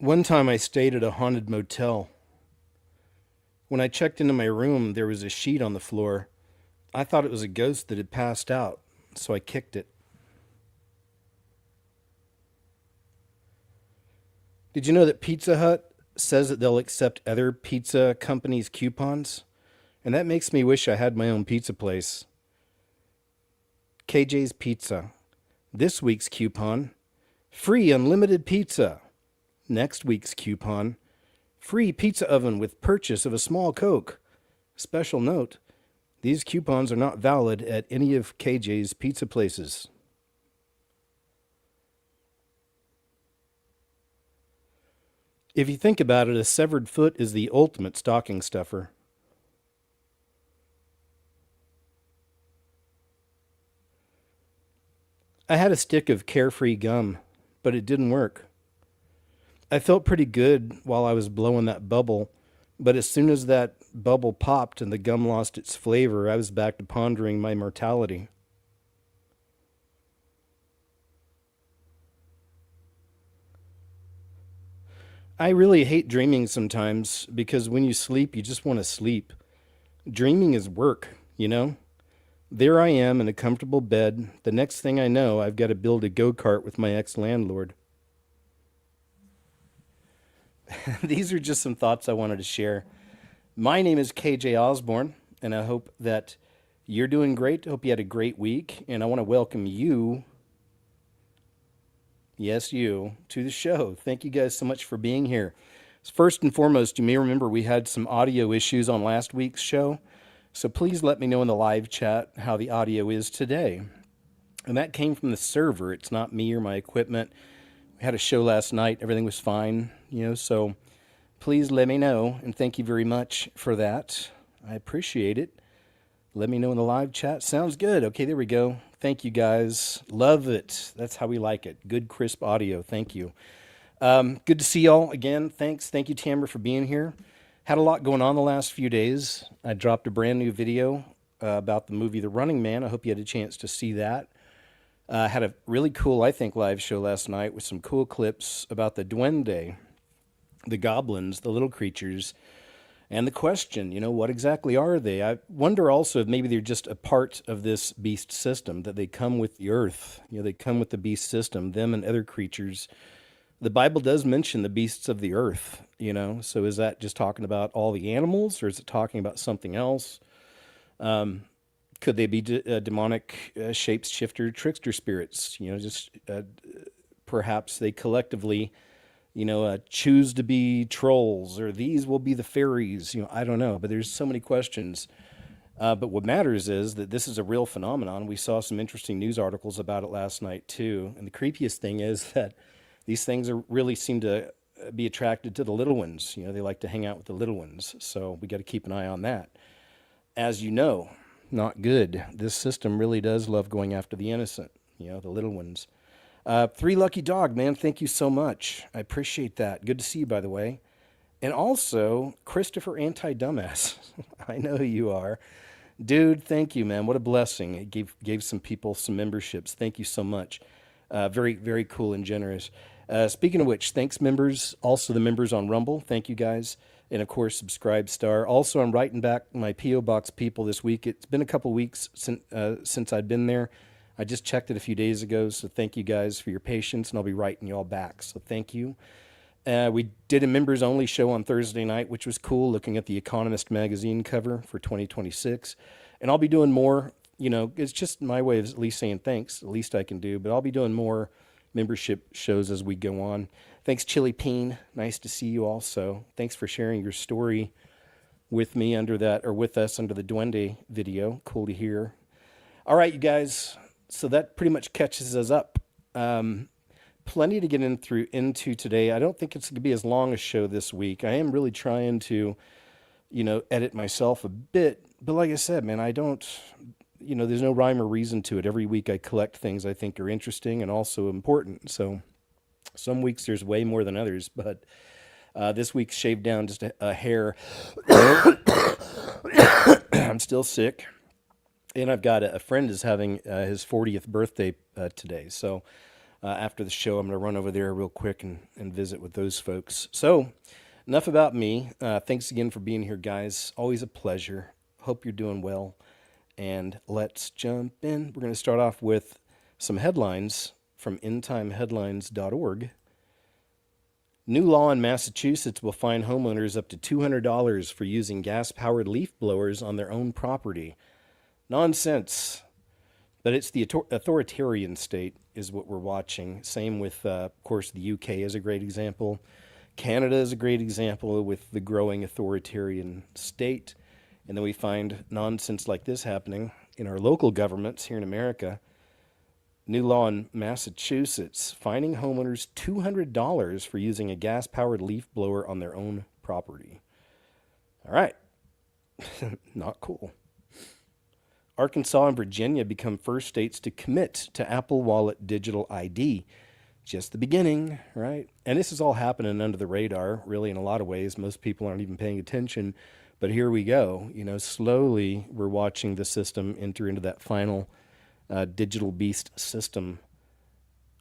One time I stayed at a haunted motel. When I checked into my room, there was a sheet on the floor. I thought it was a ghost that had passed out, so I kicked it. Did you know that Pizza Hut says that they'll accept other pizza companies' coupons? And that makes me wish I had my own pizza place. KJ's Pizza. This week's coupon: free unlimited pizza. Next week's coupon: free pizza oven with purchase of a small Coke. Special note: these coupons are not valid at any of KJ's pizza places. If you think about it, a severed foot is the ultimate stocking stuffer. I had a stick of carefree gum, but it didn't work. I felt pretty good while I was blowing that bubble, but as soon as that bubble popped and the gum lost its flavor, I was back to pondering my mortality. I really hate dreaming sometimes because when you sleep, you just want to sleep. Dreaming is work, you know? There I am in a comfortable bed. The next thing I know, I've got to build a go kart with my ex landlord. These are just some thoughts I wanted to share. My name is KJ Osborne, and I hope that you're doing great. I hope you had a great week, and I want to welcome you, yes, you, to the show. Thank you guys so much for being here. First and foremost, you may remember we had some audio issues on last week's show, so please let me know in the live chat how the audio is today. And that came from the server. It's not me or my equipment. We had a show last night. Everything was fine, so please let me know, and thank you very much for that. I appreciate it. Let me know in the live chat. Sounds good. Okay, there we go. Thank you, guys. Love it. That's how we like it. Good, crisp audio. Thank you. Good to see y'all again. Thanks. Thank you, Tamara, for being here. Had a lot going on the last few days. I dropped a brand new video about the movie The Running Man. I hope you had a chance to see that. Had a really cool, I think, live show last night with some cool clips about the duende, the goblins, the little creatures, and the question, what exactly are they? I wonder also if maybe they're just a part of this beast system, that they come with the earth. They come with the beast system, them and other creatures. The Bible does mention the beasts of the earth, so is that just talking about all the animals, or is it talking about something else? Could they be demonic shapeshifter trickster spirits? Perhaps they collectively choose to be trolls, or these will be the fairies. I don't know, but there's so many questions. But what matters is that this is a real phenomenon. We saw some interesting news articles about it last night too. And the creepiest thing is that these things really seem to be attracted to the little ones. They like to hang out with the little ones. So we got to keep an eye on that. As you know, not good. This system really does love going after the innocent, the little ones. Three Lucky Dog, man, thank you so much. I appreciate that. Good to see you, by the way. And also, Christopher Anti-Dumbass. I know who you are. Dude, thank you, man. What a blessing. It gave some people some memberships. Thank you so much. Very, very cool and generous. Speaking of which, thanks, members. Also, the members on Rumble. Thank you, guys. And, of course, subscribe star. Also, I'm writing back my P.O. Box people this week. It's been a couple weeks since I'd been there. I just checked it a few days ago, so thank you guys for your patience, and I'll be writing you all back, so thank you. We did a members-only show on Thursday night, which was cool, looking at the Economist magazine cover for 2026. And I'll be doing more, it's just my way of at least saying thanks, the least I can do, but I'll be doing more membership shows as we go on. Thanks, Chili Peen. Nice to see you also. Thanks for sharing your story with me with us under the Duende video. Cool to hear. All right, you guys. So that pretty much catches us up. Plenty to get into today. I don't think it's going to be as long a show this week. I am really trying to, edit myself a bit. But like I said, man, I don't, there's no rhyme or reason to it. Every week I collect things I think are interesting and also important. So some weeks there's way more than others. But this week's shaved down just a hair. I'm still sick. And I've got a friend is having his 40th birthday today. So After the show, I'm going to run over there real quick and visit with those folks. So, enough about me. Thanks again for being here, guys. Always a pleasure. Hope you're doing well. And let's jump in. We're going to start off with some headlines from endtimeheadlines.org. New law in Massachusetts will fine homeowners up to $200 for using gas-powered leaf blowers on their own property. Nonsense. But it's the authoritarian state is what we're watching. Same with, of course, the UK is a great example. Canada is a great example with the growing authoritarian state. And then we find nonsense like this happening in our local governments here in America. New law in Massachusetts, fining homeowners $200 for using a gas-powered leaf blower on their own property. All right. Not cool. Arkansas and Virginia become first states to commit to Apple Wallet digital ID. Just the beginning, right? And this is all happening under the radar, really, in a lot of ways. Most people aren't even paying attention. But here we go. Slowly we're watching the system enter into that final digital beast system.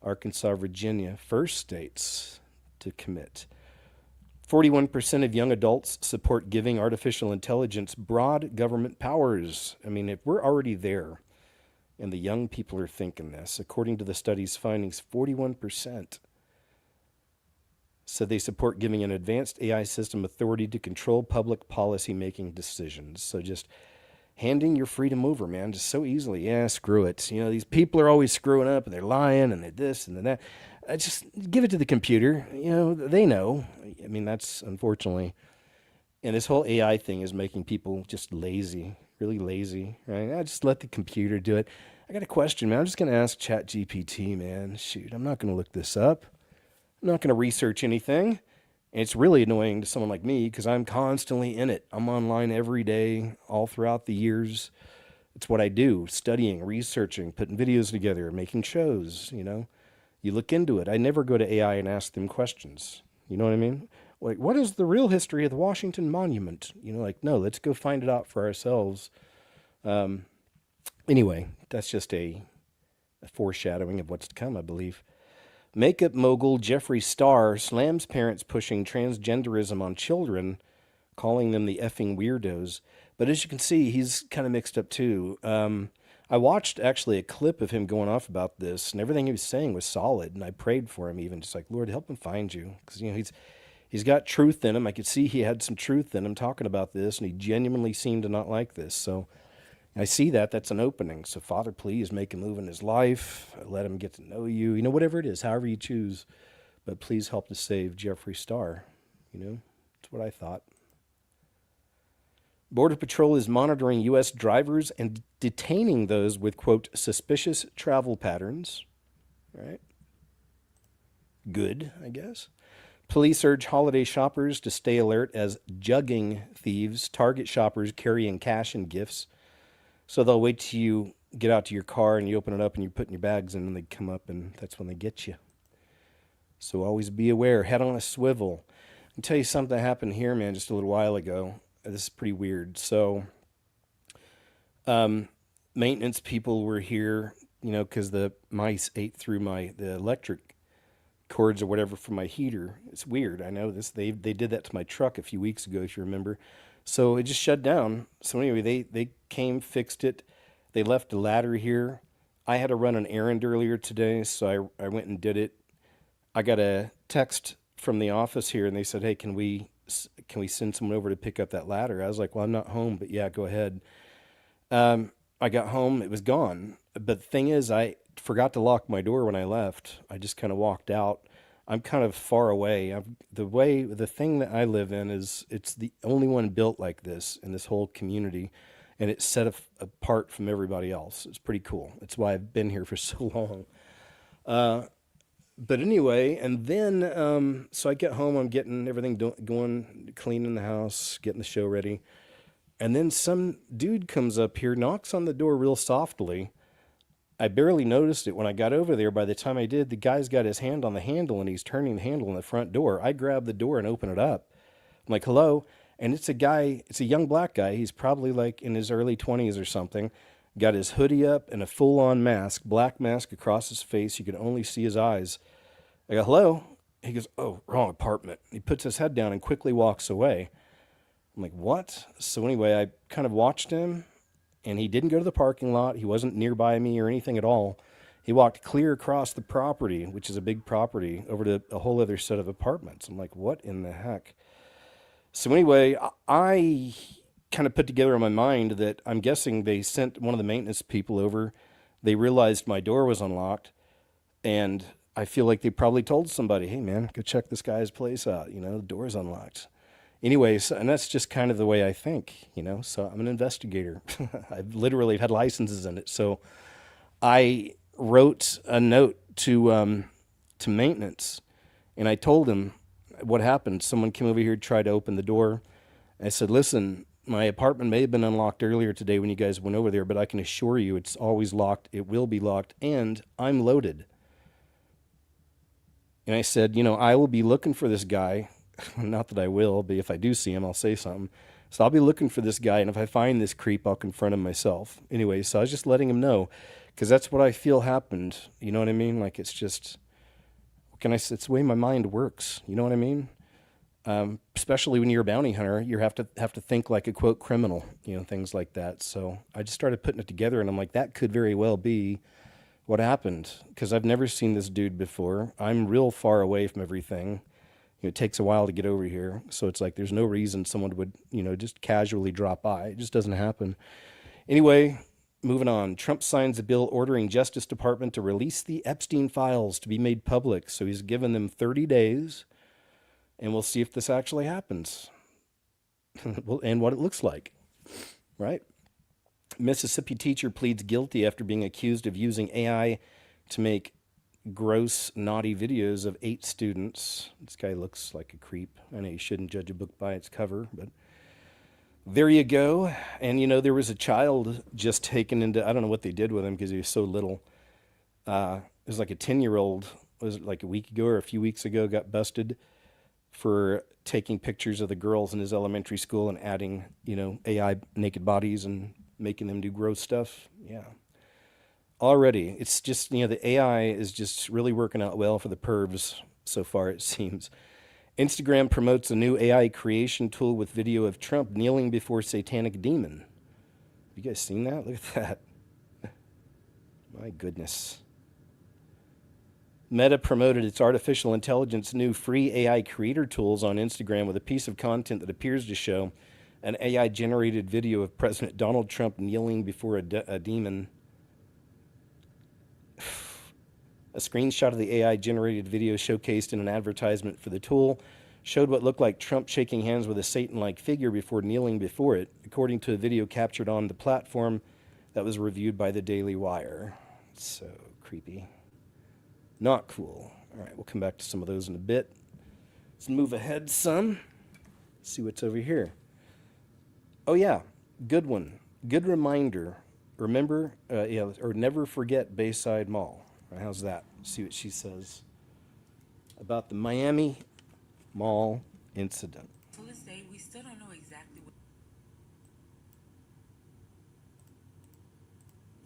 Arkansas, Virginia, first states to commit. 41% of young adults support giving artificial intelligence broad government powers. I mean, if we're already there and the young people are thinking this, according to the study's findings, 41% said they support giving an advanced AI system authority to control public policy-making decisions. So just handing your freedom over, man, just so easily. Yeah, screw it. These people are always screwing up, and they're lying, and they're this and they're that. Just give it to the computer. They know. I mean, that's unfortunately. And this whole AI thing is making people just lazy, really lazy, right? I just let the computer do it. I got a question, man. I'm just going to ask ChatGPT, man. Shoot, I'm not going to look this up. I'm not going to research anything. And it's really annoying to someone like me because I'm constantly in it. I'm online every day, all throughout the years. It's what I do, studying, researching, putting videos together, making shows, You look into it. I never go to AI and ask them questions. You know what I mean? Like, what is the real history of the Washington Monument? No, let's go find it out for ourselves. Anyway, that's just a foreshadowing of what's to come, I believe. Makeup mogul Jeffree Star slams parents pushing transgenderism on children, calling them the effing weirdos. But as you can see, he's kind of mixed up too. I watched actually a clip of him going off about this, and everything he was saying was solid. And I prayed for him, even just like, Lord, help him find you, because he's got truth in him. I could see he had some truth in him talking about this, and he genuinely seemed to not like this. So I see that's an opening. So Father, please make a move in his life. Let him get to know you. Whatever it is, however you choose. But please help to save Jeffree Star. That's what I thought. Border Patrol is monitoring U.S. drivers and detaining those with, quote, suspicious travel patterns. Right? Good, I guess. Police urge holiday shoppers to stay alert as jugging thieves target shoppers carrying cash and gifts. So they'll wait till you get out to your car and you open it up and you're putting your bags in and they come up and that's when they get you. So always be aware. Head on a swivel. I'll tell you something that happened here, man, just a little while ago. This is pretty weird. So maintenance people were here, because the mice ate through the electric cords or whatever for my heater. It's weird. I know this. They did that to my truck a few weeks ago, if you remember. So it just shut down. So anyway, they came, fixed it. They left a ladder here. I had to run an errand earlier today, so I went and did it. I got a text from the office here, and they said, hey, can we send someone over to pick up that ladder? I was like, well, I'm not home, but yeah, go ahead. I got home, it was gone. But the thing is, I forgot to lock my door when I left. I just kind of walked out. I'm kind of far away. The thing that I live in it's the only one built like this in this whole community, and it's set apart from everybody else. It's pretty cool. That's why I've been here for so long. But anyway, and then, so I get home, I'm getting everything going, cleaning the house, getting the show ready. And then some dude comes up here, knocks on the door real softly. I barely noticed it when I got over there. By the time I did, the guy's got his hand on the handle and he's turning the handle on the front door. I grab the door and open it up. I'm like, hello. And it's a young black guy. He's probably like in his early 20s or something. got his hoodie up and a full-on mask, black mask across his face. You could only see his eyes. I go, hello? He goes, oh, wrong apartment. He puts his head down and quickly walks away. I'm like, what? So anyway, I kind of watched him, and he didn't go to the parking lot. He wasn't nearby me or anything at all. He walked clear across the property, which is a big property, over to a whole other set of apartments. I'm like, what in the heck? So anyway, I kind of put together in my mind that I'm guessing they sent one of the maintenance people over. They realized my door was unlocked, and I feel like they probably told somebody, hey man, go check this guy's place out. The door's unlocked. Anyways, and that's just kind of the way I think, so I'm an investigator. I've literally had licenses in it. So I wrote a note to maintenance, and I told him what happened. Someone came over here, tried to open the door. I said, listen, my apartment may have been unlocked earlier today when you guys went over there, but I can assure you it's always locked. It will be locked, and I'm loaded. And I said, I will be looking for this guy. Not that I will, but if I do see him, I'll say something. So I'll be looking for this guy, and if I find this creep, I'll confront him myself. Anyway, so I was just letting him know, because that's what I feel happened. You know what I mean? Like, it's just, it's the way my mind works. You know what I mean? Especially when you're a bounty hunter, you have to think like a quote criminal, things like that. So I just started putting it together, and I'm like, that could very well be what happened, because I've never seen this dude before. I'm real far away from everything. It takes a while to get over here, so it's like there's no reason someone would, just casually drop by. It just doesn't happen. Anyway, moving on. Trump signs a bill ordering Justice Department to release the Epstein files to be made public. So he's given them 30 days, and we'll see if this actually happens and what it looks like, right? Mississippi teacher pleads guilty after being accused of using AI to make gross, naughty videos of 8 students. This guy looks like a creep. I know you shouldn't judge a book by its cover, but there you go. And, there was a child just taken into, I don't know what they did with him because he was so little. It was like a 10-year-old, was it like a week ago or a few weeks ago, got busted for taking pictures of the girls in his elementary school and adding, AI naked bodies and making them do gross stuff. Yeah. Already, it's just, the AI is just really working out well for the pervs so far, it seems. Instagram promotes a new AI creation tool with video of Trump kneeling before satanic demon. Have you guys seen that? Look at that. My goodness. Meta promoted its artificial intelligence new free AI creator tools on Instagram with a piece of content that appears to show an AI-generated video of President Donald Trump kneeling before a demon. A screenshot of the AI-generated video showcased in an advertisement for the tool showed what looked like Trump shaking hands with a Satan-like figure before kneeling before it, according to a video captured on the platform that was reviewed by the Daily Wire. So creepy. Not cool. All right, we'll come back to some of those in a bit. Let's move ahead some. See what's over here. Oh yeah, good one. Good reminder. Remember, or never forget Bayside Mall. How's that? See what she says about the Miami Mall incident. To this day, we still don't know exactly what.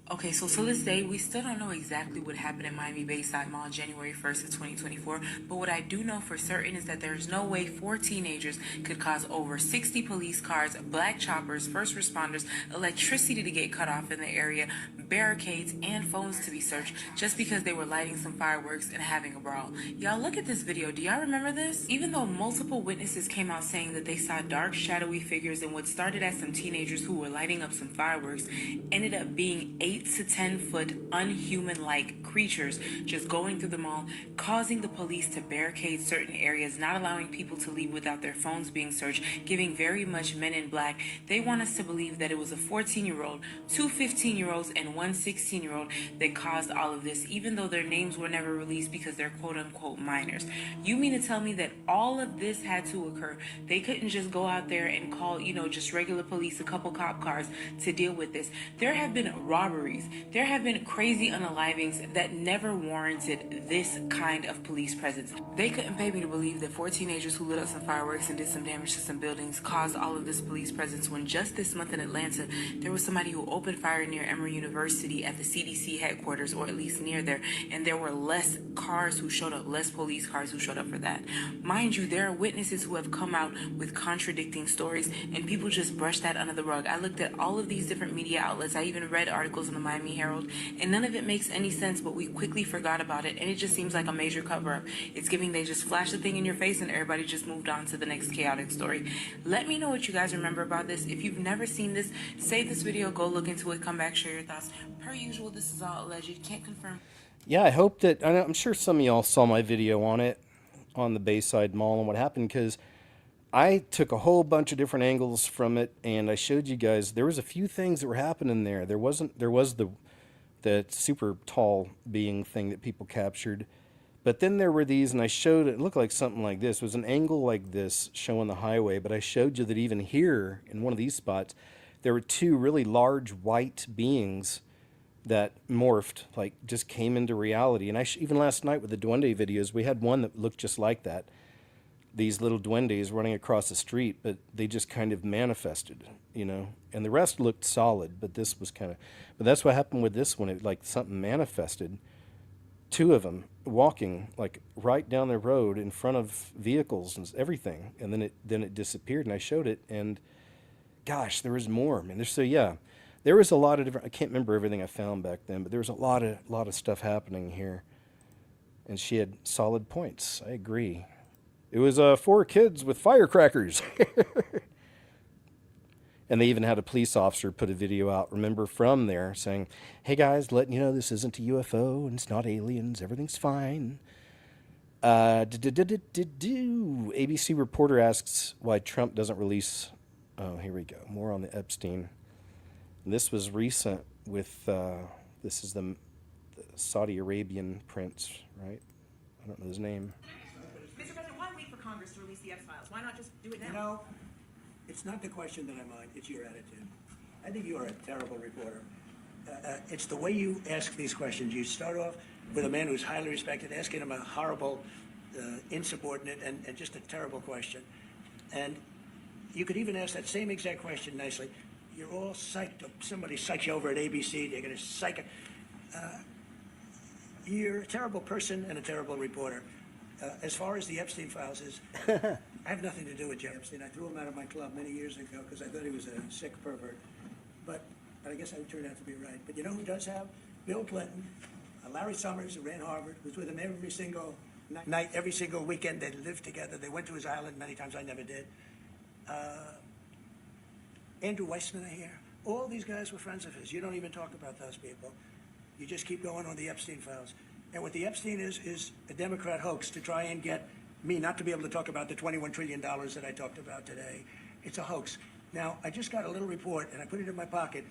Okay, so to this day, we still don't know exactly what happened at Miami Bayside Mall January 1st of 2024, but what I do know for certain is that there's no way 4 teenagers could cause over 60 police cars, black choppers, first responders, electricity to get cut off in the area, barricades, and phones to be searched just because they were lighting some fireworks and having a brawl. Y'all look at this video. Do y'all remember this? Even though multiple witnesses came out saying that they saw dark, shadowy figures in what started as some teenagers who were lighting up some fireworks ended up being 8 to 10 foot unhuman-like creatures just going through the mall, causing the police to barricade certain areas, not allowing people to leave without their phones being searched, giving very much Men in Black. They want us to believe that it was a 14-year-old, 2 15-year-olds, and 1 16-year-old that caused all of this, even though their names were never released because they're quote-unquote minors. You mean to tell me that all of this had to occur? They couldn't just go out there and call, just regular police, a couple cop cars to deal with this. There have been robberies robberies. There have been crazy unalivings that never warranted this kind of police presence. They couldn't pay me to believe that 4 teenagers who lit up some fireworks and did some damage to some buildings caused all of this police presence when just this month in Atlanta, there was somebody who opened fire near Emory University at the CDC headquarters, or at least near there, and there were less cars who showed up, less police cars who showed up for that. Mind you, there are witnesses who have come out with contradicting stories, and people just brush that under the rug. I looked at all of these different media outlets. I even read articles in the Miami Herald, and none of it makes any sense, but we quickly forgot about it, and it just seems like a major cover-up. It's giving they just flashed the thing in your face and everybody just moved on to the next chaotic story. Let me know what you guys remember about this. If you've never seen this, save this video, go look into it, come back, share your thoughts. Per usual, this is all alleged. Can't confirm. Yeah, I hope that, I'm sure some of y'all saw my video on it, on the Bayside Mall and what happened, because I took a whole bunch of different angles from it, and I showed you guys there was a few things that were happening there. There was the super tall being thing that people captured, but then there were these, and I showed it looked like something like this. It was an angle like this showing the highway, but I showed you that even here in one of these spots, there were two really large white beings that morphed, like just came into reality. And even last night with the duende videos, we had one that looked just like that. These little duendes running across the street, but they just kind of manifested, and the rest looked solid, but this was but that's what happened with this one. It like something manifested, two of them walking like right down the road in front of vehicles and everything, and then it disappeared, and I showed it, and gosh, there was more, man. There was a lot of different, I can't remember everything I found back then, but there was a lot of stuff happening here, and she had solid points. I agree. It was 4 kids with firecrackers. And they even had a police officer put a video out, remember, from there saying, hey guys, letting you know this isn't a UFO and it's not aliens. Everything's fine. ABC reporter asks why Trump doesn't release. Oh, here we go. More on the Epstein. This was recent with, this is the Saudi Arabian prince, right? I don't know his name. Mr. President, why wait for Congress to release the X-Files? Why not just do it now? It's not the question that I mind, it's your attitude. I think you are a terrible reporter. It's the way you ask these questions. You start off with a man who's highly respected, asking him a horrible, insubordinate, and just a terrible question. And you could even ask that same exact question nicely. You're all psyched up. Somebody psychs you over at ABC. They're going to psych it. You're a terrible person and a terrible reporter. As far as the Epstein files is, I have nothing to do with Jeffrey Epstein. I threw him out of my club many years ago because I thought he was a sick pervert. But I guess I turned out to be right. But you know who does have? Bill Clinton, Larry Summers, who ran Harvard, was with him every single night, every single weekend. They lived together. They went to his island many times. I never did. Andrew Weissman, I hear. All these guys were friends of his. You don't even talk about those people. You just keep going on the Epstein files. And what the Epstein is a Democrat hoax to try and get me not to be able to talk about the $21 trillion that I talked about today. It's a hoax. Now, I just got a little report, and I put it in my pocket,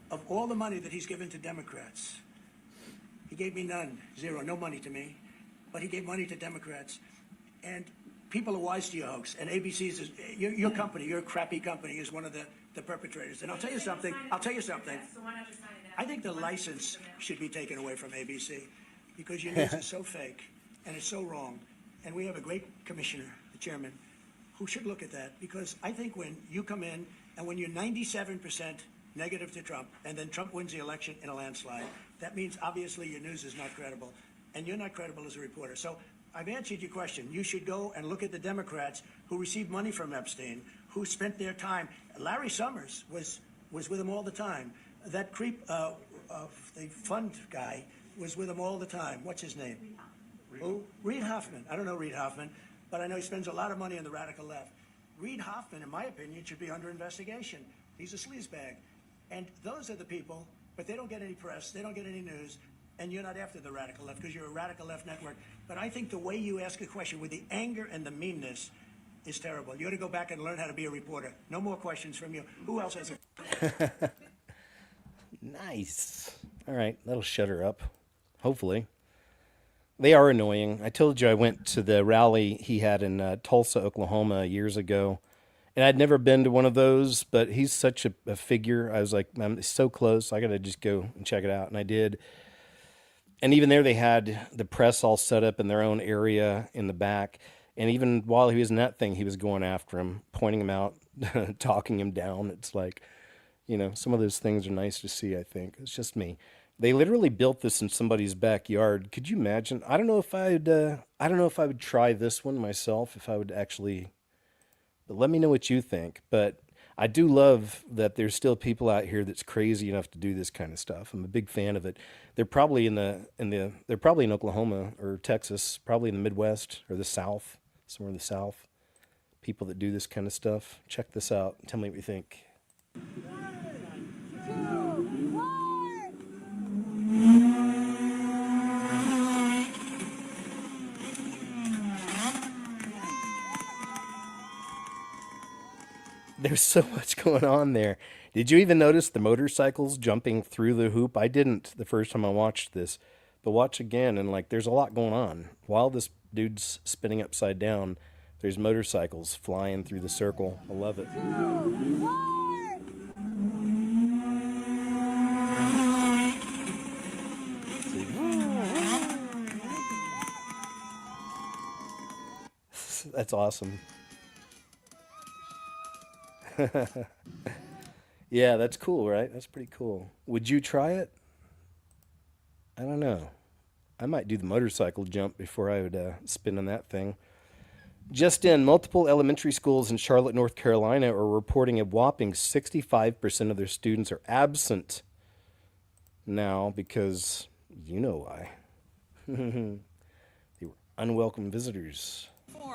of all the money that he's given to Democrats. He gave me none, zero, no money to me, but he gave money to Democrats. And people are wise to your hoax, and ABC's, your company, your crappy company, is one of the perpetrators. And I'll tell you something, I think the license should be taken away from ABC, because your news is so fake, and it's so wrong. And we have a great commissioner, the chairman, who should look at that, because I think when you come in and when you're 97% negative to Trump, and then Trump wins the election in a landslide, that means obviously your news is not credible, and you're not credible as a reporter. So I've answered your question. You should go and look at the Democrats who received money from Epstein, who spent their time. Larry Summers was with him all the time. That creep, the fund guy, was with him all the time. What's his name? Who? Reid Hoffman. I don't know Reid Hoffman, but I know he spends a lot of money on the radical left. Reid Hoffman, in my opinion, should be under investigation. He's a sleazebag. And those are the people, but they don't get any press, they don't get any news, and you're not after the radical left because you're a radical left network. But I think the way you ask a question with the anger and the meanness is terrible. You ought to go back and learn how to be a reporter. No more questions from you. Who else has a... Nice. All right, that'll shut her up, hopefully. They are annoying. I told you I went to the rally he had in Tulsa, Oklahoma years ago, And I'd never been to one of those, but he's such a figure. I was like, I'm so close. I got to just go and check it out. And I did. And even there, they had the press all set up in their own area in the back. And even while he was in that thing, he was going after him, pointing him out, talking him down. It's like, some of those things are nice to see, I think. It's just me. They literally built this in somebody's backyard. Could you imagine? I don't know if I would try this one myself, if I would actually, but let me know what you think. But I do love that there's still people out here that's crazy enough to do this kind of stuff. I'm a big fan of it. They're probably they're probably in Oklahoma or Texas, probably in the Midwest or the South, somewhere in the South. People that do this kind of stuff. Check this out. Tell me what you think. There's so much going on there. Did you even notice the motorcycles jumping through the hoop? I didn't the first time I watched this, but watch again and like there's a lot going on. While this dude's spinning upside down, there's motorcycles flying through the circle. I love it. That's awesome. Yeah, that's cool, right? That's pretty cool. Would you try it? I don't know. I might do the motorcycle jump before I would spin on that thing. Just in, multiple elementary schools in Charlotte, North Carolina are reporting a whopping 65% of their students are absent now because you know why. They were unwelcome visitors.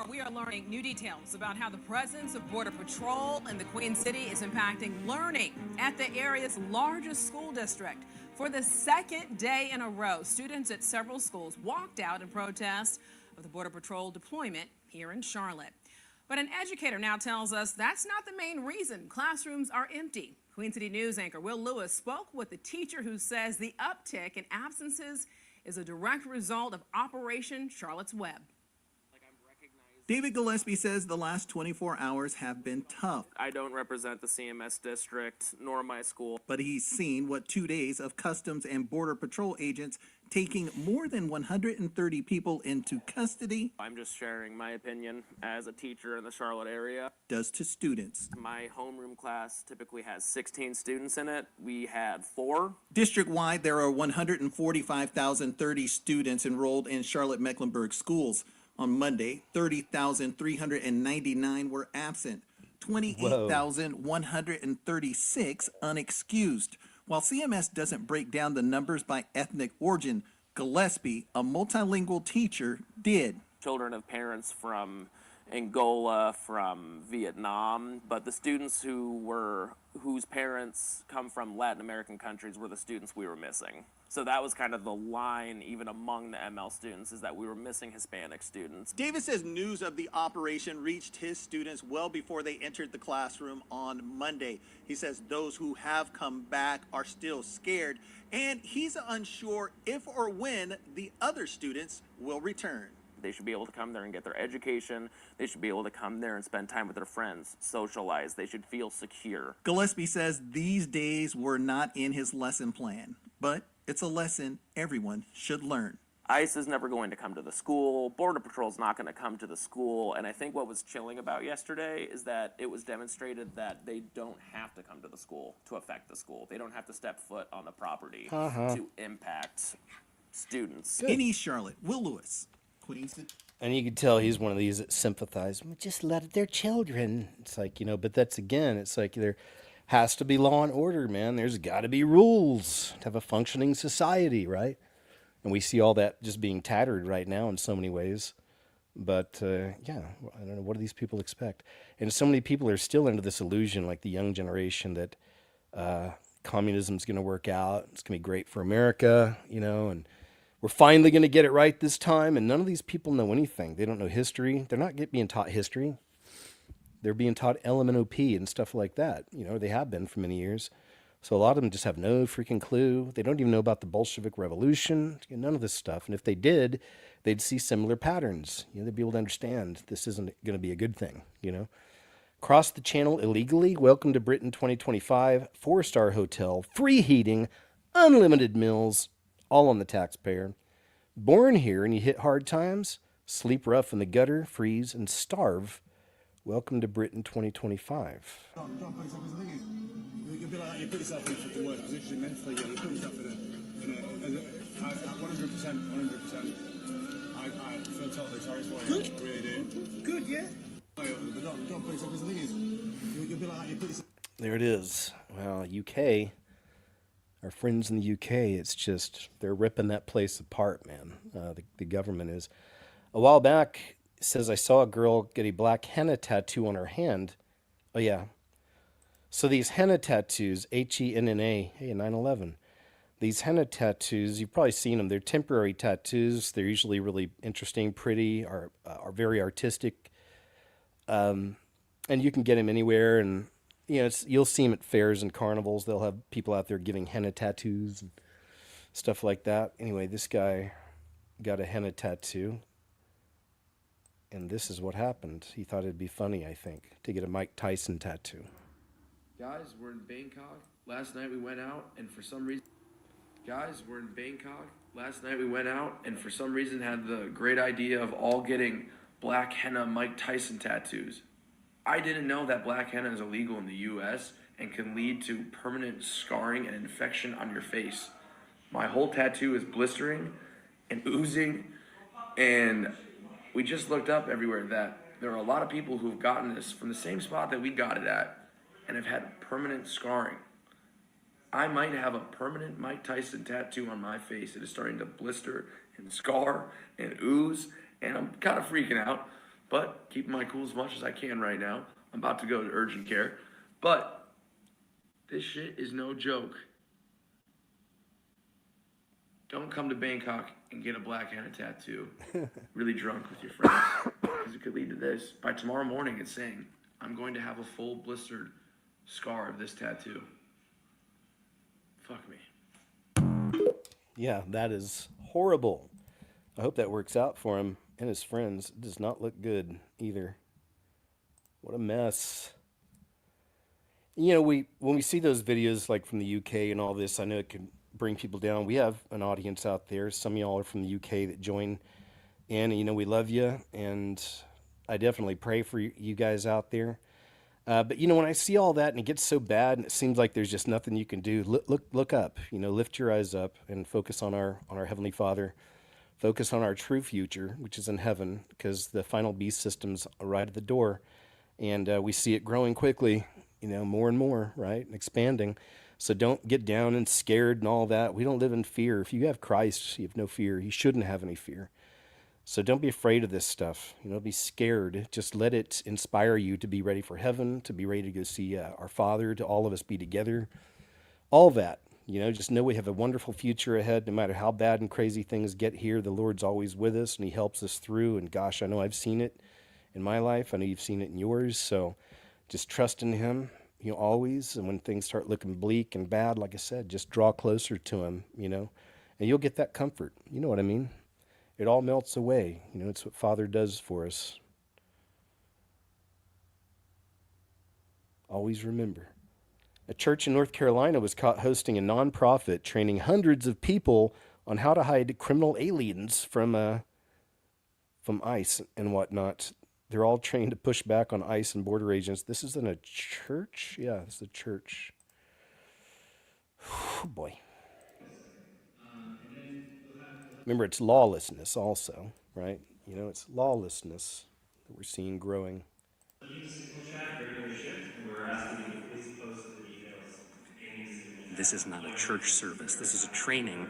We are learning new details about how the presence of Border Patrol in the Queen City is impacting learning at the area's largest school district. For the second day in a row, students at several schools walked out in protest of the Border Patrol deployment here in Charlotte. But an educator now tells us that's not the main reason classrooms are empty. Queen City News anchor Will Lewis spoke with a teacher who says the uptick in absences is a direct result of Operation Charlotte's Web. David Gillespie says the last 24 hours have been tough. I don't represent the CMS district nor my school. But he's seen what 2 days of Customs and Border Patrol agents taking more than 130 people into custody. I'm just sharing my opinion as a teacher in the Charlotte area. Does to students. My homeroom class typically has 16 students in it. We had 4. District-wide, there are 145,030 students enrolled in Charlotte-Mecklenburg schools. On Monday, 30,399 were absent, 28,136 unexcused. While CMS doesn't break down the numbers by ethnic origin, Gillespie, a multilingual teacher, did. Children of parents from Angola, from Vietnam, but the students whose parents come from Latin American countries were the students we were missing. So that was kind of the line, even among the ML students, is that we were missing Hispanic students. Davis says news of the operation reached his students well before they entered the classroom on Monday. He says those who have come back are still scared, and he's unsure if or when the other students will return. They should be able to come there and get their education. They should be able to come there and spend time with their friends, socialize. They should feel secure. Gillespie says these days were not in his lesson plan, but it's a lesson everyone should learn. ICE is never going to come to the school. Border Patrol's not going to come to the school. And I think what was chilling about yesterday is that it was demonstrated that they don't have to come to the school to affect the school. They don't have to step foot on the property to impact students. In East Charlotte, Will Lewis, Queens. And you could tell he's one of these that sympathize. Just let their children. It's like, but that's again, it's like there has to be law and order, man. There's got to be rules to have a functioning society, right? And we see all that just being tattered right now in so many ways. But yeah, I don't know. What do these people expect? And so many people are still under this illusion, like the young generation, that communism's going to work out. It's going to be great for America, and we're finally going to get it right this time. And none of these people know anything. They don't know history. They're not being taught history. They're being taught LMNOP and stuff like that. They have been for many years. So a lot of them just have no freaking clue. They don't even know about the Bolshevik Revolution, none of this stuff. And if they did, they'd see similar patterns. They'd be able to understand this isn't going to be a good thing, Cross the channel illegally? Welcome to Britain 2025. 4-star hotel, free heating, unlimited meals, all on the taxpayer. Born here and you hit hard times? Sleep rough in the gutter, freeze, and starve. Welcome to Britain 2025. Don't put yourself, because the thing is, you'll be like that, you put yourself in a fucking worse position mentally, you put yourself in a 100%, 100%. I feel totally sorry for you. I really do. Good, yeah. But don't put yourself, because the thing is, you'll be like that, you put yourself. There it is. Well, UK, our friends in the UK, it's just, they're ripping that place apart, man. The government is. A while back, it says I saw a girl get a black henna tattoo on her hand. Oh, yeah. So these henna tattoos, Henna, hey, 9/11. These henna tattoos, you've probably seen them. They're temporary tattoos. They're usually really interesting, pretty, are very artistic. And you can get them anywhere. And, you know, you'll see them at fairs and carnivals. They'll have people out there giving henna tattoos and stuff like that. Anyway, this guy got a henna tattoo. And this is what happened. He thought it'd be funny, I think, to get a Mike Tyson tattoo. Guys, we're in Bangkok. Last night we went out, and for some reason... Guys, we're in Bangkok. Last night we went out, and for some reason had the great idea of all getting black henna Mike Tyson tattoos. I didn't know that black henna is illegal in the U.S. and can lead to permanent scarring and infection on your face. My whole tattoo is blistering and oozing, and we just looked up everywhere that there are a lot of people who've gotten this from the same spot that we got it at and have had permanent scarring. I might have a permanent Mike Tyson tattoo on my face. It is starting to blister and scar and ooze, and I'm kind of freaking out, but keeping my cool as much as I can right now. I'm about to go to urgent care, but this shit is no joke. Don't come to Bangkok and get a black henna tattoo really drunk with your friends, because it could lead to this. By tomorrow morning, it's saying, I'm going to have a full blistered scar of this tattoo. Fuck me. Yeah, that is horrible. I hope that works out for him and his friends. It does not look good either. What a mess. You know, when we see those videos like from the UK and all this, I know it can bring people down. We have an audience out there. Some of y'all are from the UK that join in, and, you know, we love you, and I definitely pray for you guys out there. But, you know, when I see all that and it gets so bad and it seems like there's just nothing you can do, look up, you know, lift your eyes up and focus on our Heavenly Father. Focus on our true future, which is in heaven, because the final beast system's right at the door. And we see it growing quickly, you know, more and more, right? And expanding. So don't get down and scared and all that. We don't live in fear. If you have Christ, you have no fear. You shouldn't have any fear. So don't be afraid of this stuff. You know, be scared. Just let it inspire you to be ready for heaven, to be ready to go see our Father, to all of us be together. All that. You know, just know we have a wonderful future ahead. No matter how bad and crazy things get here, the Lord's always with us, and He helps us through. And gosh, I know I've seen it in my life. I know you've seen it in yours. So just trust in Him, you know, always. And when things start looking bleak and bad, like I said, just draw closer to Him, you know, and you'll get that comfort. You know what I mean? It all melts away. You know, it's what Father does for us. Always remember. A church in North Carolina was caught hosting a nonprofit training hundreds of people on how to hide criminal aliens from ICE and whatnot. They're all trained to push back on ICE and border agents. This is in a church? Yeah, it's a church. Oh, boy. Remember, it's lawlessness also, right? You know, it's lawlessness that we're seeing growing. This is not a church service. This is a training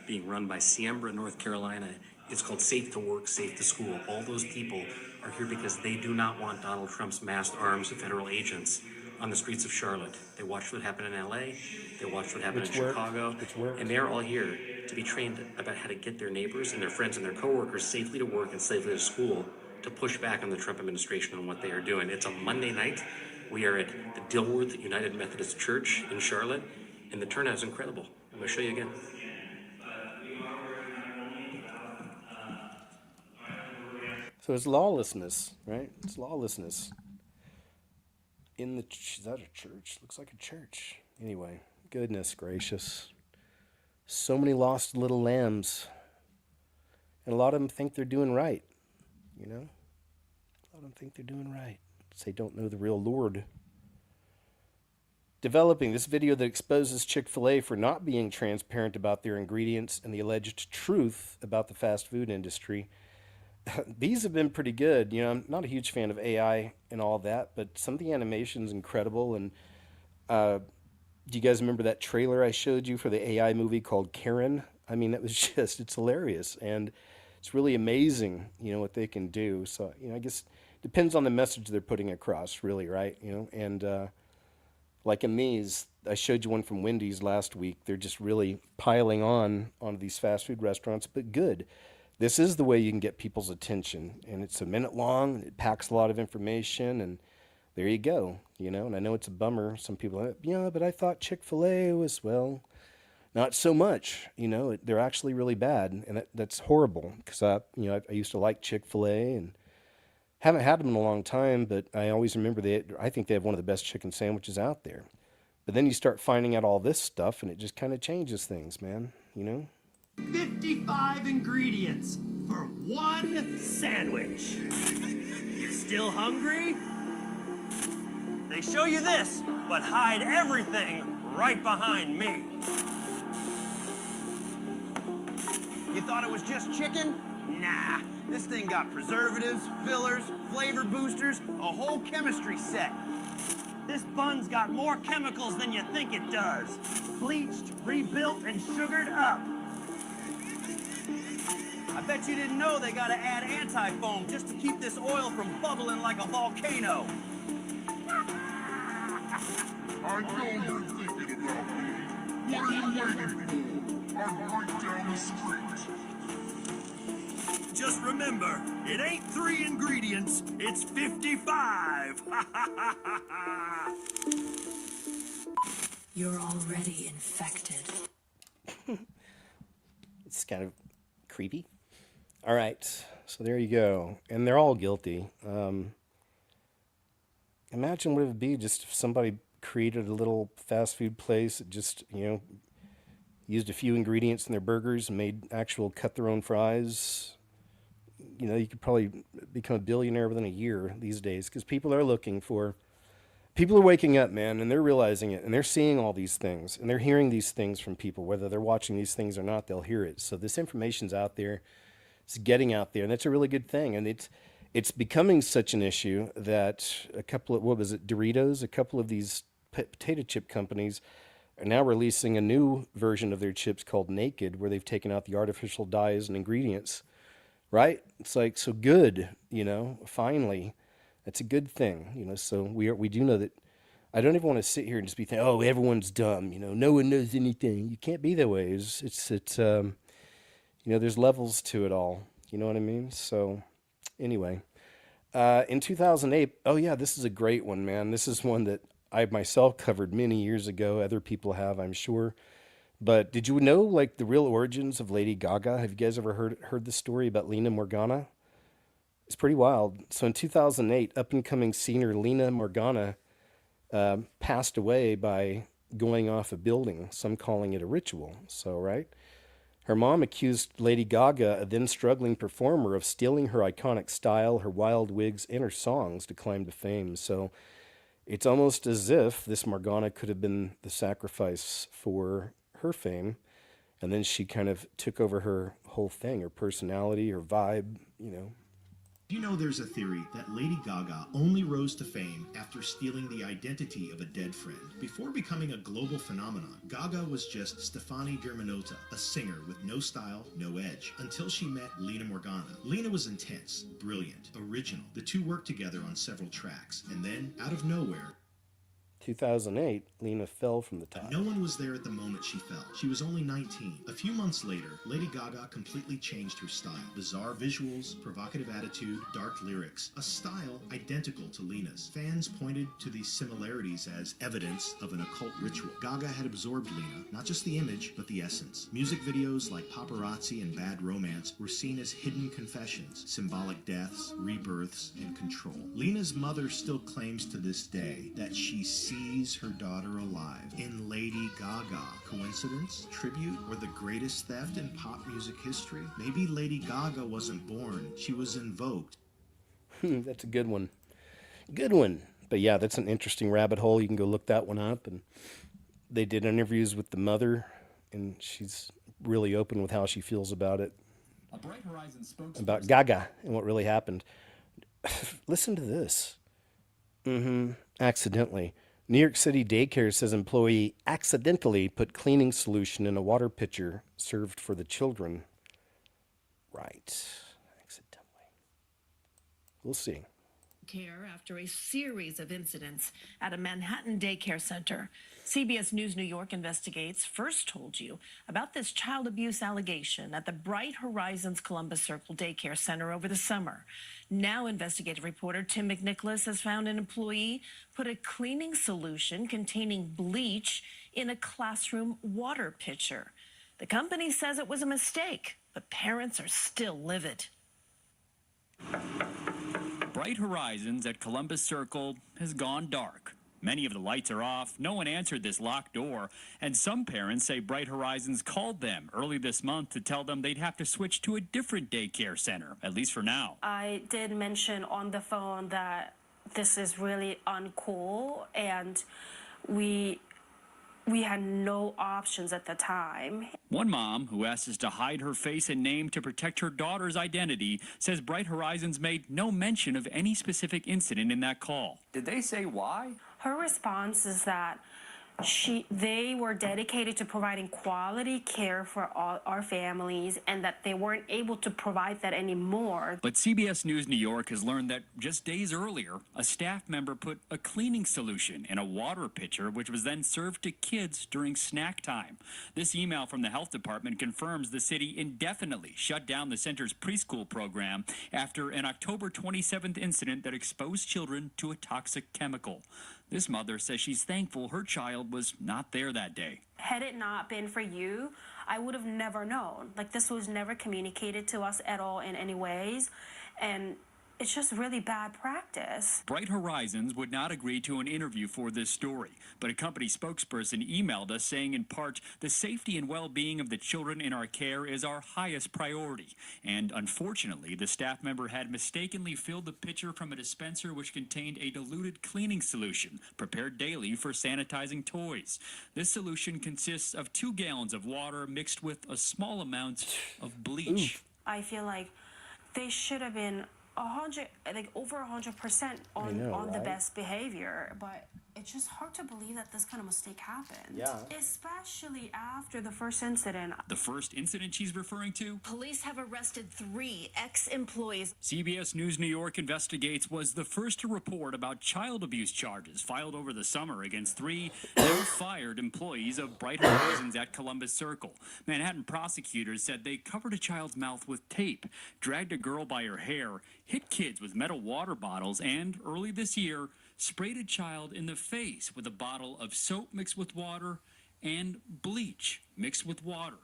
being run by Siembra, North Carolina. It's called Safe to Work, Safe to School. All those people are here because they do not want Donald Trump's masked arms of federal agents on the streets of Charlotte. They watched what happened in LA. They watched what happened in Chicago. And they're all here to be trained about how to get their neighbors and their friends and their coworkers safely to work and safely to school, to push back on the Trump administration on what they are doing. It's a Monday night. We are at the Dilworth United Methodist Church in Charlotte, and the turnout is incredible. I'm going to show you again. So it's lawlessness, right? It's lawlessness. in the, is that a church? Looks like a church. Anyway, goodness gracious. So many lost little lambs. And a lot of them think they're doing right, you know? A lot of them think they're doing right. They don't know the real Lord. Developing this video that exposes Chick-fil-A for not being transparent about their ingredients and the alleged truth about the fast food industry. These have been pretty good. You know, I'm not a huge fan of AI and all that, but some of the animation's incredible. And do you guys remember that trailer I showed you for the AI movie called Karen? I mean, it was just, it's hilarious. And it's really amazing, you know, what they can do. So, you know, I guess it depends on the message they're putting across, really, right? You know, and like in these, I showed you one from Wendy's last week. They're just really piling on these fast food restaurants, but good. This is the way you can get people's attention, and it's a minute long. And it packs a lot of information, and there you go. You know, and I know it's a bummer. Some people, yeah, but I thought Chick-fil-A was, well, not so much. You know, they're actually really bad, and that's horrible because I used to like Chick-fil-A and haven't had them in a long time, but I always remember I think they have one of the best chicken sandwiches out there. But then you start finding out all this stuff, and it just kind of changes things, man. You know? 55 ingredients for one sandwich. You still hungry? They show you this, but hide everything right behind me. You thought it was just chicken? Nah, this thing got preservatives, fillers, flavor boosters, a whole chemistry set. This bun's got more chemicals than you think it does. Bleached, rebuilt, and sugared up. I bet you didn't know they gotta add anti-foam just to keep this oil from bubbling like a volcano. I know you're thinking about me. What are you waiting for? I'm right down the street. Just remember, it ain't 3 ingredients, it's 55. You're already infected. It's kind of creepy. All right, so there you go. And they're all guilty. Imagine what it would be just if somebody created a little fast food place that just, you know, used a few ingredients in their burgers and made actual cut their own fries. You know, you could probably become a billionaire within a year these days because people are waking up, man, and they're realizing it, and they're seeing all these things, and they're hearing these things from people. Whether they're watching these things or not, they'll hear it. So this information's out there. It's getting out there, and that's a really good thing. And it's becoming such an issue that a couple of, Doritos, a couple of these potato chip companies are now releasing a new version of their chips called Naked, where they've taken out the artificial dyes and ingredients. Right? It's like, so good, you know, finally. That's a good thing, you know. So we do know that. I don't even want to sit here and just be thinking, oh, everyone's dumb, you know, no one knows anything. You can't be that way. It's you know, there's levels to it all. You know what I mean? So anyway, in 2008, oh yeah, this is a great one, man. This is one that I myself covered many years ago. Other people have, I'm sure. But did you know, like, the real origins of Lady Gaga? Have you guys ever heard the story about Lena Morgana? It's pretty wild. So in 2008, up-and-coming singer Lena Morgana passed away by going off a building, some calling it a ritual. So, right? Her mom accused Lady Gaga, a then-struggling performer, of stealing her iconic style, her wild wigs, and her songs to climb to fame. So it's almost as if this Morgana could have been the sacrifice for her fame, and then she kind of took over her whole thing, her personality, her vibe, you know. You know, there's a theory that Lady Gaga only rose to fame after stealing the identity of a dead friend. Before becoming a global phenomenon, Gaga was just Stefani Germanotta, a singer with no style, no edge, until she met Lena Morgana. Lena was intense, brilliant, original. The two worked together on several tracks, and then, out of nowhere... 2008, Lena fell from the top. No one was there at the moment she fell. She was only 19. A few months later, Lady Gaga completely changed her style. Bizarre visuals, provocative attitude, dark lyrics. A style identical to Lena's. Fans pointed to these similarities as evidence of an occult ritual. Gaga had absorbed Lena, not just the image, but the essence. Music videos like Paparazzi and Bad Romance were seen as hidden confessions, symbolic deaths, rebirths, and control. Lena's mother still claims to this day that she sees her daughter alive in Lady Gaga. Coincidence? Tribute? Or the greatest theft in pop music history? Maybe Lady Gaga wasn't born. She was invoked. That's a good one. Good one. But yeah, that's an interesting rabbit hole. You can go look that one up. And they did interviews with the mother, and she's really open with how she feels about it. A Bright Horizon spokesperson. About Gaga and what really happened. Listen to this. Accidentally. New York City daycare says employee accidentally put cleaning solution in a water pitcher served for the children. Right. Accidentally. We'll see. Care after a series of incidents at a Manhattan daycare center. CBS News New York investigates first told you about this child abuse allegation at the Bright Horizons Columbus Circle Daycare Center over the summer. Now investigative reporter Tim McNicholas has found an employee put a cleaning solution containing bleach in a classroom water pitcher. The company says it was a mistake, but parents are still livid. Bright Horizons at Columbus Circle has gone dark. Many of the lights are off, no one answered this locked door, and some parents say Bright Horizons called them early this month to tell them they'd have to switch to a different daycare center, at least for now. I did mention on the phone that this is really uncool, and we had no options at the time. One mom, who asked us to hide her face and name to protect her daughter's identity, says Bright Horizons made no mention of any specific incident in that call. Did they say why? Her response is that they were dedicated to providing quality care for all our families, and that they weren't able to provide that anymore. But CBS News New York has learned that just days earlier, a staff member put a cleaning solution in a water pitcher, which was then served to kids during snack time. This email from the health department confirms the city indefinitely shut down the center's preschool program after an October 27th incident that exposed children to a toxic chemical. This mother says she's thankful her child was not there that day. Had it not been for you, I would have never known. Like, this was never communicated to us at all in any ways, and it's just really bad practice. Bright Horizons would not agree to an interview for this story, but a company spokesperson emailed us saying in part, the safety and well-being of the children in our care is our highest priority. And unfortunately, the staff member had mistakenly filled the pitcher from a dispenser which contained a diluted cleaning solution prepared daily for sanitizing toys. This solution consists of 2 gallons of water mixed with a small amount of bleach. I feel like they should have been over 100% on the best behavior, but it's just hard to believe that this kind of mistake happened. Yeah. Especially after the first incident. The first incident she's referring to? Police have arrested 3 ex-employees. CBS News New York Investigates was the first to report about child abuse charges filed over the summer against 3 now-fired employees of Bright Horizons at Columbus Circle. Manhattan prosecutors said they covered a child's mouth with tape, dragged a girl by her hair, hit kids with metal water bottles, and, early this year, sprayed a child in the face with a bottle of soap mixed with water and bleach mixed with water.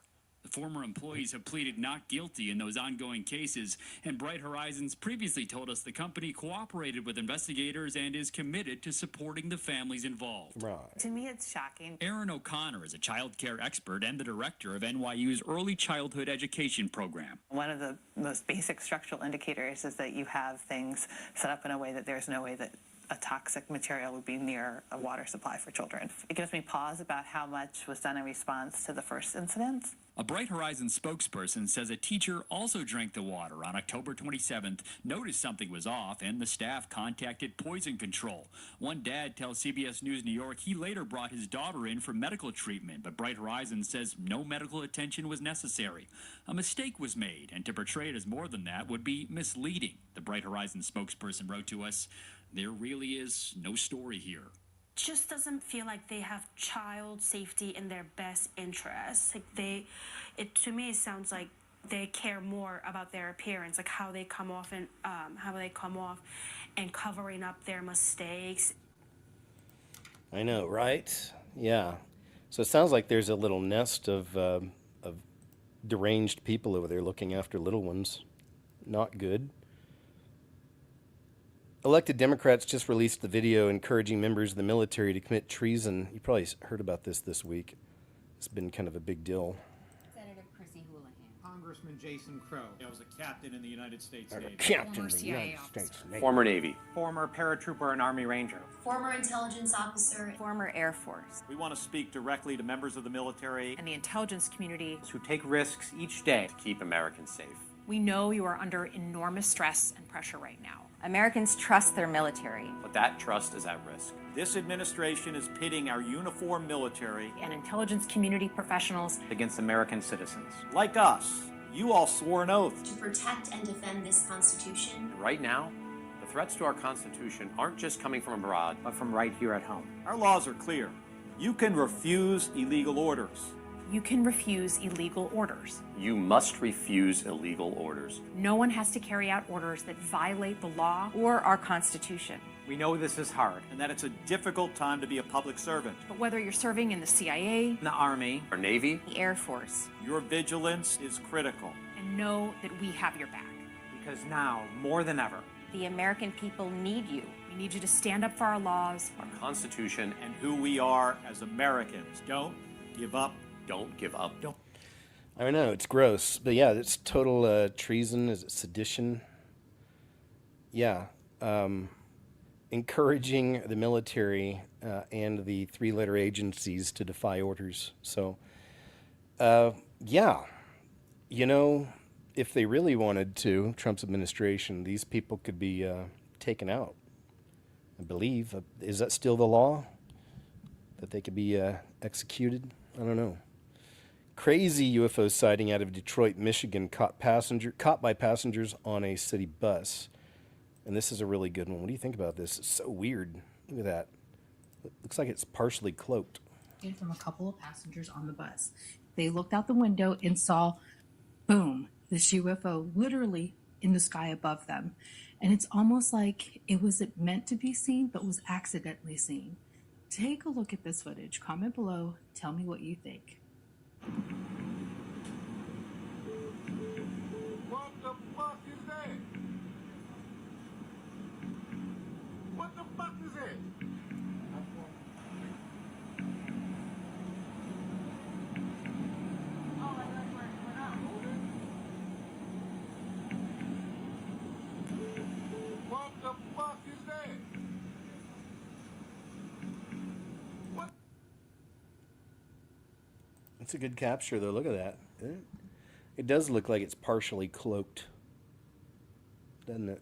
The former employees have pleaded not guilty in those ongoing cases, and Bright Horizons previously told us the company cooperated with investigators and is committed to supporting the families involved. Right. To me, it's shocking. Erin O'Connor is a child care expert and the director of NYU's Early Childhood Education Program. One of the most basic structural indicators is that you have things set up in a way that there's no way that a toxic material would be near a water supply for children. It gives me pause about how much was done in response to the first incident. A Bright Horizons spokesperson says a teacher also drank the water on October 27th, noticed something was off, and the staff contacted poison control. One dad tells CBS News New York he later brought his daughter in for medical treatment, but Bright Horizons says no medical attention was necessary. A mistake was made, and to portray it as more than that would be misleading. The Bright Horizons spokesperson wrote to us, "There really is no story here." just doesn't feel like they have child safety in their best interests. Like to me, it sounds like they care more about their appearance, like how they come off and covering up their mistakes. I know, right? Yeah. So it sounds like there's a little nest of deranged people over there looking after little ones. Not good. Elected Democrats just released the video encouraging members of the military to commit treason. You probably heard about this week. It's been kind of a big deal. Senator Chrissy Houlihan. Congressman Jason Crow. I was a captain in the United States Navy. Captain of the United States Navy. Former Navy. Former paratrooper and Army Ranger. Former intelligence officer. Former Air Force. We want to speak directly to members of the military and the intelligence community who take risks each day to keep Americans safe. We know you are under enormous stress and pressure right now. Americans trust their military. But that trust is at risk. This administration is pitting our uniformed military and intelligence community professionals against American citizens. Like us, you all swore an oath to protect and defend this Constitution. And right now, the threats to our Constitution aren't just coming from abroad, but from right here at home. Our laws are clear. You can refuse illegal orders. You can refuse illegal orders. You must refuse illegal orders. No one has to carry out orders that violate the law or our Constitution. We know this is hard and that it's a difficult time to be a public servant. But whether you're serving in the CIA, the Army, or Navy, the Air Force, your vigilance is critical. And know that we have your back. Because now, more than ever, the American people need you. We need you to stand up for our laws, our Constitution, and who we are as Americans. Don't give up. Don't give up. Don't. I know, it's gross. But yeah, it's total treason. Is it sedition? Yeah. Encouraging the military and the three-letter agencies to defy orders. So, yeah. You know, if they really wanted to, Trump's administration, these people could be taken out. I believe. Is that still the law? That they could be executed? I don't know. Crazy UFO sighting out of Detroit, Michigan, caught by passengers on a city bus. And this is a really good one. What do you think about this? It's so weird. Look at that. It looks like it's partially cloaked. From a couple of passengers on the bus. They looked out the window and saw, boom, this UFO literally in the sky above them. And it's almost like it wasn't meant to be seen, but was accidentally seen. Take a look at this footage. Comment below. Tell me what you think. What the fuck is that? What the fuck is that? Oh, we're not moving? What the fuck is that? What? It's a good capture, though. Look at that. It does look like it's partially cloaked, doesn't it?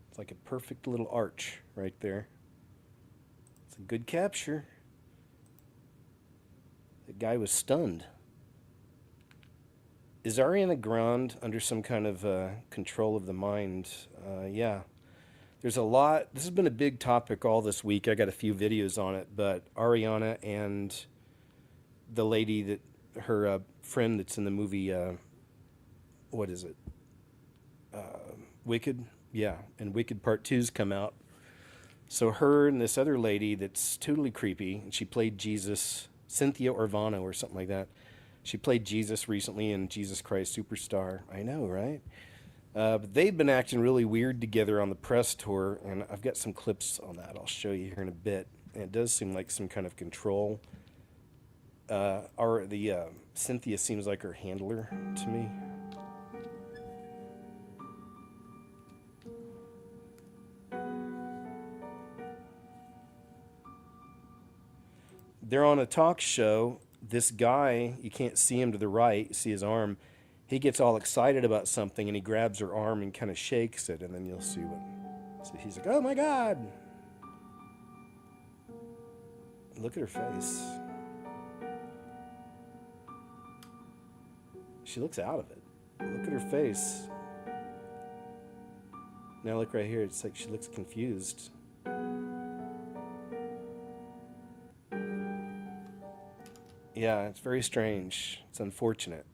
It's like a perfect little arch right there. It's a good capture. The guy was stunned. Is Ariana Grande under some kind of control of the mind? Yeah. There's a lot. This has been a big topic all this week. I got a few videos on it, but Ariana and the lady that her friend that's in the movie, what is it? Wicked? Yeah, and Wicked Part 2's come out. So her and this other lady that's totally creepy, and she played Jesus, Cynthia Orvano or something like that. She played Jesus recently in Jesus Christ Superstar. I know, right? But they've been acting really weird together on the press tour, and I've got some clips on that I'll show you here in a bit. And it does seem like some kind of control. Cynthia seems like her handler to me. They're on a talk show. This guy, you can't see him to the right, you see his arm. He gets all excited about something and he grabs her arm and kind of shakes it, and then you'll see what. So he's like, oh my God. Look at her face. She looks out of it. Look at her face. Now look right here. It's like she looks confused. Yeah, it's very strange. It's unfortunate.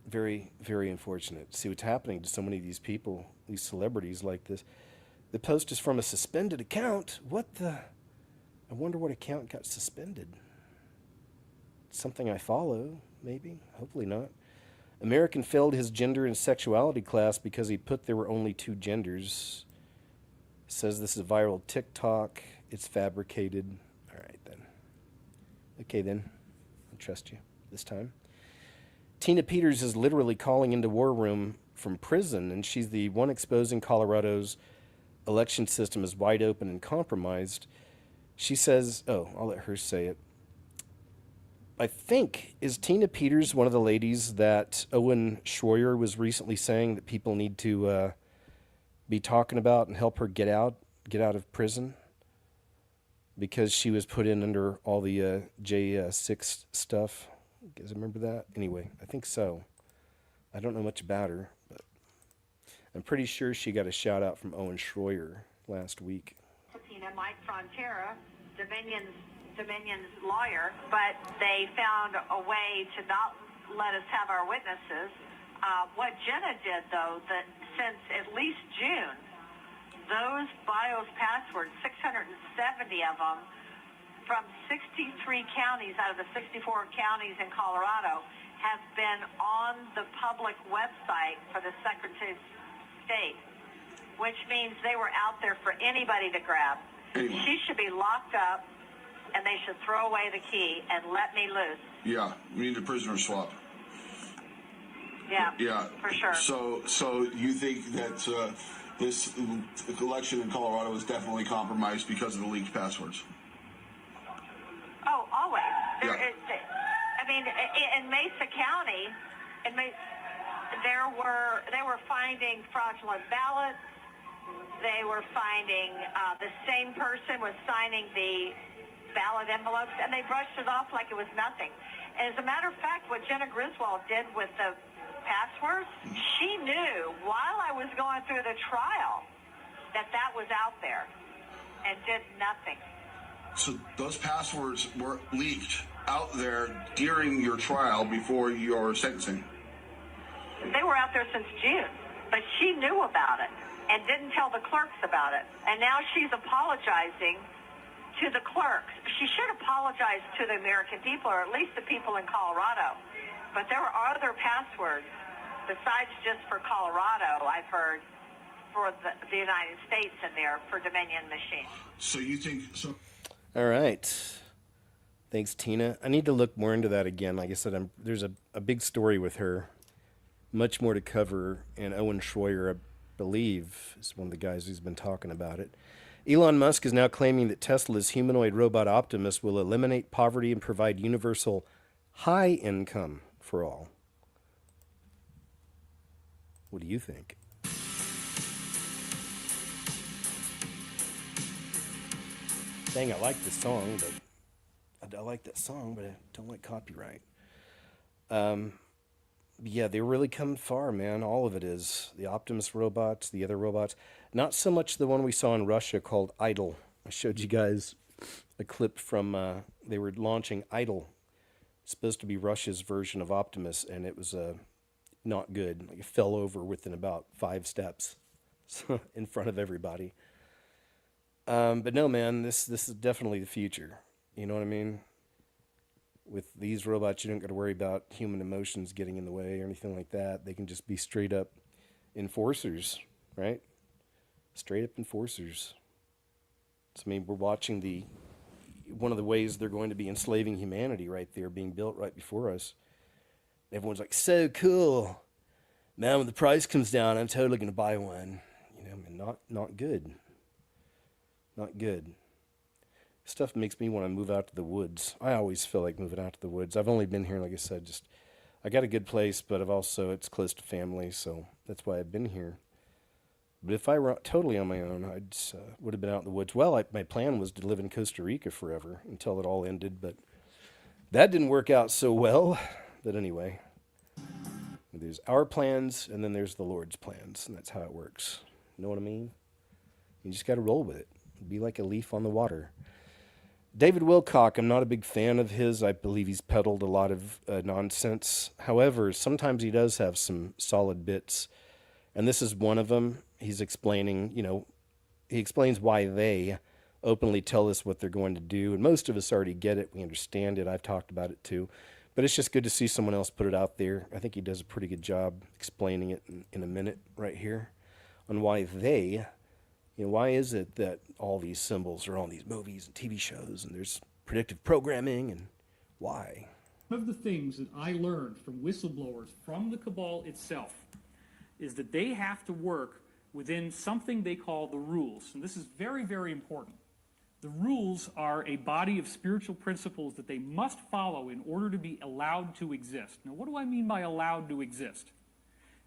Very, very unfortunate. See what's happening to so many of these people, these celebrities like this. The post is from a suspended account. What the? I wonder what account got suspended. Something I follow, maybe. Hopefully not. American failed his gender and sexuality class because he put there were only two genders. Says this is viral TikTok. It's fabricated. All right, then. Okay, then. I trust you this time. Tina Peters is literally calling into War Room from prison, and she's the one exposing Colorado's election system is wide open and compromised. She says, oh, I'll let her say it. I think, is Tina Peters one of the ladies that Owen Schroyer was recently saying that people need to be talking about and help her get out of prison? Because she was put in under all the J6 stuff. You guys remember that? Anyway, I think so. I don't know much about her, but I'm pretty sure she got a shout out from Owen Schroyer last week. Subpoena Mike Frontera, Dominion's lawyer, but they found a way to not let us have our witnesses. What Jenna did, though, that since at least June, those BIOS passwords, 670 of them, from 63 counties out of the 64 counties in Colorado, have been on the public website for the Secretary of State, which means they were out there for anybody to grab. Anyway. She should be locked up, and they should throw away the key and let me loose. Yeah, we need a prisoner swap. Yeah, for sure. So you think that this election in Colorado was definitely compromised because of the leaked passwords? Oh, always. Yeah. I mean, in Mesa County, they were finding fraudulent ballots. They were finding the same person was signing the ballot envelopes, and they brushed it off like it was nothing. As a matter of fact, what Jenna Griswold did with the passwords, she knew while I was going through the trial that was out there and did nothing. So those passwords were leaked out there during your trial before your sentencing? They were out there since June, but she knew about it and didn't tell the clerks about it. And now she's apologizing to the clerks. She should apologize to the American people, or at least the people in Colorado. But there are other passwords besides just for Colorado, I've heard, for the United States in there for Dominion machines. So you think so? All right. Thanks, Tina. I need to look more into that again. Like I said, there's a big story with her. Much more to cover. And Owen Schroyer, I believe, is one of the guys who's been talking about it. Elon Musk is now claiming that Tesla's humanoid robot Optimus will eliminate poverty and provide universal high income for all. What do you think? Dang, I like this song, but I like that song, but I don't like copyright. Yeah, they really come far, man. All of it is. The Optimus robots, the other robots. Not so much the one we saw in Russia called Idol. I showed you guys a clip from, they were launching Idol. It's supposed to be Russia's version of Optimus, and it was not good. Like, it fell over within about 5 steps in front of everybody. But no, man, this is definitely the future. You know what I mean? With these robots, you don't got to worry about human emotions getting in the way or anything like that. They can just be straight up enforcers, right? Straight up enforcers. So, I mean, we're watching one of the ways they're going to be enslaving humanity right there, being built right before us. Everyone's like, so cool. Man, when the price comes down, I'm totally going to buy one. You know, I mean, not good. Not good. Stuff makes me want to move out to the woods. I always feel like moving out to the woods. I've only been here, like I said, I got a good place, but it's close to family, so that's why I've been here. But if I were totally on my own, I would have been out in the woods. Well, my plan was to live in Costa Rica forever until it all ended, but that didn't work out so well. But anyway, there's our plans, and then there's the Lord's plans, and that's how it works. You know what I mean? You just got to roll with it. Be like a leaf on the water. David Wilcock, I'm not a big fan of his. I believe he's peddled a lot of nonsense. However, sometimes he does have some solid bits. And this is one of them. He's explaining, he explains why they openly tell us what they're going to do. And most of us already get it. We understand it. I've talked about it too. But it's just good to see someone else put it out there. I think he does a pretty good job explaining it in a minute right here on why they, why is it that all these symbols are on these movies and TV shows and there's predictive programming and why? One of the things that I learned from whistleblowers from the cabal itself is that they have to work within something they call the rules. And this is very, very important. The rules are a body of spiritual principles that they must follow in order to be allowed to exist. Now, what do I mean by allowed to exist?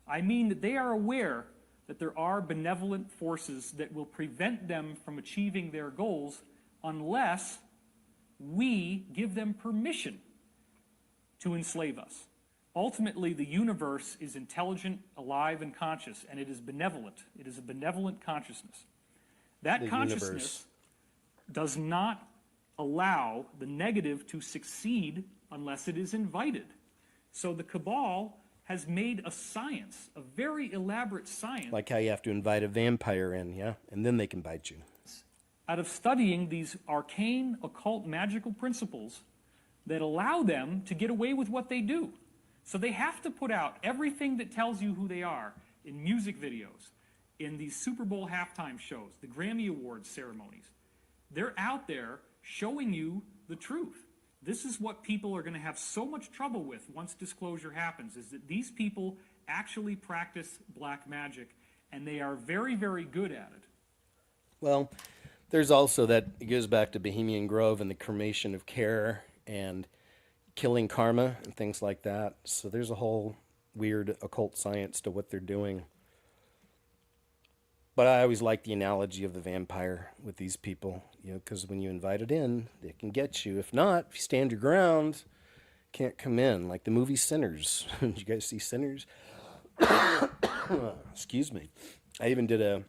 I mean that they are aware that there are benevolent forces that will prevent them from achieving their goals unless we give them permission to enslave us. Ultimately, the universe is intelligent, alive, and conscious, and it is benevolent. It is a benevolent consciousness. That consciousness does not allow the negative to succeed unless it is invited. So the cabal has made a science, a very elaborate science. Like how you have to invite a vampire in, yeah? And then they can bite you. Out of studying these arcane, occult, magical principles that allow them to get away with what they do. So they have to put out everything that tells you who they are in music videos, in these Super Bowl halftime shows, the Grammy Awards ceremonies. They're out there showing you the truth. This is what people are going to have so much trouble with once disclosure happens, is that these people actually practice black magic, and they are very, very good at it. Well, there's also that, it goes back to Bohemian Grove and the cremation of care and killing karma and things like that. So there's a whole weird occult science to what they're doing. But I always like the analogy of the vampire with these people, because when you invite it in, it can get you. If not, if you stand your ground, can't come in. Like the movie Sinners. Did you guys see Sinners? Excuse me. I even did a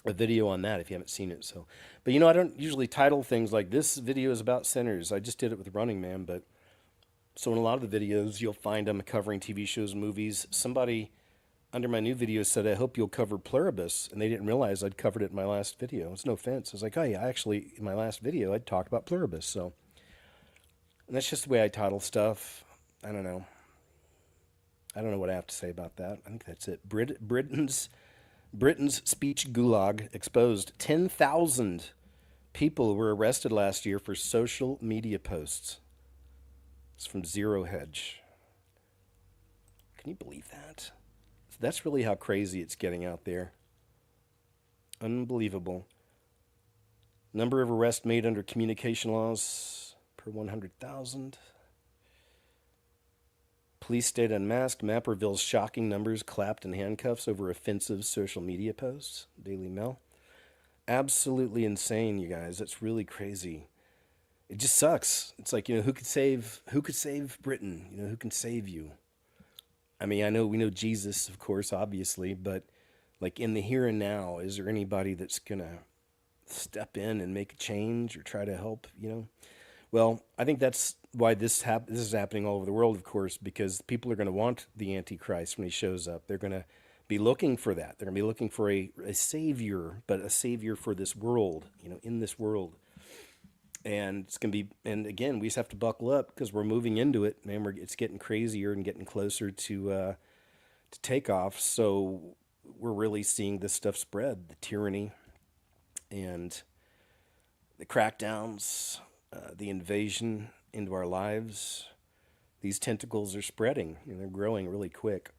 video on that if you haven't seen it. So, but I don't usually title things like this video is about sinners. I just did it with Running Man. But so in a lot of the videos, you'll find I'm covering TV shows and movies. Somebody under my new video said, I hope you'll cover Pluribus. And they didn't realize I'd covered it in my last video. It's no offense. I was like, oh yeah, actually, in my last video, I'd talked about Pluribus. So, and that's just the way I title stuff. I don't know. I don't know what I have to say about that. I think that's it. Britain's speech gulag exposed. 10,000 people were arrested last year for social media posts. It's from Zero Hedge. Can you believe that? That's really how crazy it's getting out there. Unbelievable. Number of arrests made under communication laws per 100,000. Police stayed unmasked. Map reveals shocking numbers clapped in handcuffs over offensive social media posts. Daily Mail. Absolutely insane, you guys. That's really crazy. It just sucks. It's like, who could save Britain? Who can save you? I mean, we know Jesus, of course, obviously, but like in the here and now, is there anybody that's going to step in and make a change or try to help, Well, I think that's why this is happening all over the world, of course, because people are going to want the Antichrist when he shows up. They're going to be looking for that. They're going to be looking for a savior, but a savior for this world, in this world. And it's going to be, and again, we just have to buckle up because we're moving into it, man. It's getting crazier and getting closer to takeoff. So we're really seeing this stuff spread, the tyranny and the crackdowns, the invasion into our lives. These tentacles are spreading and they're growing really quick.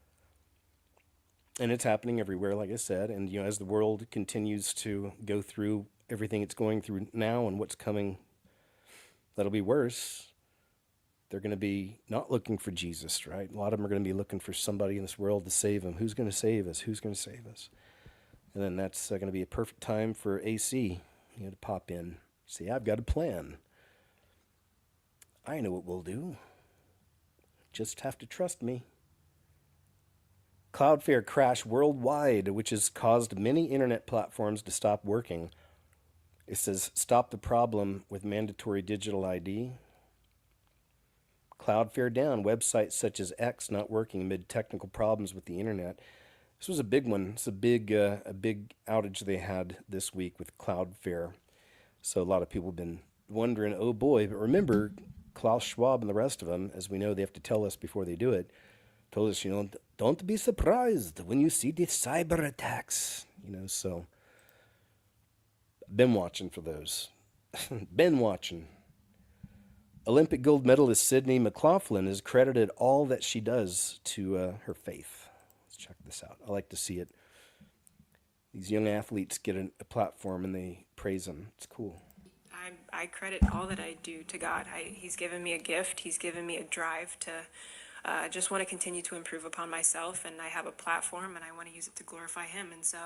And it's happening everywhere, like I said. And, as the world continues to go through everything it's going through now and what's coming, that'll be worse. They're going to be not looking for Jesus, right? A lot of them are going to be looking for somebody in this world to save them. Who's going to save us? Who's going to save us? And then that's going to be a perfect time for AC, to pop in. See, I've got a plan. I know what we'll do. Just have to trust me. Cloudflare crash worldwide, which has caused many internet platforms to stop working. It says, stop the problem with mandatory digital ID. Cloudflare down. Websites such as X not working amid technical problems with the internet. This was a big one. It's a big outage they had this week with Cloudflare. So a lot of people have been wondering, oh boy. But remember, Klaus Schwab and the rest of them, as we know, they have to tell us before they do it, told us, don't be surprised when you see the cyber attacks. So been watching for those. Been watching. Olympic gold medalist Sydney McLaughlin has credited all that she does to her faith. Let's check this out. I like to see it. These young athletes get a platform and they praise him. It's cool. I credit all that I do to God. He's given me a gift. He's given me a drive to just want to continue to improve upon myself. And I have a platform and I want to use it to glorify Him. And so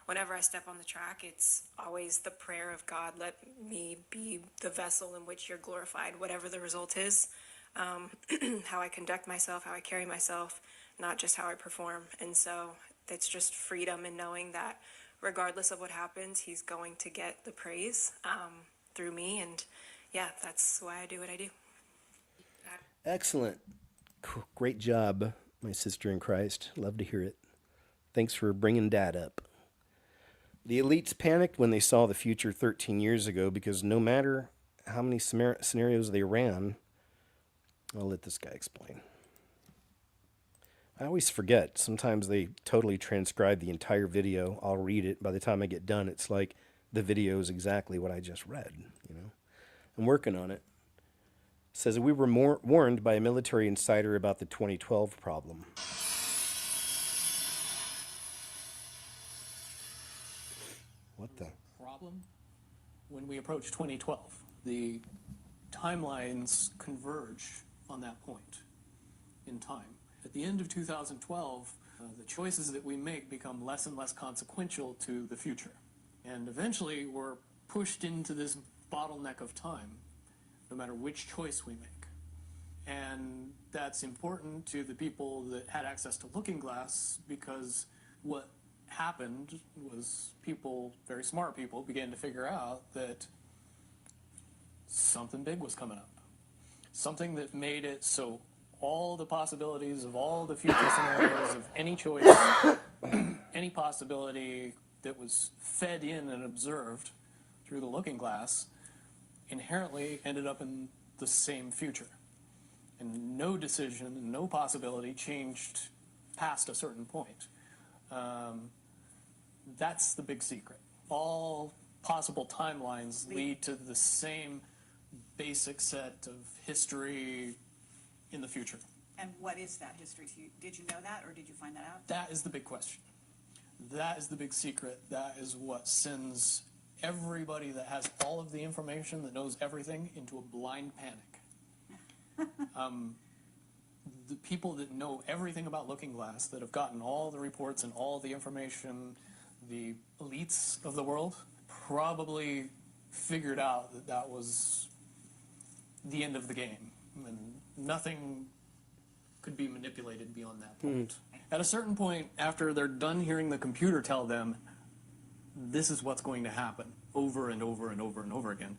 whenever I step on the track, it's always the prayer of God, let me be the vessel in which you're glorified, whatever the result is, how I conduct myself, how I carry myself, not just how I perform. And so it's just freedom in knowing that regardless of what happens, He's going to get the praise through me. And yeah, that's why I do what I do. Excellent. Cool. Great job, my sister in Christ. Love to hear it. Thanks for bringing Dad up. The elites panicked when they saw the future 13 years ago because no matter how many scenarios they ran, I'll let this guy explain. I always forget. Sometimes they totally transcribe the entire video. I'll read it. By the time I get done, it's like the video is exactly what I just read. I'm working on it. It says we were warned by a military insider about the 2012 problem. What the? Problem? When we approach 2012, the timelines converge on that point in time. At the end of 2012, the choices that we make become less and less consequential to the future. And eventually, we're pushed into this bottleneck of time, no matter which choice we make. And that's important to the people that had access to Looking Glass, because what happened was people, very smart people, began to figure out that something big was coming up. Something that made it so all the possibilities of all the future scenarios of any choice, any possibility that was fed in and observed through the Looking Glass inherently ended up in the same future. And no decision, no possibility changed past a certain point. That's the big secret. All possible timelines lead to the same basic set of history in the future. And what is that history? Did you know that, or did you find that out? That is the big question. That is the big secret. That is what sends everybody that has all of the information, that knows everything, into a blind panic. The people that know everything about Looking Glass, that have gotten all the reports and all the information, the elites of the world, probably figured out that that was the end of the game. And nothing could be manipulated beyond that point. At a certain point, after they're done hearing the computer tell them, this is what's going to happen, over and over and over and over again,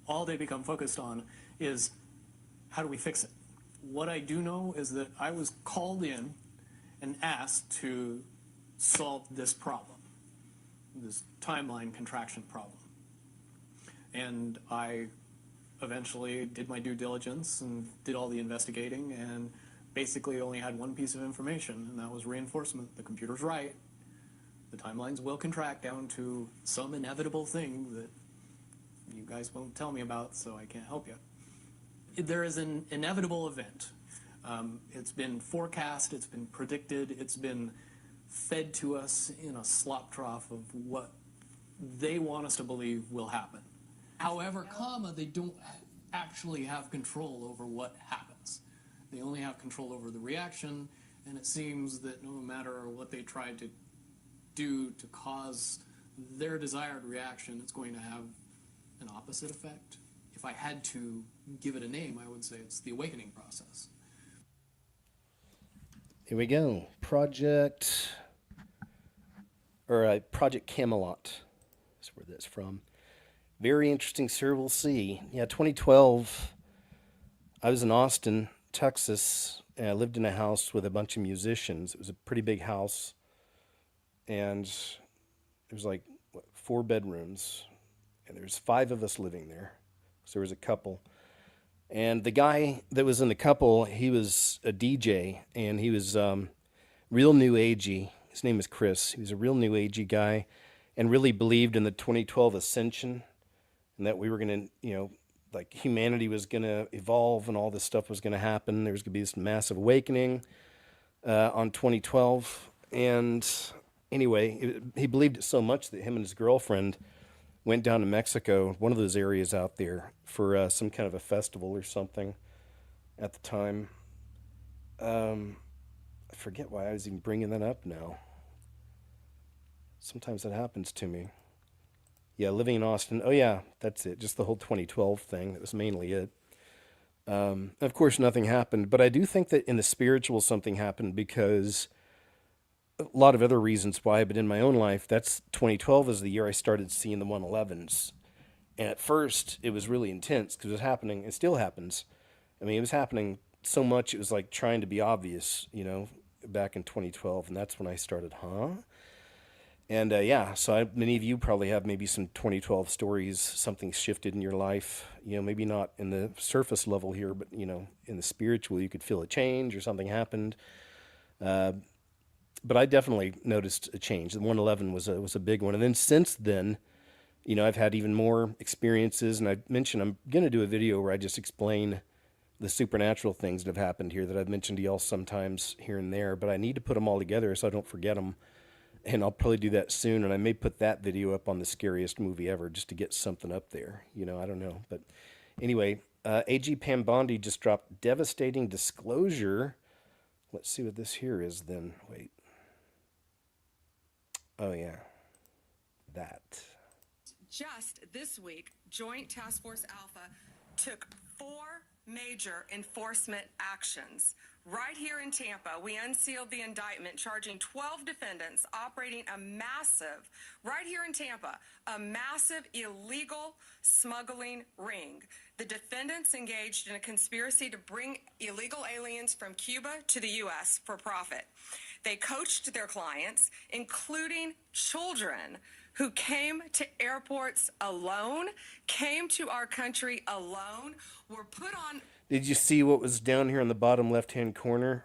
all they become focused on is, how do we fix it? What I do know is that I was called in and asked to solve this problem, this timeline contraction problem. And I eventually did my due diligence and did all the investigating, and basically only had one piece of information, and that was reinforcement. The computer's right. The timelines will contract down to some inevitable thing that you guys won't tell me about, so I can't help you. There is an inevitable event. It's been forecast, it's been predicted, it's been fed to us in a slop trough of what they want us to believe will happen. However, they don't actually have control over what happens. They only have control over the reaction, and it seems that no matter what they try to do to cause their desired reaction, it's going to have an opposite effect. If I had to give it a name, I would say it's the awakening process. Here we go. Project Camelot. That's where that's from. Very interesting, sir. We'll see. Yeah, 2012, I was in Austin, Texas, and I lived in a house with a bunch of musicians. It was a pretty big house, and there was like, what, 4 bedrooms, and there's 5 of us living there. So there was a couple. And the guy that was in the couple, he was a DJ, and he was real new agey. His name is Chris. He was a real new agey guy, and really believed in the 2012 ascension, and that we were going to, like humanity was going to evolve, and all this stuff was going to happen. There was going to be this massive awakening on 2012. And anyway, he believed it so much that him and his girlfriend went down to Mexico, one of those areas out there, for some kind of a festival or something at the time. I forget why I was even bringing that up now. Sometimes that happens to me. Yeah, living in Austin. Oh, yeah, that's it. Just the whole 2012 thing. That was mainly it. Of course, nothing happened. But I do think that in the spiritual, something happened, because a lot of other reasons why. But in my own life, that's 2012 is the year I started seeing the 111s. And at first, it was really intense because it was happening. It still happens. I mean, it was happening so much, it was like trying to be obvious, back in 2012. And that's when I started, And yeah, so many of you probably have maybe some 2012 stories. Something shifted in your life, maybe not in the surface level here, but, in the spiritual, you could feel a change or something happened. But I definitely noticed a change. The 111 was a big one. And then since then, I've had even more experiences. And I mentioned I'm going to do a video where I just explain the supernatural things that have happened here that I've mentioned to y'all sometimes here and there. But I need to put them all together so I don't forget them. And I'll probably do that soon, and I may put that video up on the scariest movie ever just to get something up there. I don't know. But anyway, A.G. Pam Bondi just dropped devastating disclosure. Let's see what this here is then. Wait. Oh, yeah. That. Just this week, Joint Task Force Alpha took 4 major enforcement actions. Right here in Tampa, we unsealed the indictment charging 12 defendants operating right here in Tampa, a massive illegal smuggling ring. The defendants engaged in a conspiracy to bring illegal aliens from Cuba to the U.S. for profit. They coached their clients, including children, who came to airports alone, came to our country alone, were put on... Did you see what was down here in the bottom left-hand corner?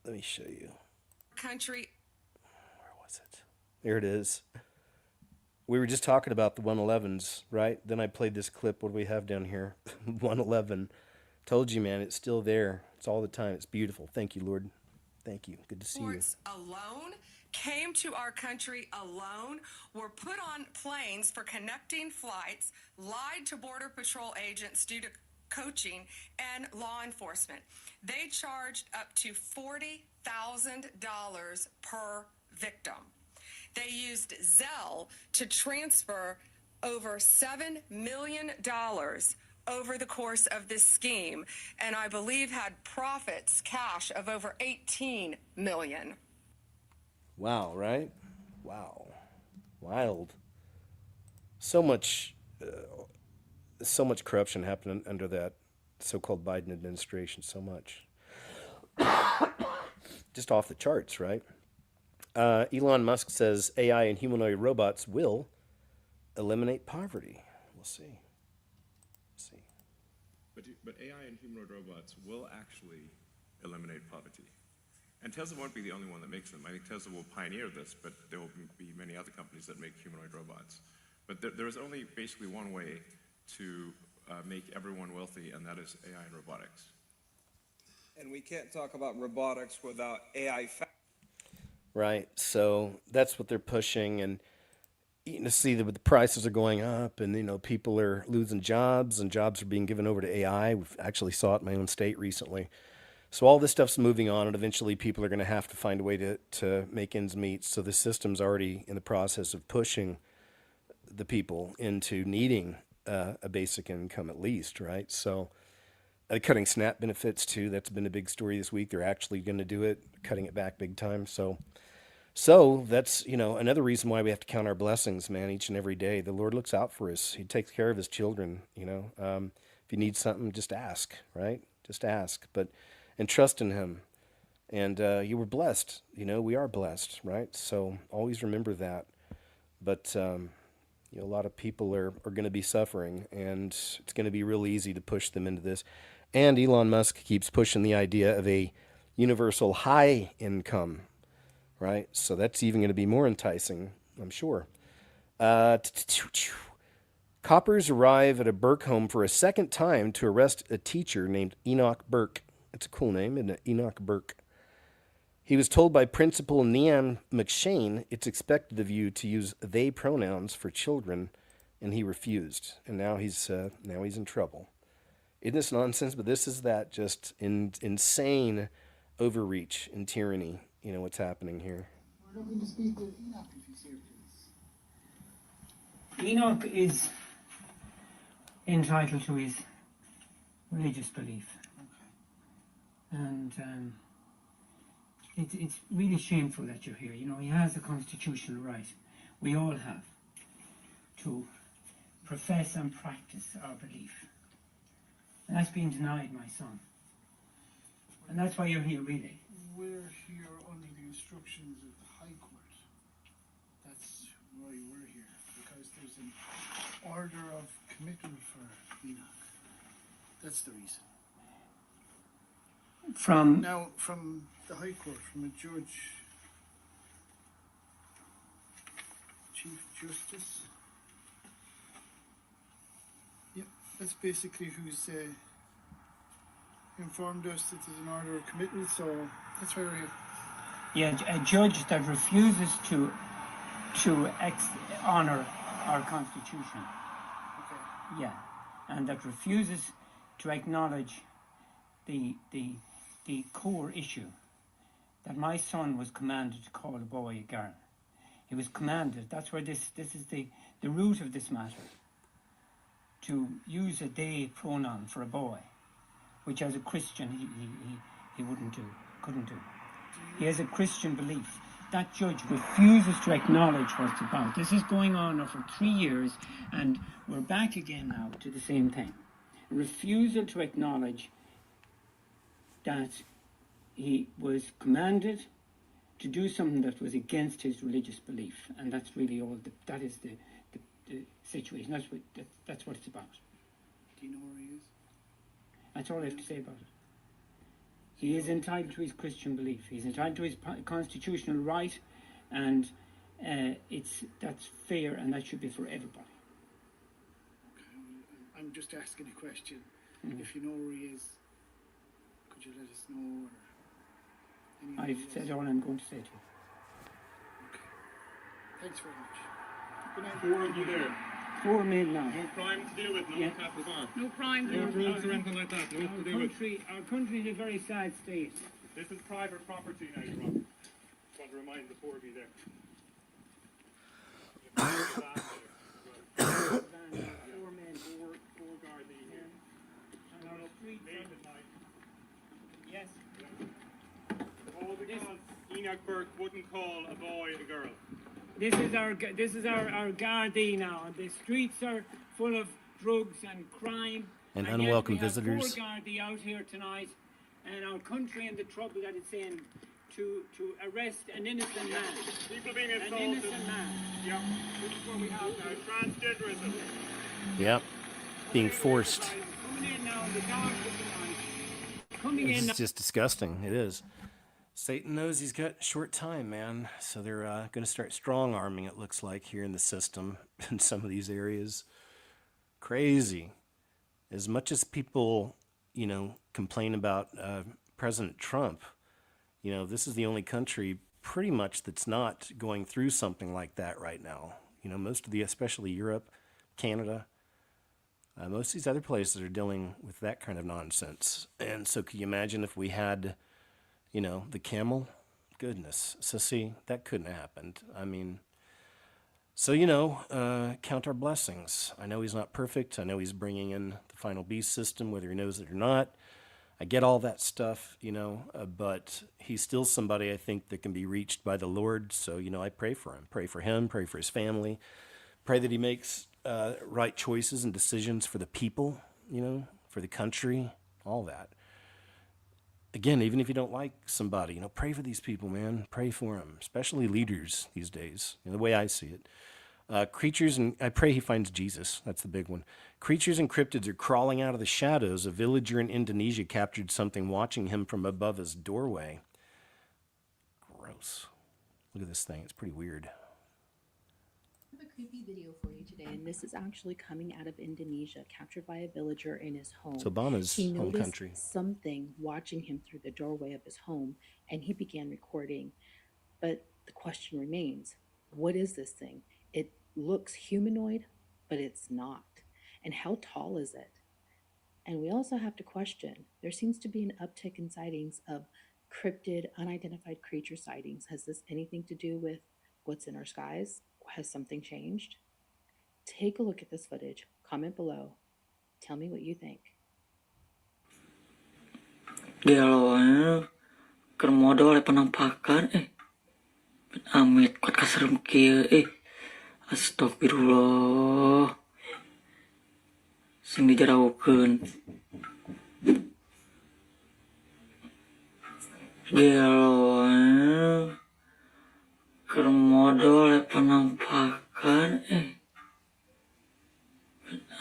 Let me show you. Country. Where was it? There it is. We were just talking about the 111s, right? Then I played this clip. What do we have down here? 111. Told you, man, it's still there. It's all the time. It's beautiful. Thank you, Lord. Thank you. Good to see you. Alone, came to our country alone, were put on planes for connecting flights, lied to Border Patrol agents due to coaching and law enforcement. They charged up to $40,000 per victim. They used Zelle to transfer over $7 million over the course of this scheme, and I believe had profits, cash of over $18 million. Wow, right? Wow. Wild. So much corruption happened under that so-called Biden administration. So much. Just off the charts, right? Elon Musk says AI and humanoid robots will eliminate poverty. We'll see. But AI and humanoid robots will actually eliminate poverty. And Tesla won't be the only one that makes them. I think Tesla will pioneer this, but there will be many other companies that make humanoid robots. But there is only basically one way to make everyone wealthy, and that is AI and robotics. And we can't talk about robotics without AI. Right. So that's what they're pushing, and see that the prices are going up, and people are losing jobs, and jobs are being given over to AI. We've actually saw it in my own state recently. So all this stuff's moving on, and eventually people are going to have to find a way to make ends meet. So the system's already in the process of pushing the people into needing a basic income at least, right? So cutting SNAP benefits too, that's been a big story this week. They're actually going to do it, cutting it back big time. So So that's, another reason why we have to count our blessings, man, each and every day. The Lord looks out for us. He takes care of his children. If you need something, just ask, right? Just ask, and trust in him. And you were blessed. We are blessed, right? So always remember that. But a lot of people are going to be suffering, and it's going to be real easy to push them into this. And Elon Musk keeps pushing the idea of a universal high income, right? So that's even going to be more enticing, I'm sure. Coppers arrive at a Burke home for a second time to arrest a teacher named Enoch Burke. That's a cool name, isn't it? Enoch Burke. He was told by Principal Nean McShane it's expected of you to use they pronouns for children, and he refused. And now he's in trouble. Isn't this nonsense? But this is that just insane overreach and tyranny. What's happening here. We're looking to speak with Enoch if he's here, please. Enoch is entitled to his religious belief. Okay. And it's really shameful that you're here. He has a constitutional right. We all have to profess and practice our belief. And that's being denied, my son. And that's why you're here, really. We're here under the instructions of the High Court. That's why we're here, because there's an order of commitment for Enoch. That's the reason. From the High Court, from a judge, Chief Justice. Yep, that's basically who's informed us that there's an order of commitment, so that's why we're here. Yeah, a judge that refuses to honor our Constitution. Okay. Yeah, and that refuses to acknowledge the core issue that my son was commanded to call a boy a girl. He was commanded. That's where this is the root of this matter. To use a they pronoun for a boy, which as a Christian he couldn't do. He has a Christian belief. That judge refuses to acknowledge what it's about. This is going on now for 3 years, and we're back again now to the same thing. A refusal to acknowledge that he was commanded to do something that was against his religious belief, and that's really all. That is the situation. That's what it's about. Do you know where he is? That's all I have to say about it. He is entitled to his Christian belief. He's entitled to his constitutional right, and that's fair, and that should be for everybody. Okay, I'm just asking a question. Mm-hmm. If you know where he is, could you let us know? I've said all I'm going to say to you. Okay. Thanks very much. Good night. 4 of you there. 4 men now. No crime to deal with, no capital harm. No crime. No rules or anything like that. No to deal with. Our country is a very sad state. This is private property now, Your Honor. Just want to remind the 4 of you there. Four men, four Gardaí here. And on the street. Late at night. Yes. All because Enoch Burke wouldn't call a boy a girl. This is our Gardaí now. The streets are full of drugs and crime. And unwelcome yet we visitors. Have 4 Gardaí out here tonight, and our country and the trouble that it's in to arrest an innocent man. People being assaulted. An innocent man. Yeah, this is what we have now. Transgenderism. Yep. Being forced. Coming in now in the dark of the night. Coming in. It's just disgusting. It is. Satan knows he's got short time, man. So they're going to start strong arming, it looks like, here in the system in some of these areas. Crazy. As much as people, complain about President Trump, this is the only country pretty much that's not going through something like that right now. Most of especially Europe, Canada, most of these other places are dealing with that kind of nonsense. And so can you imagine if we had, the camel? Goodness. So see, that couldn't have happened. I mean, so, count our blessings. I know he's not perfect. I know he's bringing in the final beast system, whether he knows it or not. I get all that stuff, but he's still somebody I think that can be reached by the Lord. So, I pray for him, pray for his family, pray that he makes right choices and decisions for the people, for the country, all that. Again, even if you don't like somebody, pray for these people, man. Pray for them, especially leaders these days, the way I see it. Creatures, and I pray he finds Jesus. That's the big one. Creatures and cryptids are crawling out of the shadows. A villager in Indonesia captured something watching him from above his doorway. Gross. Look at this thing. It's pretty weird. I have a creepy video for you today, and this is actually coming out of Indonesia, captured by a villager in his home. It's Obama's he home noticed country. something watching him through the doorway of his home, and he began recording. But the question remains, what is this thing? It looks humanoid, but it's not. And how tall is it? And we also have to question, there seems to be an uptick in sightings of cryptid, unidentified creature sightings. Has this anything to do with what's in our skies? Has something changed? Take a look at this footage. Comment below. Tell me what you think. Dialognya kermodal penampakan amit kuat kaserem kieu astagfirullah sing dijaraukeun dialognya kermodal penampakan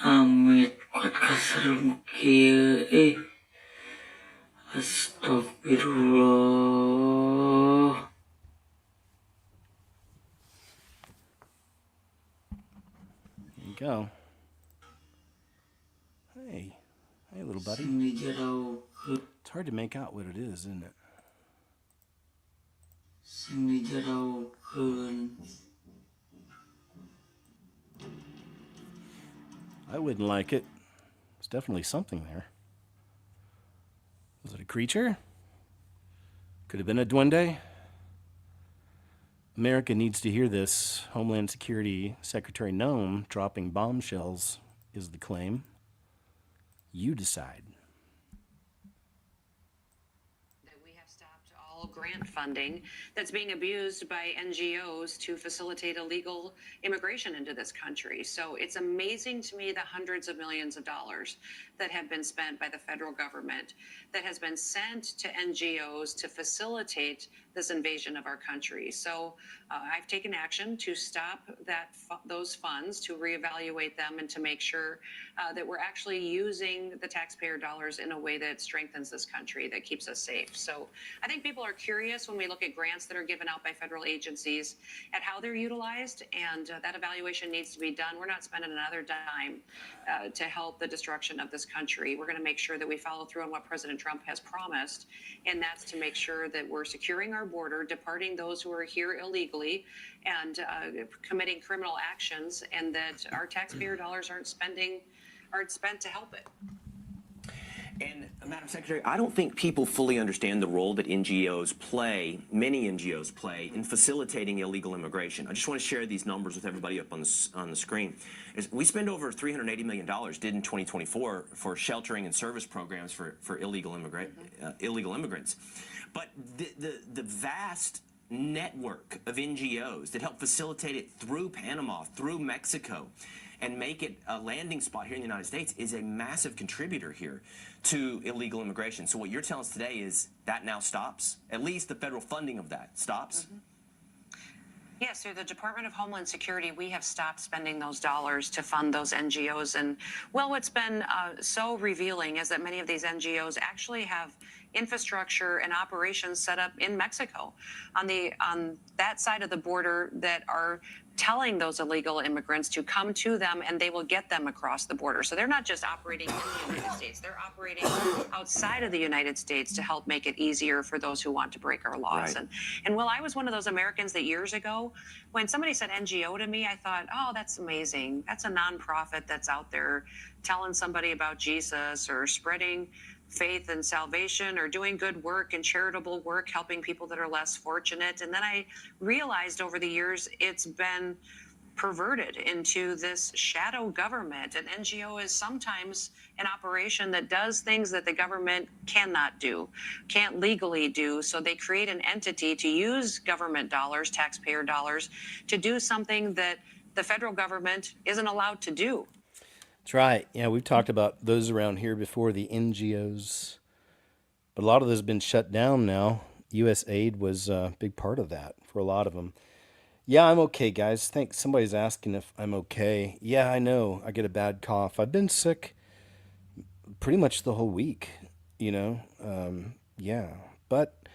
amit kuat kaserem kieu astagfirullah. There you go. Hey, little buddy. It's hard to make out what it is, isn't it? I wouldn't like it. There's definitely something there. Was it a creature? Could have been a duende? America needs to hear this. Homeland Security Secretary Noem dropping bombshells is the claim. You decide. We have stopped all grant funding that's being abused by NGOs to facilitate illegal immigration into this country. So it's amazing to me the hundreds of millions of dollars that have been spent by the federal government that has been sent to NGOs to facilitate this invasion of our country. So I've taken action to stop those funds, to reevaluate them, and to make sure that we're actually using the taxpayer dollars in a way that strengthens this country, that keeps us safe. So I think people are curious when we look at grants that are given out by federal agencies at how they're utilized, and that evaluation needs to be done. We're not spending another dime to help the destruction of this country. We're going to make sure that we follow through on what President Trump has promised, and that's to make sure that we're securing our border, departing those who are here illegally, and committing criminal actions, and that our taxpayer dollars aren't spent to help it. And, Madam Secretary, I don't think people fully understand the role that NGOs play, many NGOs play, in facilitating illegal immigration. I just want to share these numbers with everybody up on the screen. We spend over $380 million, did in 2024, for sheltering and service programs for illegal immigrants. But the vast network of NGOs that help facilitate it through Panama, through Mexico, and make it a landing spot here in the United States is a massive contributor here to illegal immigration. So what you're telling us today is that now stops? At least the federal funding of that stops? Mm-hmm. Yes, through the Department of Homeland Security, we have stopped spending those dollars to fund those NGOs. And, well, what's been so revealing is that many of these NGOs actually have infrastructure and operations set up in Mexico on that side of the border that are telling those illegal immigrants to come to them, and they will get them across the border. So they're not just operating in the United States, they're operating outside of the United States to help make it easier for those who want to break our laws. Right. And well, I was one of those Americans that years ago, when somebody said NGO to me, I thought, oh, that's amazing. That's a nonprofit that's out there telling somebody about Jesus or spreading faith and salvation or doing good work and charitable work, helping people that are less fortunate. And then I realized over the years it's been perverted into this shadow government. An NGO is sometimes an operation that does things that the government cannot do, can't legally do. So they create an entity to use government dollars, taxpayer dollars, to do something that the federal government isn't allowed to do. That's right. Yeah, we've talked about those around here before, the NGOs. But a lot of those have been shut down now. U.S. aid was a big part of that for a lot of them. Yeah, I'm okay, guys. Thanks. Somebody's asking if I'm okay. Yeah, I know. I get a bad cough. I've been sick pretty much the whole week, you know. Yeah, but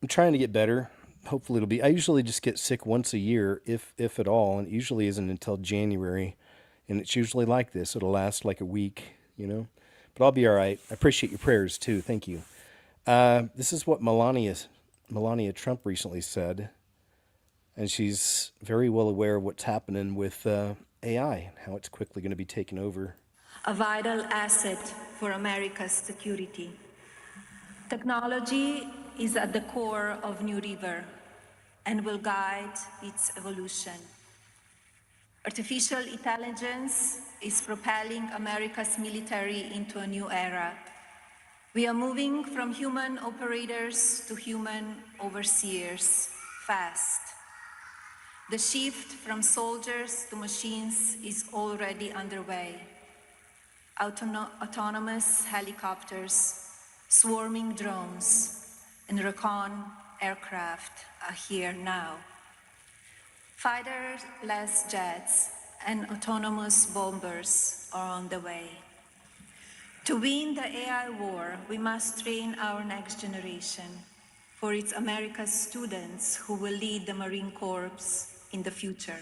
I'm trying to get better. Hopefully it'll be. I usually just get sick once a year, if at all, and it usually isn't until January, and it's usually like this. It'll last like a week, you know. But I'll be all right. I appreciate your prayers too. Thank you. This is what Melania Trump recently said. And she's very well aware of what's happening with AI and how it's quickly going to be taken over. A vital asset for America's security. Technology is at the core of New River and will guide its evolution. Artificial intelligence is propelling America's military into a new era. We are moving from human operators to human overseers fast. The shift from soldiers to machines is already underway. Autonomous helicopters, swarming drones, and recon aircraft are here now. Fighter-less jets and autonomous bombers are on the way. To win the AI war, we must train our next generation, for it's America's students who will lead the Marine Corps in the future.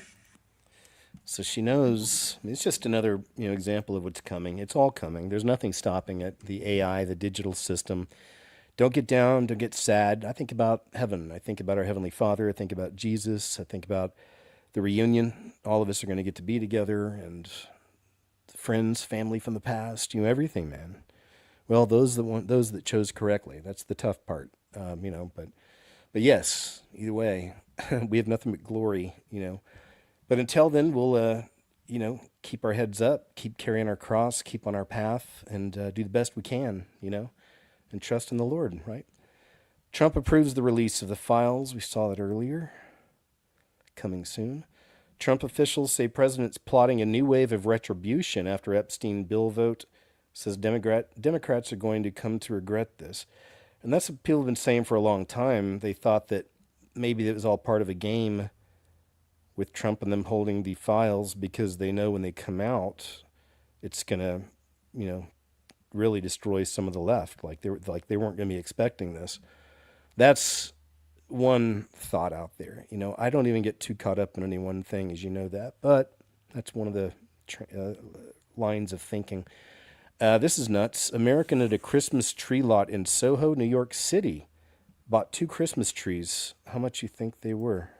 So she knows. It's just another, example of what's coming. It's all coming. There's nothing stopping it. The AI, the digital system. Don't get down. Don't get sad. I think about heaven. I think about our Heavenly Father. I think about Jesus. I think about the reunion. All of us are going to get to be together, and friends, family from the past. Everything, man. Well, those that chose correctly. That's the tough part. But yes. Either way, we have nothing but glory. But until then, we'll, keep our heads up, keep carrying our cross, keep on our path, and do the best we can, and trust in the Lord, right? Trump approves the release of the files. We saw that earlier. Coming soon. Trump officials say president's plotting a new wave of retribution after Epstein bill vote. Says Democrats are going to come to regret this. And that's what people have been saying for a long time. They thought that maybe it was all part of a game with Trump and them holding the files because they know when they come out, it's going to, really destroy some of the left. Like they weren't going to be expecting this. That's one thought out there. I don't even get too caught up in any one thing, as you know that. But that's one of the lines of thinking. This is nuts. American at a Christmas tree lot in Soho, New York City, bought 2 Christmas trees. How much you think they were?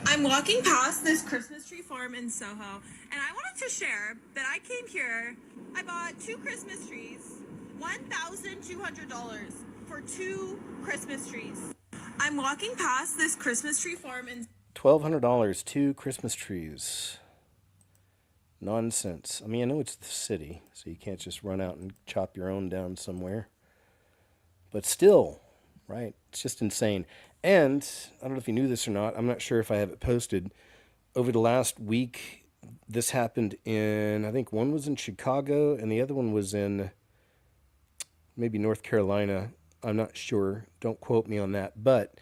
I'm walking past this Christmas tree farm in Soho, and I wanted to share that I came here, I bought 2 Christmas trees, $1,200 for 2 Christmas trees. I'm walking past this Christmas tree farm in $1,200, 2 Christmas trees. Nonsense. I mean, I know it's the city, so you can't just run out and chop your own down somewhere. But still, right? It's just insane. And I don't know if you knew this or not. I'm not sure if I have it posted. Over the last week, this happened in, I think one was in Chicago and the other one was in maybe North Carolina. I'm not sure. Don't quote me on that. But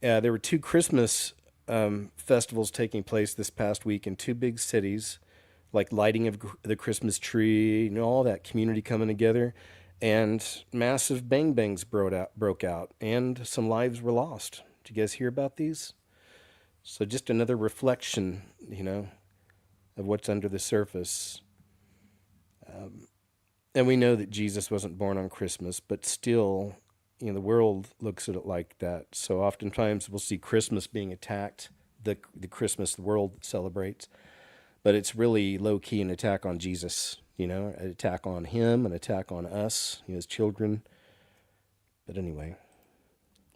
there were 2 Christmas festivals taking place this past week in 2 big cities, like lighting of the Christmas tree, all that community coming together. And massive bang-bangs broke out, and some lives were lost. Did you guys hear about these? So just another reflection, of what's under the surface. And we know that Jesus wasn't born on Christmas, but still, the world looks at it like that. So oftentimes we'll see Christmas being attacked, the Christmas the world celebrates, but it's really low-key an attack on Jesus. An attack on him, an attack on us, his children. But anyway,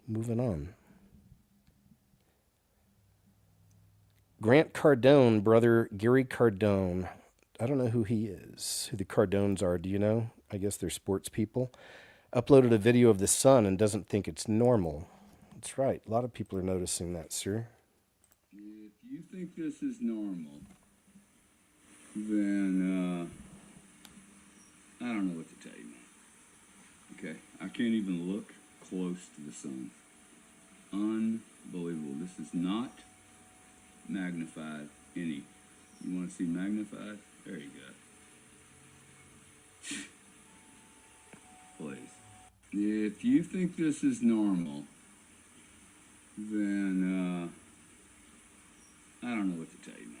moving on. Grant Cardone, brother Gary Cardone. I don't know who he is, who the Cardones are. Do you know? I guess they're sports people. Uploaded a video of the sun and doesn't think it's normal. That's right. A lot of people are noticing that, sir. If you think this is normal, then I don't know what to tell you. Okay, I can't even look close to the sun. Unbelievable. This is not magnified any. You want to see magnified? There you go. Please. If you think this is normal, then I don't know what to tell you.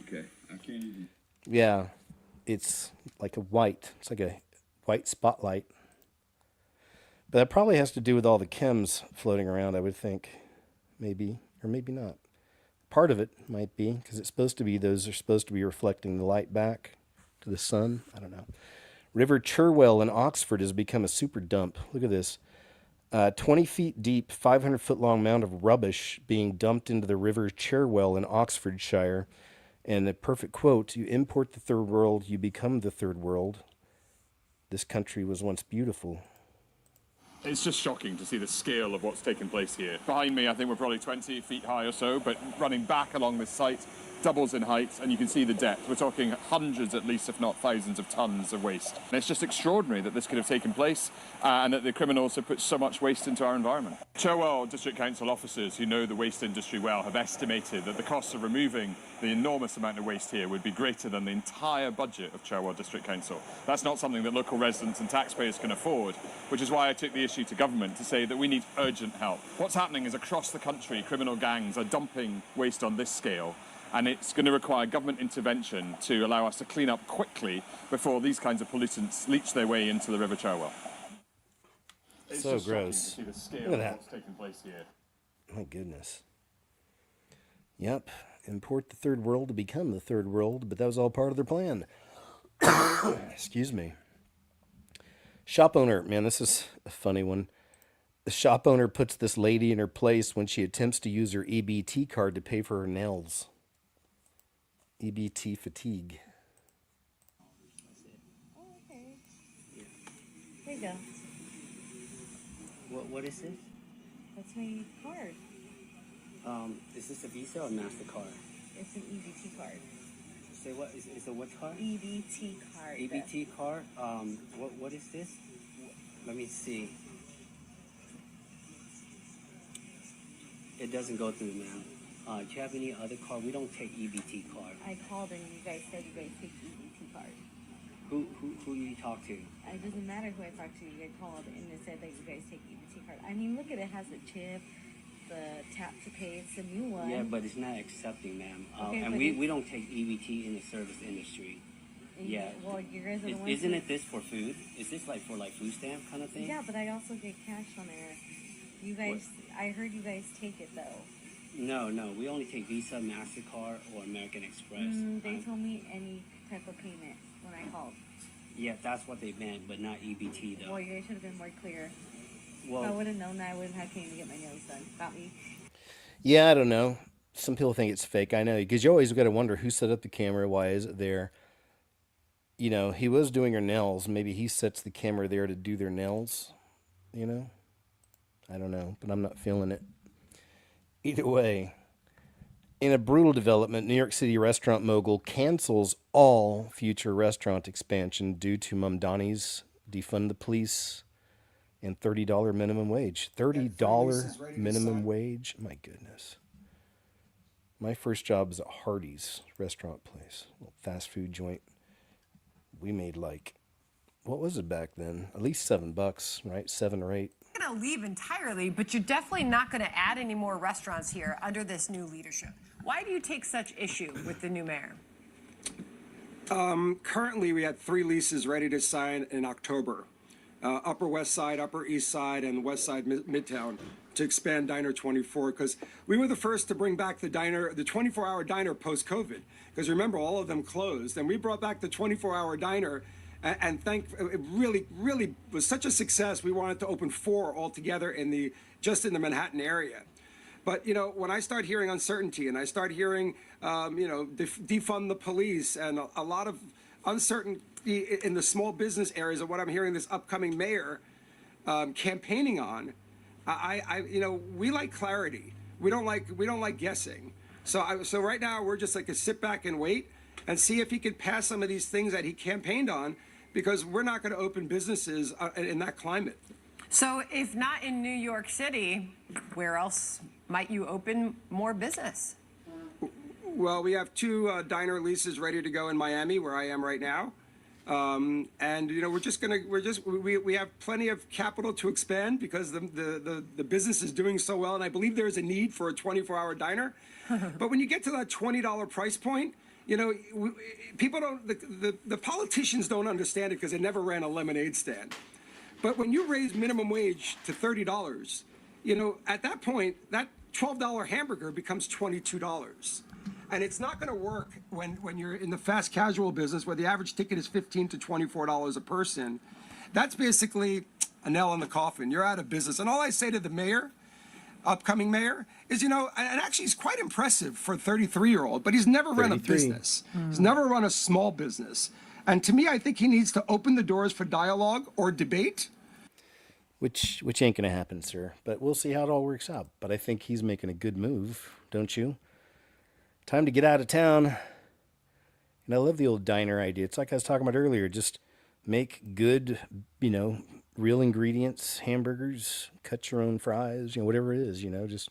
Okay, I can't even. Yeah, it's like a white. It's like a white spotlight. But that probably has to do with all the chems floating around, I would think. Maybe, or maybe not. Part of it might be, because it's supposed to be, those are supposed to be reflecting the light back to the sun. I don't know. River Cherwell in Oxford has become a super dump. Look at this. 20 feet deep, 500-foot long mound of rubbish being dumped into the River Cherwell in Oxfordshire. And the perfect quote, you import the third world, you become the third world. This country was once beautiful. It's just shocking to see the scale of what's taken place here. Behind me, I think we're probably 20 feet high or so, but running back along this site doubles in height, and you can see the depth. We're talking hundreds at least, if not thousands of tons of waste. And it's just extraordinary that this could have taken place and that the criminals have put so much waste into our environment. Cherwell District Council officers who know the waste industry well have estimated that the cost of removing the enormous amount of waste here would be greater than the entire budget of Cherwell District Council. That's not something that local residents and taxpayers can afford, which is why I took the issue to government to say that we need urgent help. What's happening is across the country, criminal gangs are dumping waste on this scale, and it's going to require government intervention to allow us to clean up quickly before these kinds of pollutants leach their way into the River Cherwell. It's So just shocking gross. to see the scale Look at of that. what's taking place here. My goodness. Yep. Import the third world to become the third world, but that was all part of their plan. Excuse me. Shop owner, man, this is a funny one. The shop owner puts this lady in her place when she attempts to use her EBT card to pay for her nails. EBT fatigue. Okay. There you go. What is this? That's my card. Is this a Visa or MasterCard? It's an EBT card. Say what? Is it what card? EBT card. EBT card? What is this? Let me see. It doesn't go through, ma'am. Do you have any other card? We don't take EBT card. I called and you guys said you guys take EBT card. Who you talk to? It doesn't matter who I talked to. You guys called and it said that you guys take EBT card. I mean, look at it. It has a chip, the tap to pay. It's a new one. Yeah, but it's not accepting, ma'am. Okay, and but we don't take EBT in the service industry. Yeah. Well, you guys are the ones. Isn't it this for food? Is this like for like food stamp kind of thing? Yeah, but I also get cash on there. You guys, I heard you guys take it though. No, we only take Visa, MasterCard, or American Express. They told me any type of payment when I called. Yeah, that's what they meant, but not EBT though. Well, you guys should have been more clear. Well, if I would have known that, I wouldn't have came to get my nails done. Got me? Yeah, I don't know. Some people think it's fake. I know, because you always got to wonder who set up the camera. Why is it there? You know, he was doing her nails. Maybe he sets the camera there to do their nails. You know? I don't know, but I'm not feeling it. Either way, in a brutal development, New York City restaurant mogul cancels all future restaurant expansion due to Mamdani's defund the police and $30 minimum wage. $30 minimum wage? My goodness. My first job was at Hardee's restaurant place, a little fast food joint. We made like, what was it back then? At least $7, right? 7 or 8. Going to leave entirely, but you're definitely not going to add any more restaurants here under this new leadership. Why do you take such issue with the new mayor? Currently, we had 3 leases ready to sign in October. Upper West Side, Upper East Side, and West Side Midtown to expand Diner 24, because we were the first to bring back the 24-hour diner post-COVID. Because remember, all of them closed, and we brought back the 24-hour diner. And it really was such a success. We wanted to open 4 altogether just in the Manhattan area. But, when I start hearing uncertainty and I start hearing, defund the police and a lot of uncertainty in the small business areas of what I'm hearing this upcoming mayor campaigning on, we like clarity. We don't like guessing. So right now we're just like a sit back and wait and see if he can pass some of these things that he campaigned on, because we're not going to open businesses in that climate. So if not in New York City, where else might you open more business? Well, we have 2 diner leases ready to go in Miami, where I am right now. And we have plenty of capital to expand because the business is doing so well, and I believe there is a need for a 24-hour diner. But when you get to that $20 price point, people don't, the politicians don't understand it because they never ran a lemonade stand. But when you raise minimum wage to $30, at that point, that $12 hamburger becomes $22. And it's not going to work when you're in the fast casual business where the average ticket is $15 to $24 a person. That's basically a nail in the coffin. You're out of business. And all I say to the mayor, upcoming mayor, is, and actually he's quite impressive for a 33-year-old, but he's never run a business. He's never run a small business. And to me, I think he needs to open the doors for dialogue or debate. Which ain't going to happen, sir. But we'll see how it all works out. But I think he's making a good move, don't you? Time to get out of town. And I love the old diner idea. It's like I was talking about earlier. Just make good, real ingredients, hamburgers, cut your own fries, whatever it is, just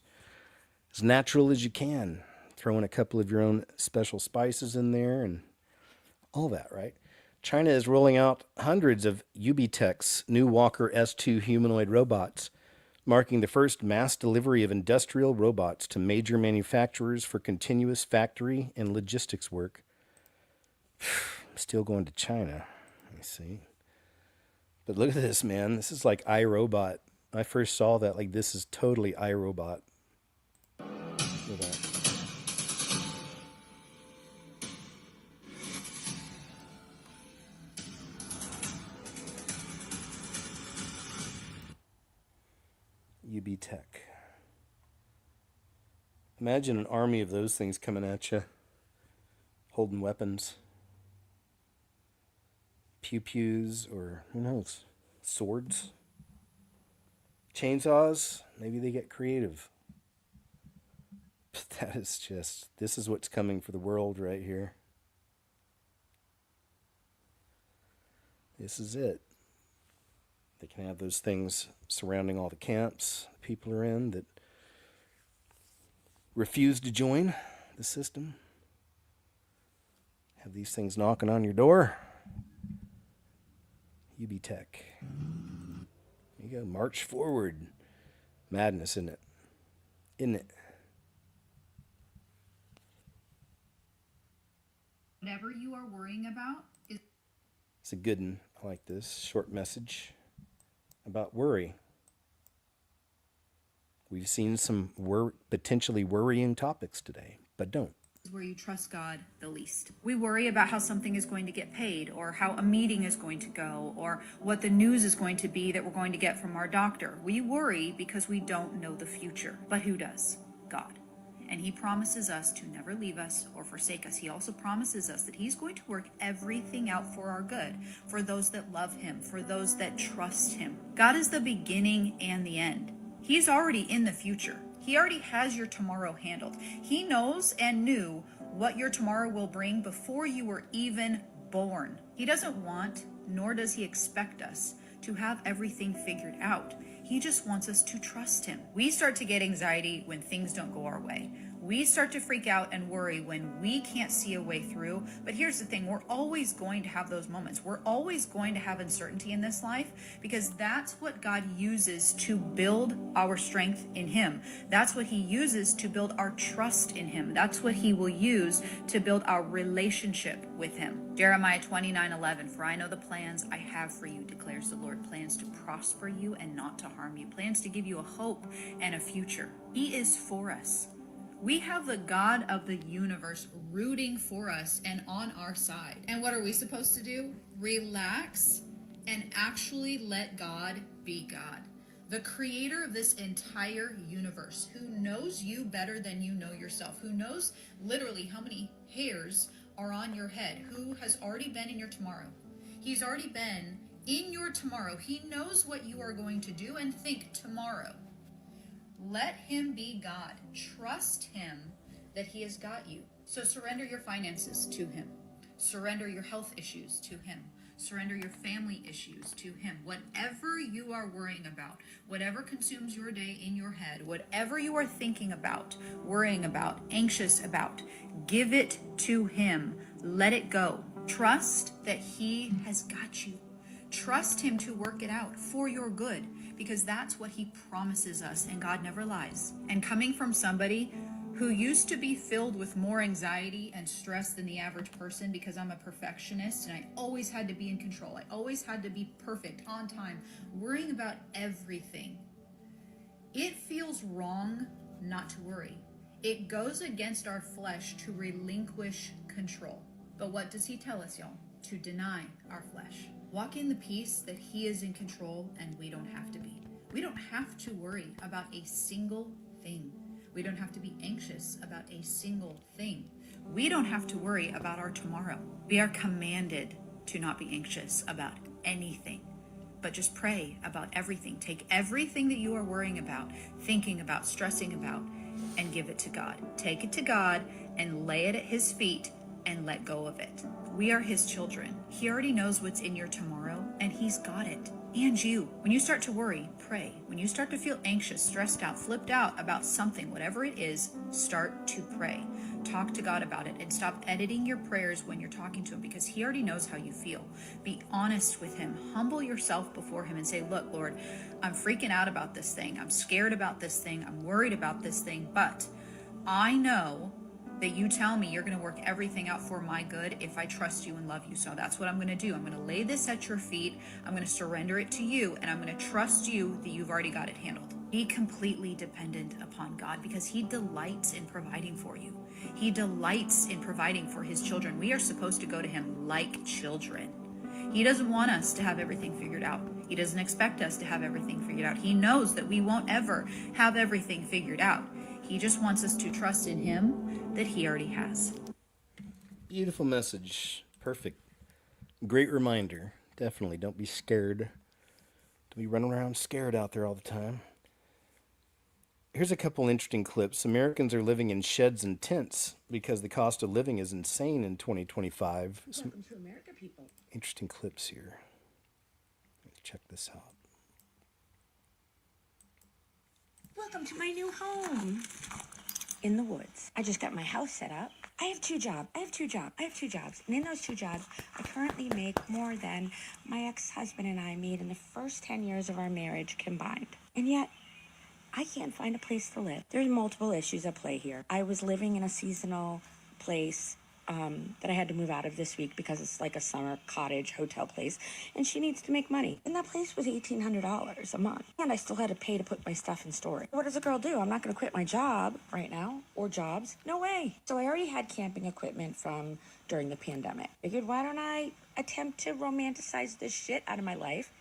as natural as you can. Throw in a couple of your own special spices in there and all that, right? China is rolling out hundreds of Ubitech's new Walker S2 humanoid robots, marking the first mass delivery of industrial robots to major manufacturers for continuous factory and logistics work. I'm still going to China. Let me see. But look at this, man. This is like iRobot. I first saw that, this is totally iRobot. Look at that. Ubitech. Imagine an army of those things coming at you, holding weapons, pew-pews, or who knows, swords, chainsaws. Maybe they get creative. But that is this is what's coming for the world right here. This is it. They can have those things surrounding all the camps people are in that refuse to join the system. Have these things knocking on your door. Ubitech. There you go. March forward. Madness, isn't it? Isn't it? Whatever you are worrying about is... It's a good one. I like this short message about worry. We've seen some potentially worrying topics today, but don't. Where you trust God the least. We worry about how something is going to get paid, or how a meeting is going to go, or what the news is going to be that we're going to get from our doctor. We worry because we don't know the future. But who does? God. And he promises us to never leave us or forsake us. He also promises us that he's going to work everything out for our good, for those that love him, for those that trust him. God is the beginning and the end. He's already in the future. He already has your tomorrow handled. He knows and knew what your tomorrow will bring before you were even born. He doesn't want, nor does he expect us to have everything figured out. He just wants us to trust him. We start to get anxiety when things don't go our way. We start to freak out and worry when we can't see a way through. But here's the thing, we're always going to have those moments. We're always going to have uncertainty in this life, because that's what God uses to build our strength in him. That's what he uses to build our trust in him. That's what he will use to build our relationship with him. Jeremiah 29:11, for I know the plans I have for you, declares the Lord, plans to prosper you and not to harm you, plans to give you a hope and a future. He is for us. We have the God of the universe rooting for us and on our side. And what are we supposed to do? Relax and actually let God be God. the creator of this entire universe, who knows you better than you know yourself, who knows literally how many hairs are on your head, who has already been in your tomorrow. He's already been in your tomorrow. He knows what you are going to do and think tomorrow. Let him be God. Trust him that he has got you. So surrender your finances to him. Surrender your health issues to him. Surrender your family issues to him. Whatever you are worrying about, whatever consumes your day in your head, whatever you are thinking about, worrying about, anxious about, give it to him. Let it go. Trust that he has got you. Trust him to work it out for your good, because that's what he promises us, and God never lies. And coming from somebody who used to be filled with more anxiety and stress than the average person, because I'm a perfectionist and I always had to be in control. I always had to be perfect, on time, worrying about everything. It feels wrong not to worry. It goes against our flesh to relinquish control. But what does he tell us, y'all? To deny our flesh. Walk in the peace that he is in control and we don't have to be. We don't have to worry about a single thing. We don't have to be anxious about a single thing. We don't have to worry about our tomorrow. We are commanded to not be anxious about anything, but just pray about everything. Take everything that you are worrying about, thinking about, stressing about, and give it to God. Take it to God and lay it at his feet and let go of it. We are his children. He already knows what's in your tomorrow, and he's got it. And you. When you start to worry, pray. When you start to feel anxious, stressed out, flipped out about something, whatever it is, start to pray. Talk to God about it and stop editing your prayers when you're talking to him, because he already knows how you feel. Be honest with him. Humble yourself before him and say, look, Lord, I'm freaking out about this thing. I'm scared about this thing. I'm worried about this thing, but I know that you tell me you're going to work everything out for my good if I trust you and love you. So that's what I'm going to do. I'm going to lay this at your feet. I'm going to surrender it to you, and I'm going to trust you that you've already got it handled. Be completely dependent upon God, because he delights in providing for you. He delights in providing for his children. We are supposed to go to him like children. He doesn't want us to have everything figured out. He doesn't expect us to have everything figured out. He knows that we won't ever have everything figured out. He just wants us to trust in him that he already has. Beautiful message. Perfect. Great reminder. Definitely. Don't be scared. Don't be running around scared out there all the time. Here's a couple interesting clips. Americans are living in sheds and tents because the cost of living is insane in 2025. Welcome to America, people. Interesting clips here. Let's check this out. Welcome to my new home in the woods. I just got my house set up. I have two jobs. And in those two jobs, I currently make more than my ex-husband and I made in the first 10 years of our marriage combined. And yet, I can't find a place to live. There's multiple issues at play here. I was living in a seasonal place that I had to move out of this week because it's like a summer cottage hotel place, and she needs to make money. And that place was $1,800 a month, and I still had to pay to put my stuff in storage. What does a girl do? I'm not going to quit my job right now, or jobs. No way. So I already had camping equipment from during the pandemic. Figured, why don't I attempt to romanticize this shit out of my life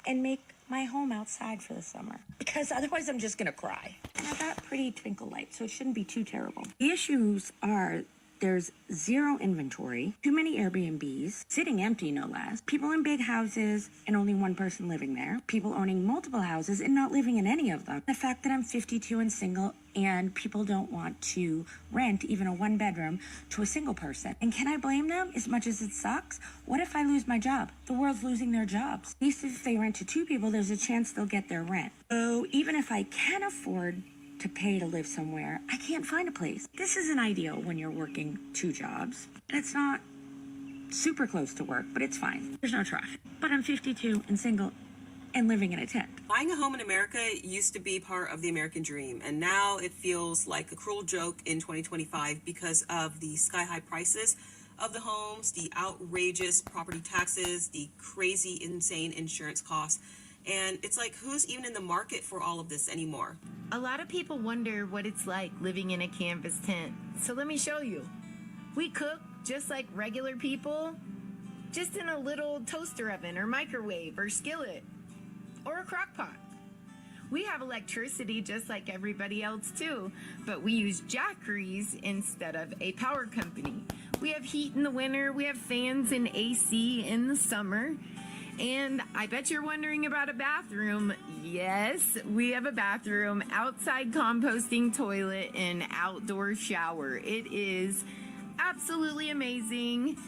and make my home outside for the summer, because otherwise I'm just gonna cry. And I got pretty twinkle lights, so it shouldn't be too terrible. The issues are there's zero inventory, too many Airbnbs, sitting empty no less, people in big houses and only one person living there, people owning multiple houses and not living in any of them. The fact that I'm 52 and single and people don't want to rent even a one bedroom to a single person. And can I blame them as much as it sucks? What if I lose my job? The world's losing their jobs. At least if they rent to two people, there's a chance they'll get their rent. So even if I can afford to pay to live somewhere, I can't find a place. This isn't ideal when you're working two jobs. And it's not super close to work, but it's fine. There's no traffic. But I'm 52 and single and living in a tent. Buying a home in America used to be part of the American dream, and now it feels like a cruel joke in 2025 because of the sky-high prices of the homes, the outrageous property taxes, the crazy, insane insurance costs. And it's like, who's even in the market for all of this anymore? A lot of people wonder what it's like living in a canvas tent. So let me show you. We cook just like regular people, just in a little toaster oven or microwave or skillet or a crock pot. We have electricity just like everybody else too, but we use jackeries instead of a power company. We have heat in the winter, we have fans and AC in the summer. And I bet you're wondering about a bathroom. Yes, we have a bathroom, outside composting toilet, and outdoor shower. It is absolutely amazing.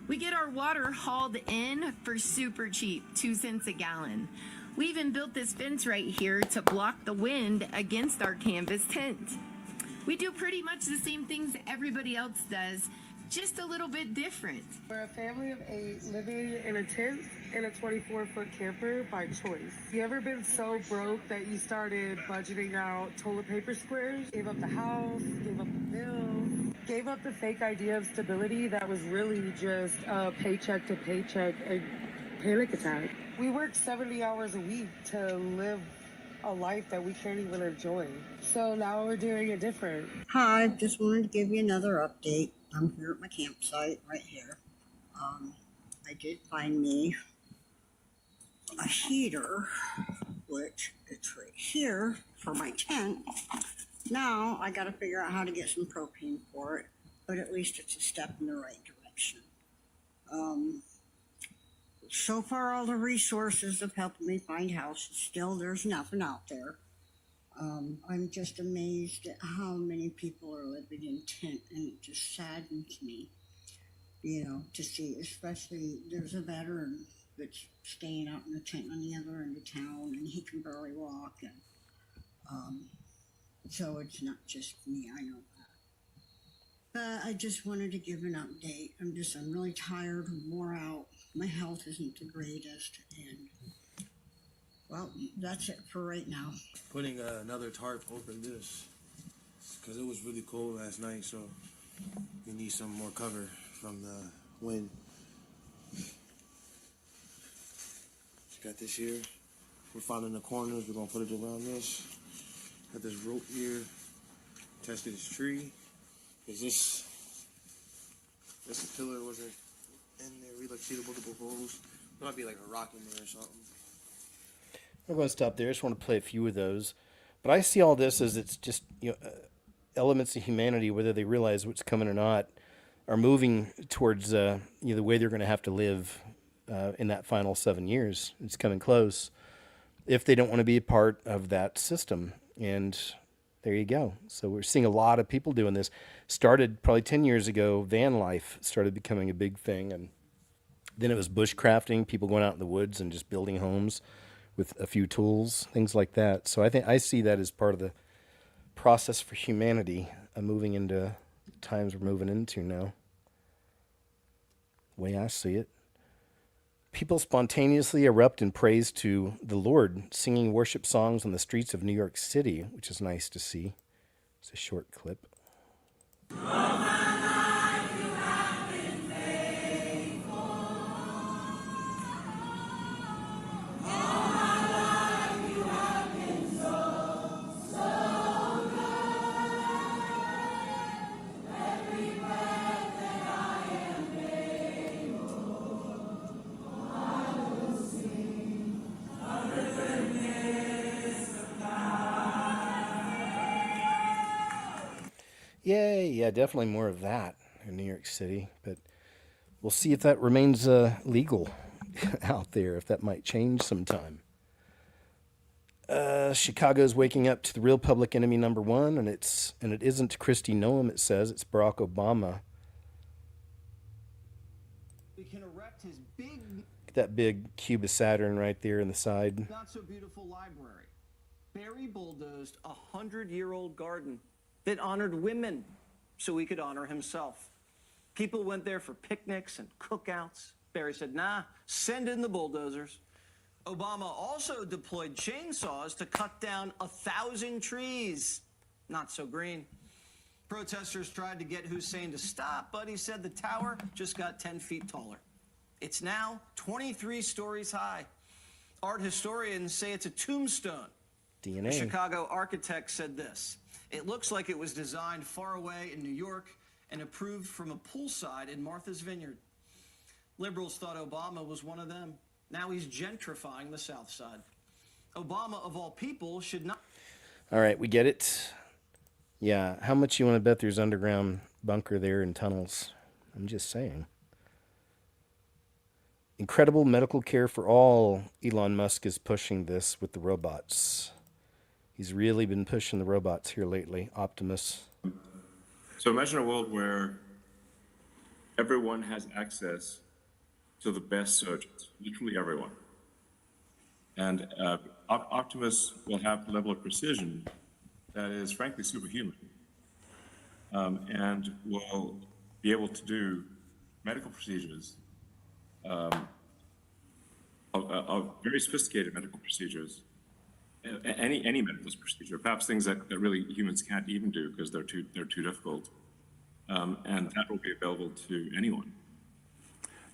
We get our water hauled in for super cheap, 2 cents a gallon. We even built this fence right here to block the wind against our canvas tent. We do pretty much the same things everybody else does, just a little bit different. We're a family of 8 living in a tent in a 24-foot camper by choice. You ever been so broke that you started budgeting out toilet paper squares? Gave up the house, gave up the bills, gave up the fake idea of stability that was really just a paycheck to paycheck and panic attack. We work 70 hours a week to live a life that we can't even enjoy. So now we're doing it different. Hi, just wanted to give you another update. I'm here at my campsite right here. I did find me a heater, which it's right here for my tent. Now I got to figure out how to get some propane for it, but at least it's a step in the right direction. So far, all the resources have helped me find houses. Still, there's nothing out there. I'm just amazed at how many people are living in tent, and it just saddens me, you know, to see, especially there's a veteran that's staying out in the tent on the other end of town, and he can barely walk, and so it's not just me, I know that. But I just wanted to give an update. I'm really tired, wore out. My health isn't the greatest, and well, that's it for right now. Putting another tarp over this because it was really cold last night, so we need some more cover from the wind. Got this here. We're finding the corners. We're gonna put it around this. Got this rope here. Tested this tree. Cause this pillar wasn't in there. We see the multiple holes. There might be like a rock in there or something. I'm going to stop there. I just want to play a few of those. But I see all this as it's just, elements of humanity, whether they realize what's coming or not, are moving towards the way they're going to have to live in that final 7 years. It's coming close if they don't want to be a part of that system. And there you go. So we're seeing a lot of people doing this. Started probably 10 years ago, van life started becoming a big thing. And then it was bushcrafting, people going out in the woods and just building homes with a few tools, things like that. So I see that as part of the process for humanity, moving into times we're moving into now. The way I see it. People spontaneously erupt in praise to the Lord, singing worship songs on the streets of New York City, which is nice to see. It's a short clip. Yay, yeah, definitely more of that in New York City. But we'll see if that remains legal out there, if that might change sometime. Chicago's waking up to the real public enemy number one, and it isn't Kristi Noem, it says, it's Barack Obama. We can erect his big, That big cube of Saturn right there in the side. not so beautiful library. Barry bulldozed a 100-year-old garden that honored women so he could honor himself. People went there for picnics and cookouts. Barry said, nah, send in the bulldozers. Obama also deployed chainsaws to cut down 1,000 trees. Not so green. Protesters tried to get Hussein to stop, but he said the tower just got 10 feet taller. It's now 23 stories high. Art historians say it's a tombstone. DNA. A Chicago architect said this: it looks like it was designed far away in New York and approved from a poolside in Martha's Vineyard. Liberals thought Obama was one of them. Now he's gentrifying the South Side. Obama, of all people, should not. All right, we get it. Yeah, how much you want to bet there's underground bunker there and tunnels? I'm just saying. Incredible medical care for all. Elon Musk is pushing this with the robots. He's really been pushing the robots here lately. Optimus. So imagine a world where everyone has access to the best surgeons, literally everyone. And Optimus will have a level of precision that is frankly superhuman, and will be able to do medical procedures, of very sophisticated medical procedures, any medical procedure, perhaps things that really humans can't even do because they're too difficult, and that will be available to anyone.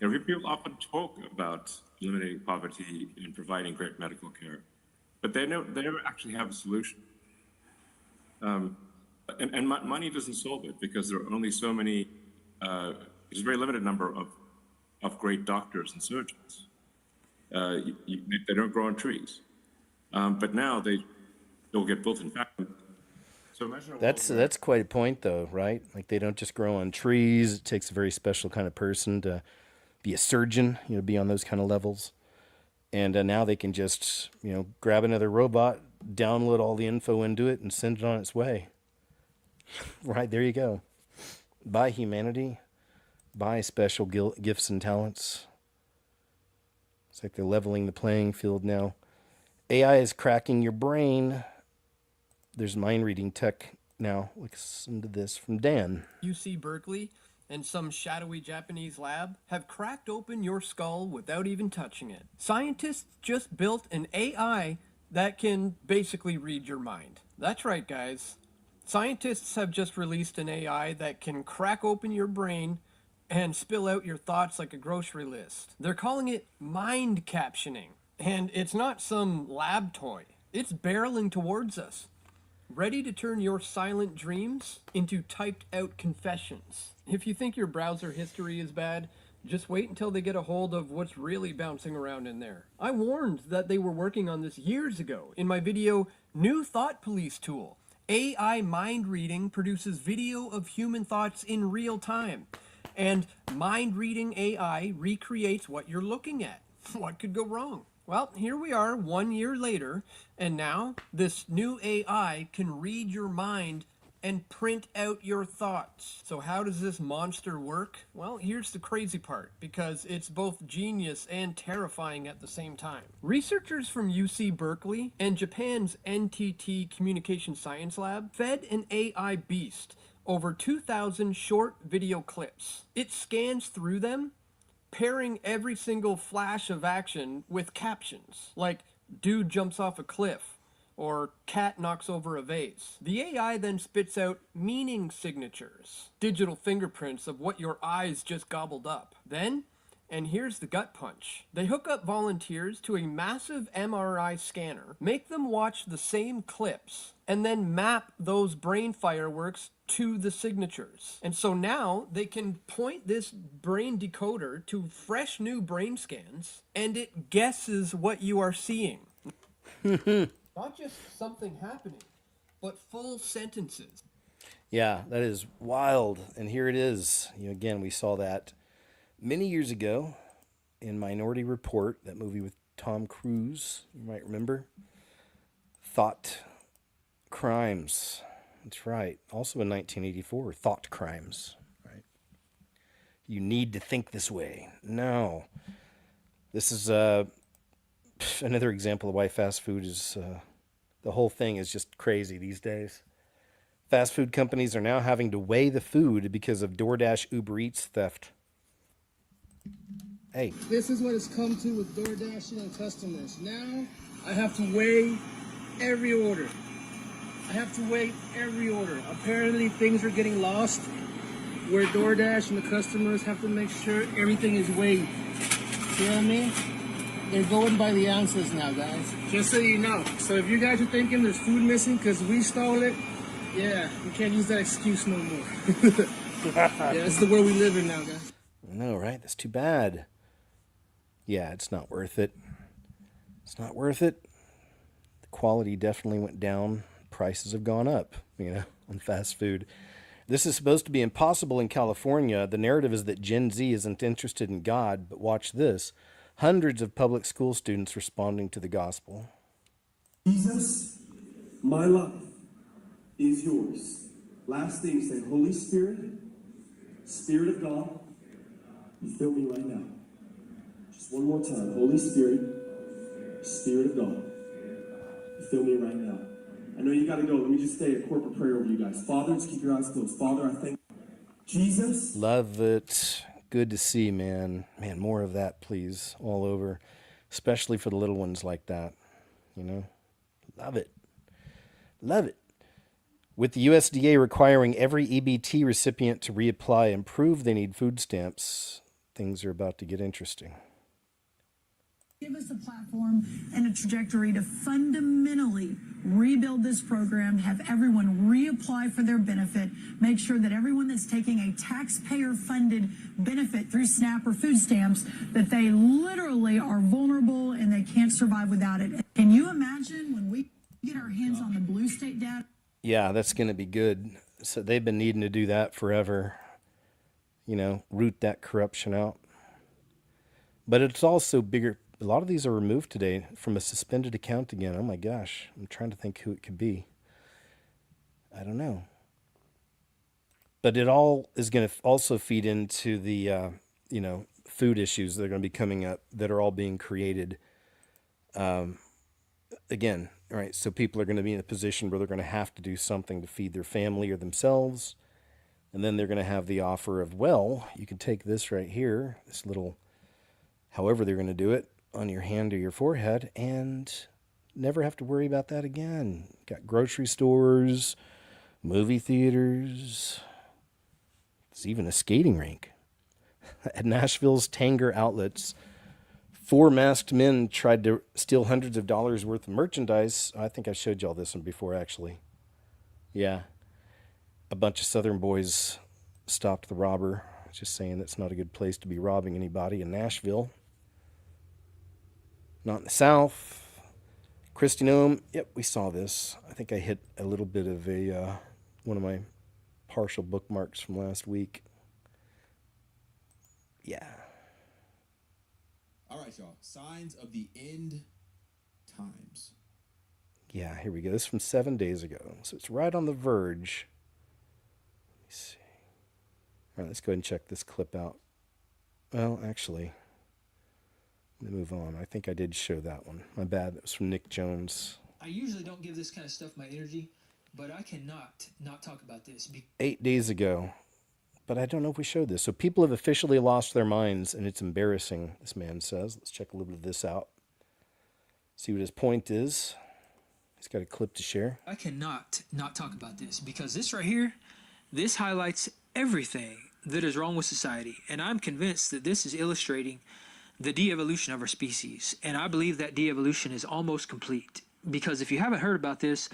You know, people often talk about eliminating poverty and providing great medical care, but they never actually have a solution. And money doesn't solve it because there are only so many. There's a very limited number of great doctors and surgeons. They don't grow on trees, but now they'll get built. In fact, so imagine That's quite a point, though, right? Like they don't just grow on trees. It takes a very special kind of person to be a surgeon, be on those kind of levels. And now they can just, grab another robot, download all the info into it, and send it on its way. Right, there you go. By humanity, by special gifts and talents. It's like they're leveling the playing field now. AI is cracking your brain. There's mind reading tech now. Listen to this from Dan. UC Berkeley and some shadowy Japanese lab have cracked open your skull without even touching it. Scientists just built an AI that can basically read your mind. That's right, guys. Scientists have just released an AI that can crack open your brain and spill out your thoughts like a grocery list. They're calling it mind captioning. And it's not some lab toy. It's barreling towards us, ready to turn your silent dreams into typed out confessions. If you think your browser history is bad, just wait until they get a hold of what's really bouncing around in there. I warned that they were working on this years ago in my video, New Thought Police Tool. AI mind reading produces video of human thoughts in real time. And mind reading AI recreates what you're looking at. What could go wrong? Well, here we are 1 year later, and now this new AI can read your mind and print out your thoughts. So how does this monster work? Well, here's the crazy part, because it's both genius and terrifying at the same time. Researchers from UC Berkeley and Japan's NTT Communication Science Lab fed an AI beast over 2,000 short video clips. It scans through them, pairing every single flash of action with captions, like dude jumps off a cliff, or cat knocks over a vase. The AI then spits out meaning signatures, digital fingerprints of what your eyes just gobbled up. Then, and here's the gut punch, they hook up volunteers to a massive MRI scanner, make them watch the same clips, and then map those brain fireworks to the signatures. And so now they can point this brain decoder to fresh new brain scans, and it guesses what you are seeing. Not just something happening, but full sentences. Yeah, that is wild. And here it is. Again, we saw that many years ago in Minority Report, that movie with Tom Cruise, you might remember. Thought Crimes. That's right. Also in 1984, Thought Crimes. Right. You need to think this way. No. This is another example of why fast food is... the whole thing is just crazy these days. Fast food companies are now having to weigh the food because of DoorDash Uber Eats theft. Hey. This is what it's come to with DoorDash and customers. Now I have to weigh every order. Apparently things are getting lost where DoorDash and the customers have to make sure everything is weighed. You know what I mean? They're going by the ounces now, guys. Just so you know. So if you guys are thinking there's food missing because we stole it, yeah, you can't use that excuse no more. Yeah, that's the world we live in now, guys. I know, right? That's too bad. Yeah, it's not worth it. It's not worth it. quality definitely went down. Prices have gone up, on fast food. This is supposed to be impossible in California. The narrative is that Gen Z isn't interested in God, but watch this. Hundreds of public school students responding to the gospel. Jesus, my life is yours. Last thing, say, Holy Spirit, Spirit of God, you feel me right now. Just one more time. Holy Spirit, Spirit of God, you feel me right now. I know you got to go. Let me just say a corporate prayer over you guys. Father, just keep your eyes closed. Father, I thank Jesus. Love it. Good to see, man. Man, more of that, please, all over, especially for the little ones like that. Love it. Love it. With the USDA requiring every EBT recipient to reapply and prove they need food stamps, things are about to get interesting. Give us a platform and a trajectory to fundamentally rebuild this program, have everyone reapply for their benefit, make sure that everyone that's taking a taxpayer-funded benefit through SNAP or food stamps, that they literally are vulnerable and they can't survive without it. Can you imagine when we get our hands on the blue state data? Yeah, that's going to be good. So they've been needing to do that forever, root that corruption out. But it's also bigger. A lot of these are removed today from a suspended account again. Oh my gosh, I'm trying to think who it could be. I don't know. But it all is going to also feed into the, food issues that are going to be coming up that are all being created. Again, all right, so people are going to be in a position where they're going to have to do something to feed their family or themselves. And then they're going to have the offer of, well, you can take this right here, this little, however they're going to do it, on your hand or your forehead and never have to worry about that again. Got grocery stores, movie theaters. There's even a skating rink. At Nashville's Tanger outlets, 4 masked men tried to steal hundreds of dollars worth of merchandise. I think I showed y'all this one before, actually. Yeah. A bunch of Southern boys stopped the robber. Just saying that's not a good place to be robbing anybody in Nashville. Not in the South. Christy Nome, yep, we saw this. I think I hit a little bit of one of my partial bookmarks from last week. Yeah. All right, y'all. Signs of the end times. Yeah, here we go. This is from 7 days ago. So it's right on the verge. Let me see. All right, let's go ahead and check this clip out. Well, actually, let me move on. I think I did show that one. My bad. That was from Nick Jones. I usually don't give this kind of stuff my energy, but I cannot not talk about this. 8 days ago. But I don't know if we showed this. So people have officially lost their minds, and it's embarrassing, this man says. Let's check a little bit of this out. See what his point is. He's got a clip to share. I cannot not talk about this because this right here, this highlights everything that is wrong with society. And I'm convinced that this is illustrating the de-evolution of our species. And I believe that de-evolution is almost complete. Because if you haven't heard about this,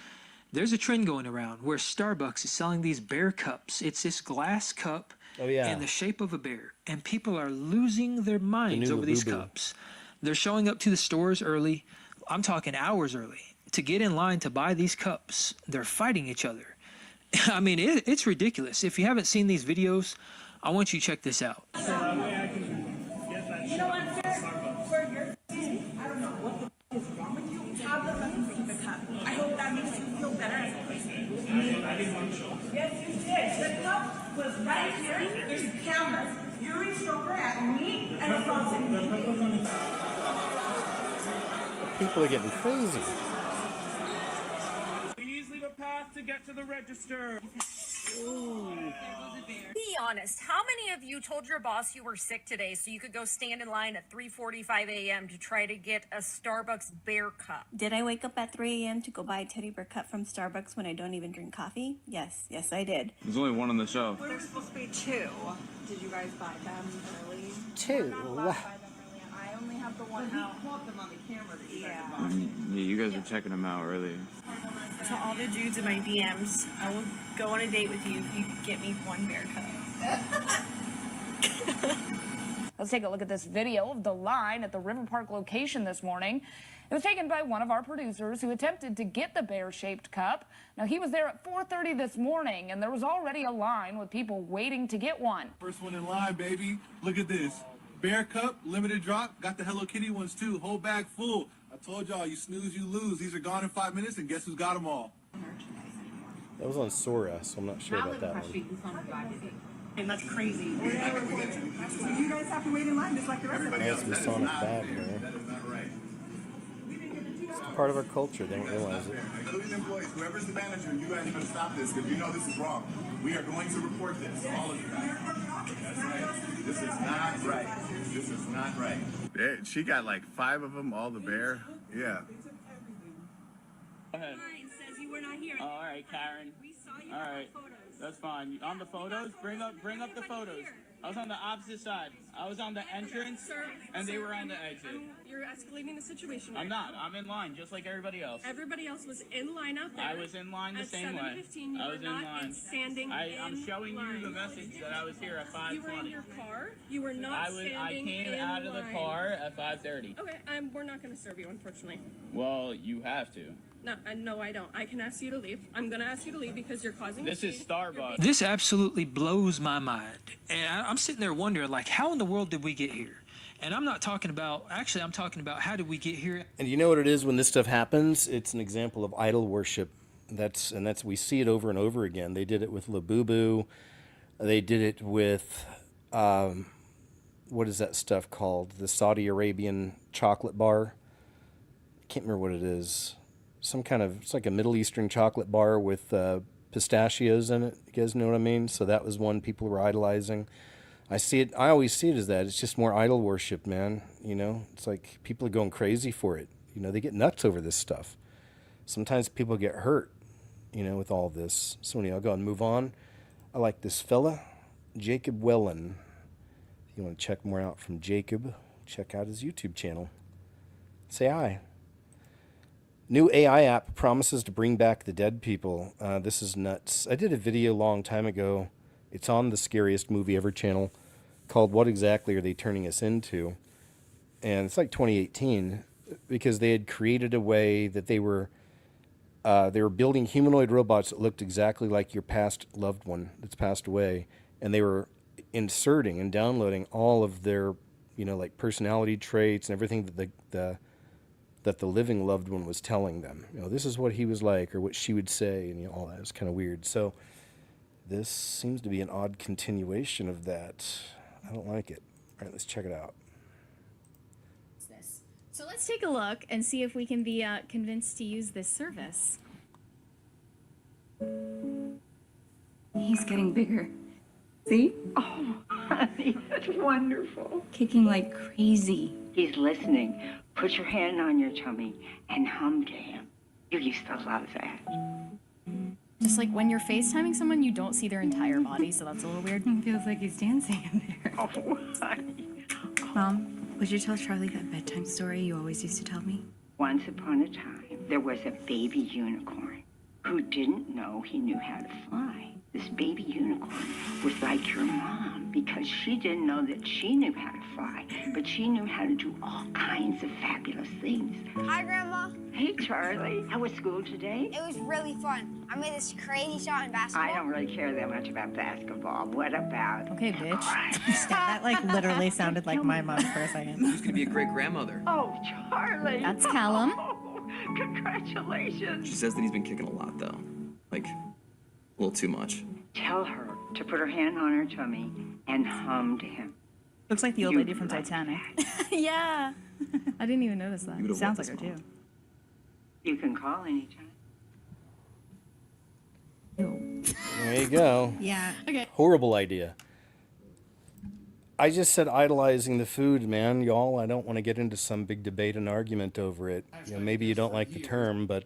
there's a trend going around where Starbucks is selling these bear cups. It's this glass cup in the shape of a bear. And people are losing their minds over these cups. They're showing up to the stores early. I'm talking hours early to get in line to buy these cups. They're fighting each other. I mean, it's ridiculous. If you haven't seen these videos, I want you to check this out. You know what, sir? For your skin, I don't know what the is wrong with you. Have them leave the cup. I hope that makes you feel better as a person. Yes, you did. The cup was right here. There's cameras. You reached over at me and a frozen. People are getting crazy. Please leave a path to get to the register. Be honest, how many of you told your boss you were sick today so you could go stand in line at 3:45 a.m. to try to get a Starbucks bear cup? Did I wake up at 3 a.m. to go buy a teddy bear cup from Starbucks when I don't even drink coffee? Yes, I did. There's only one on the shelf. There's supposed to be 2. Did you guys buy them early? 2? I only have the one out. He caught them on the camera that you guys bought. Yeah, you guys were checking them out earlier. To all the dudes in my DMs, I will go on a date with you if you get me one bear cup. Let's take a look at this video of the line at the River Park location this morning. It was taken by one of our producers who attempted to get the bear-shaped cup. Now, he was there at 4:30 this morning, and there was already a line with people waiting to get one. First one in line, baby. Look at this. Bear cup, limited drop. Got the Hello Kitty ones too. Whole bag full. I told y'all, you snooze, you lose. These are gone in 5 minutes, and guess who's got them all? That was on Sora, so I'm not sure about that one. And that's crazy. You guys have to wait in line just like the rest of us. That's Masonic bad, man. It's part of our culture. They don't realize it. Including employees, whoever's the manager, you guys are going to stop this because you know this is wrong. We are going to report this, all of you guys. That's right. This is not right. This is not right. She got like 5 of them, all the bear. Yeah. Go ahead. Says you were not here. Oh, all right, Karen. We saw you all on right. the photos. That's fine. On the photos, bring up the photos. I was on the opposite side. I was on the entrance, and they were on the exit. You're escalating the situation. I'm not. I'm in line, just like everybody else. Everybody else was in line out there. I was in line the same way. At 7:15, I was in line. Standing I'm showing you the message that I was here at 5:20. You were in your car. You were not standing I came in out of the line. car at 5:30. Okay, we're not going to serve you, unfortunately. Well, you have to. No, I don't. I can ask you to leave. I'm going to ask you to leave because you're causing. This is Starbucks. This absolutely blows my mind. And I'm sitting there wondering, like, how in the world did we get here? And I'm not talking about, actually, I'm talking about how did we get here? And you know what it is when this stuff happens? It's an example of idol worship. That's we see it over and over again. They did it with Labubu. They did it with, what is that stuff called? The Saudi Arabian chocolate bar. I can't remember what it is. Some kind of, it's like a Middle Eastern chocolate bar with pistachios in it. You guys know what I mean? So that was one people were idolizing. I always see it as that. It's just more idol worship, man. You know, it's like people are going crazy for it. You know, they get nuts over this stuff. Sometimes people get hurt, you know, with all this. So anyway, I'll go and move on. I like this fella, Jacob Wellen. If you want to check more out from Jacob, check out his YouTube channel. Say hi. New AI app promises to bring back the dead people. This is nuts. I did a video a long time ago. It's on the Scariest Movie Ever channel called What Exactly Are They Turning Us Into? And it's like 2018 because they had created a way that they were building humanoid robots that looked exactly like your past loved one that's passed away. And they were inserting and downloading all of their, you know, like personality traits and everything that the living loved one was telling them. You know, this is what he was like or what she would say, and you know, all that was kind of weird. So this seems to be an odd continuation of that. I don't like it. All right, let's check it out. So let's take a look and see if we can be convinced to use this service. He's getting bigger. See? Oh, honey, that's wonderful. Kicking like crazy. He's listening. Put your hand on your tummy and hum to him. You used to love that. Just like when you're FaceTiming someone, you don't see their entire body, so that's a little weird. It feels like he's dancing in there. Oh, honey. Mom, would you tell Charlie that bedtime story you always used to tell me? Once upon a time, there was a baby unicorn who didn't know he knew how to fly. This baby unicorn was like your mom because she didn't know that she knew how to fly, but she knew how to do all kinds of fabulous things. Hi, Grandma. Hey, Charlie. How was school today? It was really fun. I made this crazy shot in basketball. I don't really care that much about basketball. What about... Okay, bitch. That like literally sounded like my mom for a second. Who's gonna be a great grandmother? Oh, Charlie. That's Callum. Oh, congratulations. She says that he's been kicking a lot, though. Like, a little too much. Tell her to put her hand on her tummy and hum to him. Looks like the old lady from Titanic. Yeah. I didn't even notice that. Sounds like her too. You can call anytime. There you go. Yeah. Okay. Horrible idea. I just said idolizing the food, man. Y'all, I don't want to get into some big debate and argument over it. You know, maybe you don't like the term, but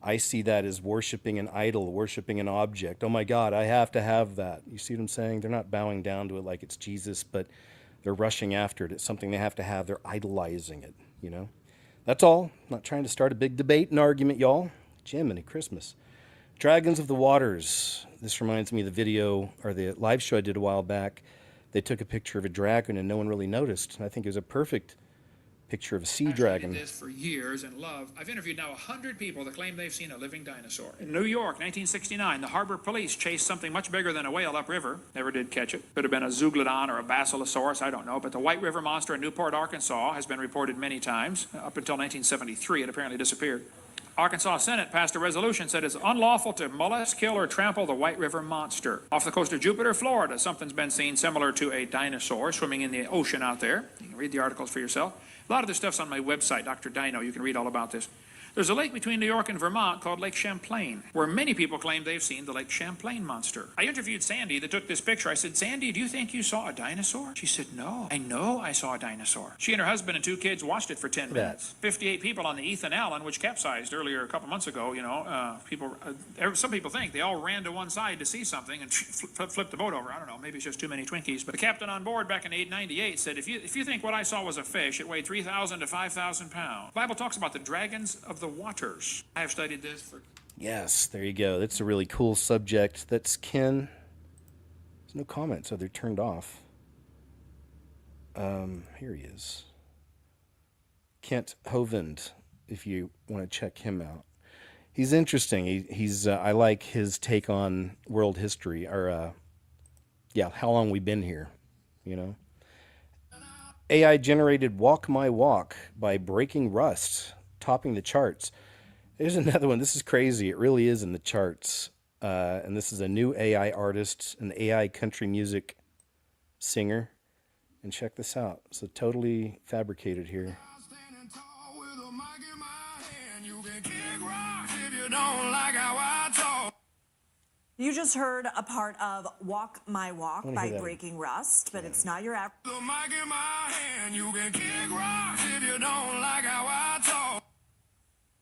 I see that as worshiping an idol, worshiping an object. Oh my God, I have to have that. You see what I'm saying? They're not bowing down to it like it's Jesus, but they're rushing after it. It's something they have to have. They're idolizing it, you know? That's all. I'm not trying to start a big debate and argument, y'all. Jiminy Christmas. Dragons of the Waters. This reminds me of the video or the live show I did a while back they took a picture of a dragon and no one really noticed. And I think it was a perfect picture of a sea dragon. I've did this for years and love. I've interviewed now 100 people that claim they've seen a living dinosaur. In New York, 1969, the harbor police chased something much bigger than a whale upriver. Never did catch it. Could have been a zeuglodon or a basilosaurus, I don't know. But the White River monster in Newport, Arkansas has been reported many times. Up until 1973, it apparently disappeared. Arkansas Senate passed a resolution that said it's unlawful to molest, kill, or trample the White River monster. Off the coast of Jupiter, Florida, something's been seen similar to a dinosaur swimming in the ocean out there. You can read the articles for yourself. A lot of this stuff's on my website, Dr. Dino. You can read all about this. There's a lake between New York and Vermont called Lake Champlain, where many people claim they've seen the Lake Champlain monster. I interviewed Sandy that took this picture. I said, Sandy, do you think you saw a dinosaur? She said, no, I know I saw a dinosaur. She and her husband and 2 kids watched it for 10 minutes. 58 people on the Ethan Allen, which capsized earlier a couple months ago, some people think they all ran to one side to see something and flipped the boat over. I don't know, maybe it's just too many Twinkies. But the captain on board back in 898 said, if you think what I saw was a fish, it weighed 3,000 to 5,000 pounds. The Bible talks about the dragons of the waters. I have studied this for... Yes, there you go. That's a really cool subject. That's Ken. There's no comment, so they're turned off. Here he is. Kent Hovind, if you want to check him out. He's interesting. He's I like his take on world history, or how long we've been here, AI-generated Walk My Walk by Breaking Rust, topping the charts. There's another one. This is crazy. It really is in the charts. And this is a new AI artist, an AI country music singer. And check this out. It's totally fabricated here. You just heard a part of Walk My Walk by Breaking Rust, but it's not your average.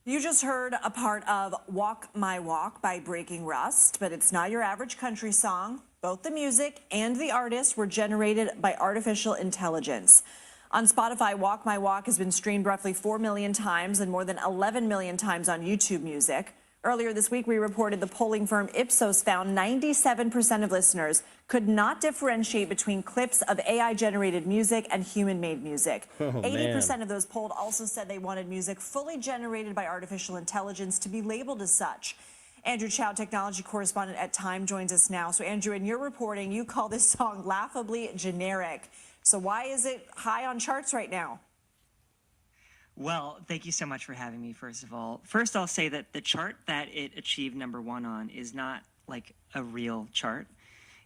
You just heard a part of Walk My Walk by Breaking Rust, but it's not your average country song. Both the music and the artist were generated by artificial intelligence. On Spotify, Walk My Walk has been streamed roughly 4 million times and more than 11 million times on YouTube Music. Earlier this week, we reported the polling firm Ipsos found 97% of listeners could not differentiate between clips of AI-generated music and human-made music. 80% of those polled also said they wanted music fully generated by artificial intelligence to be labeled as such. Andrew Chow, technology correspondent at Time, joins us now. So, Andrew, in your reporting, you call this song laughably generic. So why is it high on charts right now? Well, thank you so much for having me, first of all. First, I'll say that the chart that it achieved #1 on is not like a real chart.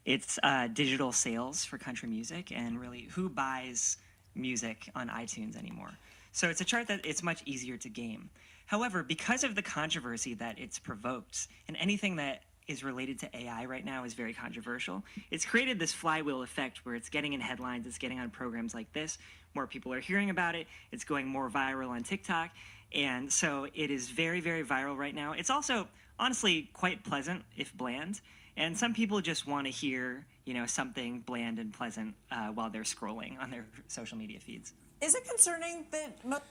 It's digital sales for country music, and really who buys music on iTunes anymore. So it's a chart that it's much easier to game. However, because of the controversy that it's provoked, and anything that is related to AI right now is very controversial, it's created this flywheel effect where it's getting in headlines, it's getting on programs like this, more people are hearing about it, it's going more viral on TikTok, and so it is very, very viral right now. It's also, honestly, quite pleasant, if bland, and some people just want to hear, something bland and pleasant while they're scrolling on their social media feeds. Is it concerning that...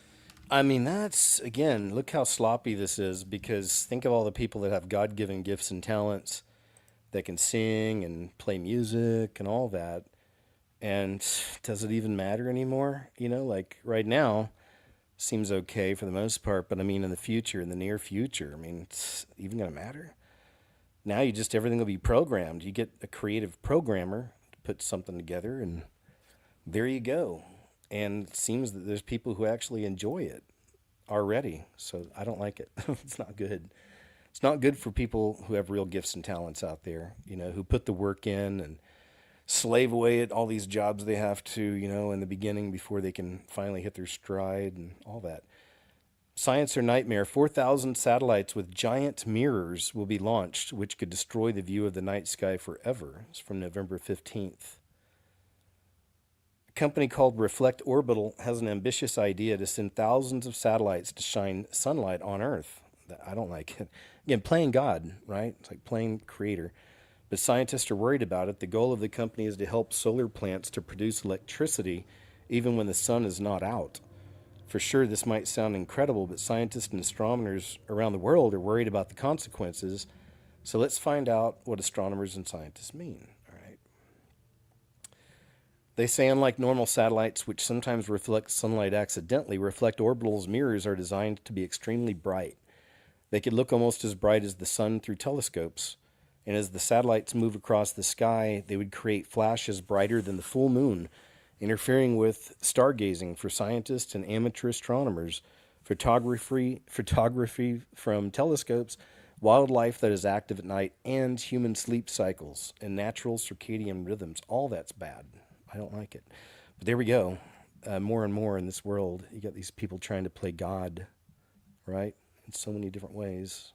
I mean, that's, again, look how sloppy this is, because think of all the people that have God-given gifts and talents that can sing and play music and all that. And does it even matter anymore? Like right now seems okay for the most part, but I mean, in the future, in the near future, I mean, it's even going to matter? Now everything will be programmed. You get a creative programmer to put something together and there you go. And it seems that there's people who actually enjoy it already. So I don't like it. It's not good. It's not good for people who have real gifts and talents out there, who put the work in and slave away at all these jobs they have to, in the beginning before they can finally hit their stride and all that. Science or nightmare, 4,000 satellites with giant mirrors will be launched, which could destroy the view of the night sky forever. It's from November 15th. A company called Reflect Orbital has an ambitious idea to send thousands of satellites to shine sunlight on Earth. I don't like it. Again, playing God, right? It's like playing Creator. But scientists are worried about it. The goal of the company is to help solar plants to produce electricity even when the sun is not out. For sure, this might sound incredible, but scientists and astronomers around the world are worried about the consequences. So let's find out what astronomers and scientists mean. All right. They say, unlike normal satellites, which sometimes reflect sunlight accidentally, reflect orbital's mirrors are designed to be extremely bright. They could look almost as bright as the sun through telescopes. And as the satellites move across the sky, they would create flashes brighter than the full moon, interfering with stargazing for scientists and amateur astronomers, photography from telescopes, wildlife that is active at night, and human sleep cycles and natural circadian rhythms. All that's bad. I don't like it. But there we go. More and more in this world, you got these people trying to play God, right? In so many different ways.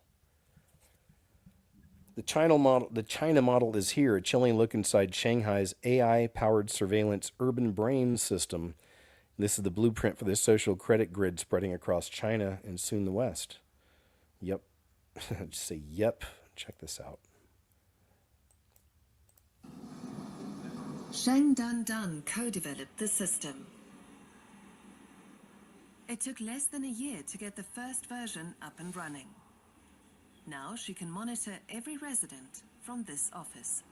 The China model is here, a chilling look inside Shanghai's AI-powered surveillance urban brain system. This is the blueprint for the social credit grid spreading across China and soon the West. Yep. Just say yep. Check this out. Sheng Dan co-developed the system. It took less than a year to get the first version up and running. Now she can monitor every resident from this office.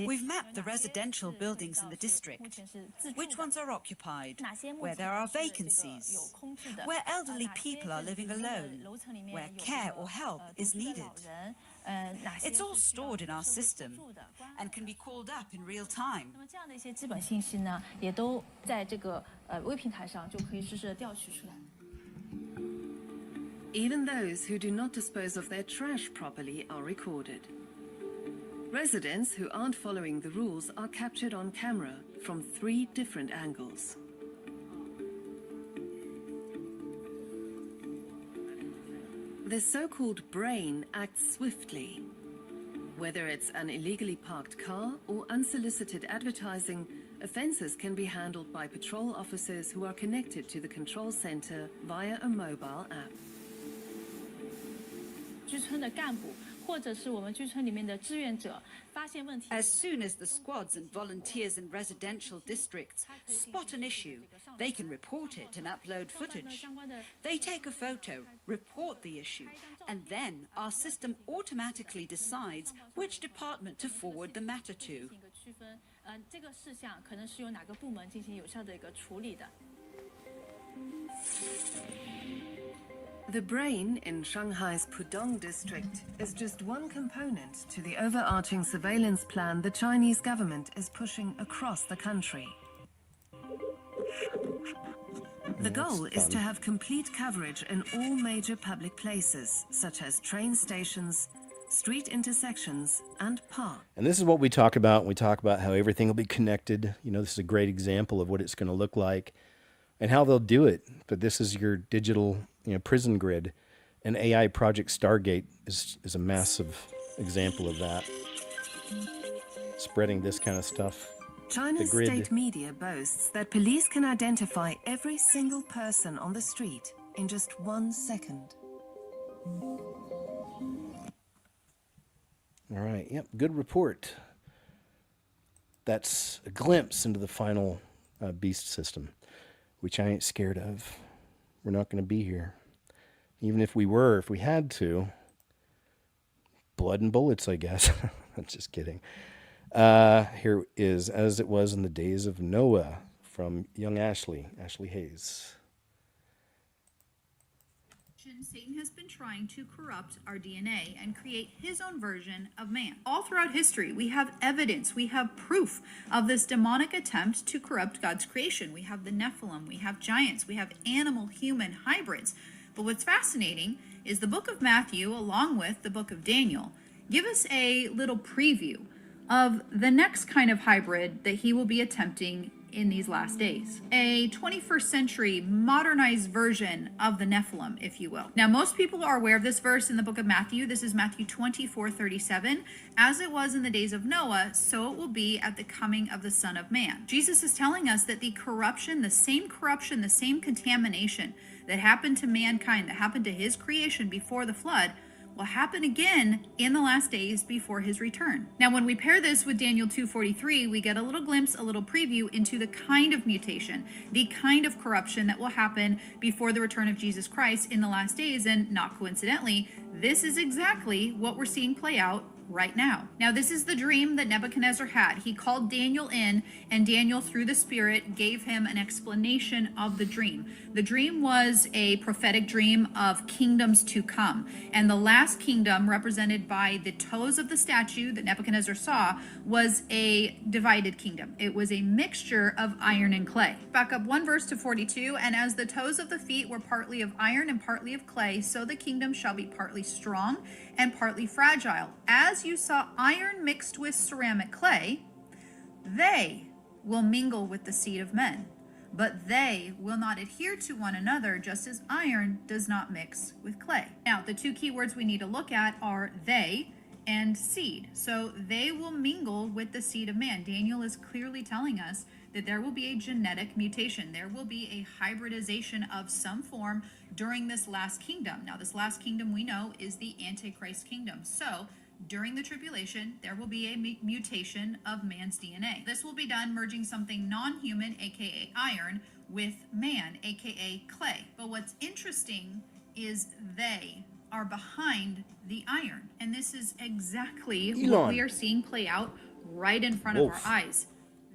We've mapped the residential buildings in the district. Which ones are occupied, where there are vacancies, where elderly people are living alone, where care or help is needed. It's all stored in our system and can be called up in real time. Even those who do not dispose of their trash properly are recorded. Residents who aren't following the rules are captured on camera from 3 different angles. The so-called brain acts swiftly. Whether it's an illegally parked car or unsolicited advertising, offences can be handled by patrol officers who are connected to the control center via a mobile app. As soon as the squads and volunteers in residential districts spot an issue, they can report it and upload footage. They take a photo, report the issue, and then our system automatically decides which department to forward the matter to. The brain in Shanghai's Pudong district is just one component to the overarching surveillance plan the Chinese government is pushing across the country. The goal is to have complete coverage in all major public places, such as train stations, street intersections, and parks. And this is what we talk about. We talk about how everything will be connected. You know, this is a great example of what it's going to look like and how they'll do it. But this is your digital, prison grid. And AI Project Stargate is a massive example of that. Spreading this kind of stuff. China's state media boasts that police can identify every single person on the street in just 1 second. All right. Yep. Good report. That's a glimpse into the final beast system, which I ain't scared of. We're not going to be here. Even if we were, if we had to. Blood and bullets, I guess. I'm just kidding. Here is As It Was in the Days of Noah from young Ashley Hayes. Satan has been trying to corrupt our DNA and create his own version of man. All throughout history, we have evidence, we have proof of this demonic attempt to corrupt God's creation. We have the Nephilim, we have giants, we have animal-human hybrids. But what's fascinating is the book of Matthew, along with the book of Daniel, give us a little preview of the next kind of hybrid that he will be attempting in these last days. A 21st century modernized version of the Nephilim, if you will. Now, most people are aware of this verse in the book of Matthew. This is Matthew 24:37. As it was in the days of Noah, so it will be at the coming of the Son of Man. Jesus is telling us that the same contamination that happened to mankind, that happened to his creation before the flood, will happen again in the last days before his return. Now, when we pair this with Daniel 2:43, we get a little glimpse, a little preview into the kind of mutation, the kind of corruption that will happen before the return of Jesus Christ in the last days. And not coincidentally, This is exactly what we're seeing play out right now. Now, this is the dream that Nebuchadnezzar had. He called Daniel in, and Daniel, through the Spirit, gave him an explanation of the dream. The dream was a prophetic dream of kingdoms to come. And the last kingdom, represented by the toes of the statue that Nebuchadnezzar saw, was a divided kingdom. It was a mixture of iron and clay. Back up one verse to 42, and as the toes of the feet were partly of iron and partly of clay, so the kingdom shall be partly strong and partly fragile. As you saw iron mixed with ceramic clay, they will mingle with the seed of men, but they will not adhere to one another, just as iron does not mix with clay. Now, the two key words we need to look at are they and seed. So they will mingle with the seed of man. Daniel is clearly telling us that there will be a genetic mutation. There will be a hybridization of some form during this last kingdom. Now, this last kingdom we know is the Antichrist kingdom. So during the tribulation, there will be a mutation of man's DNA. This will be done merging something non-human, aka iron, with man, aka clay. But what's interesting is they are behind the iron. And this is exactly what we are seeing play out right in front of our eyes.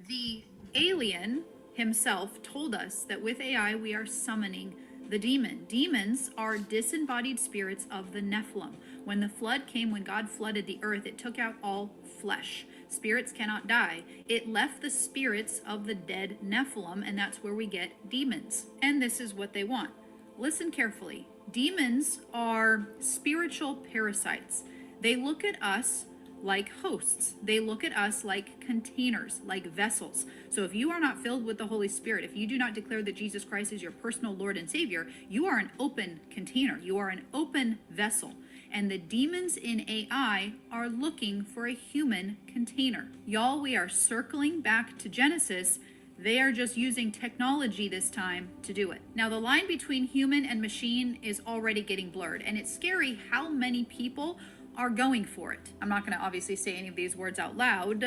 The alien himself told us that with AI we are summoning the demon. Demons are disembodied spirits of the Nephilim. When the flood came, when God flooded the earth, it took out all flesh. Spirits cannot die. It left the spirits of the dead Nephilim, and that's where we get demons. And this is what they want. Listen carefully. Demons are spiritual parasites. They look at us like hosts. They look at us like containers, like vessels. So if you are not filled with the Holy Spirit, if you do not declare that Jesus Christ is your personal Lord and Savior, you are an open container. You are an open vessel. And the demons in AI are looking for a human container. Y'all, we are circling back to Genesis. They are just using technology this time to do it. Now, the line between human and machine is already getting blurred, and it's scary how many people are going for it. I'm not going to obviously say any of these words out loud,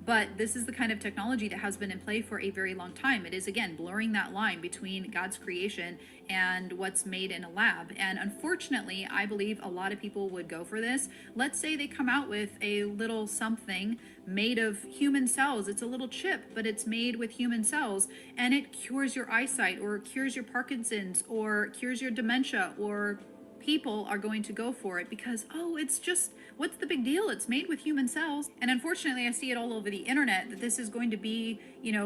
but this is the kind of technology that has been in play for a very long time. It is, again, blurring that line between God's creation and what's made in a lab. And unfortunately, I believe a lot of people would go for this. Let's say they come out with a little something made of human cells. It's a little chip, but it's made with human cells, and it cures your eyesight or cures your Parkinson's or cures your dementia, or people are going to go for it because, oh, it's just, what's the big deal? It's made with human cells. And unfortunately, I see it all over the internet that this is going to be,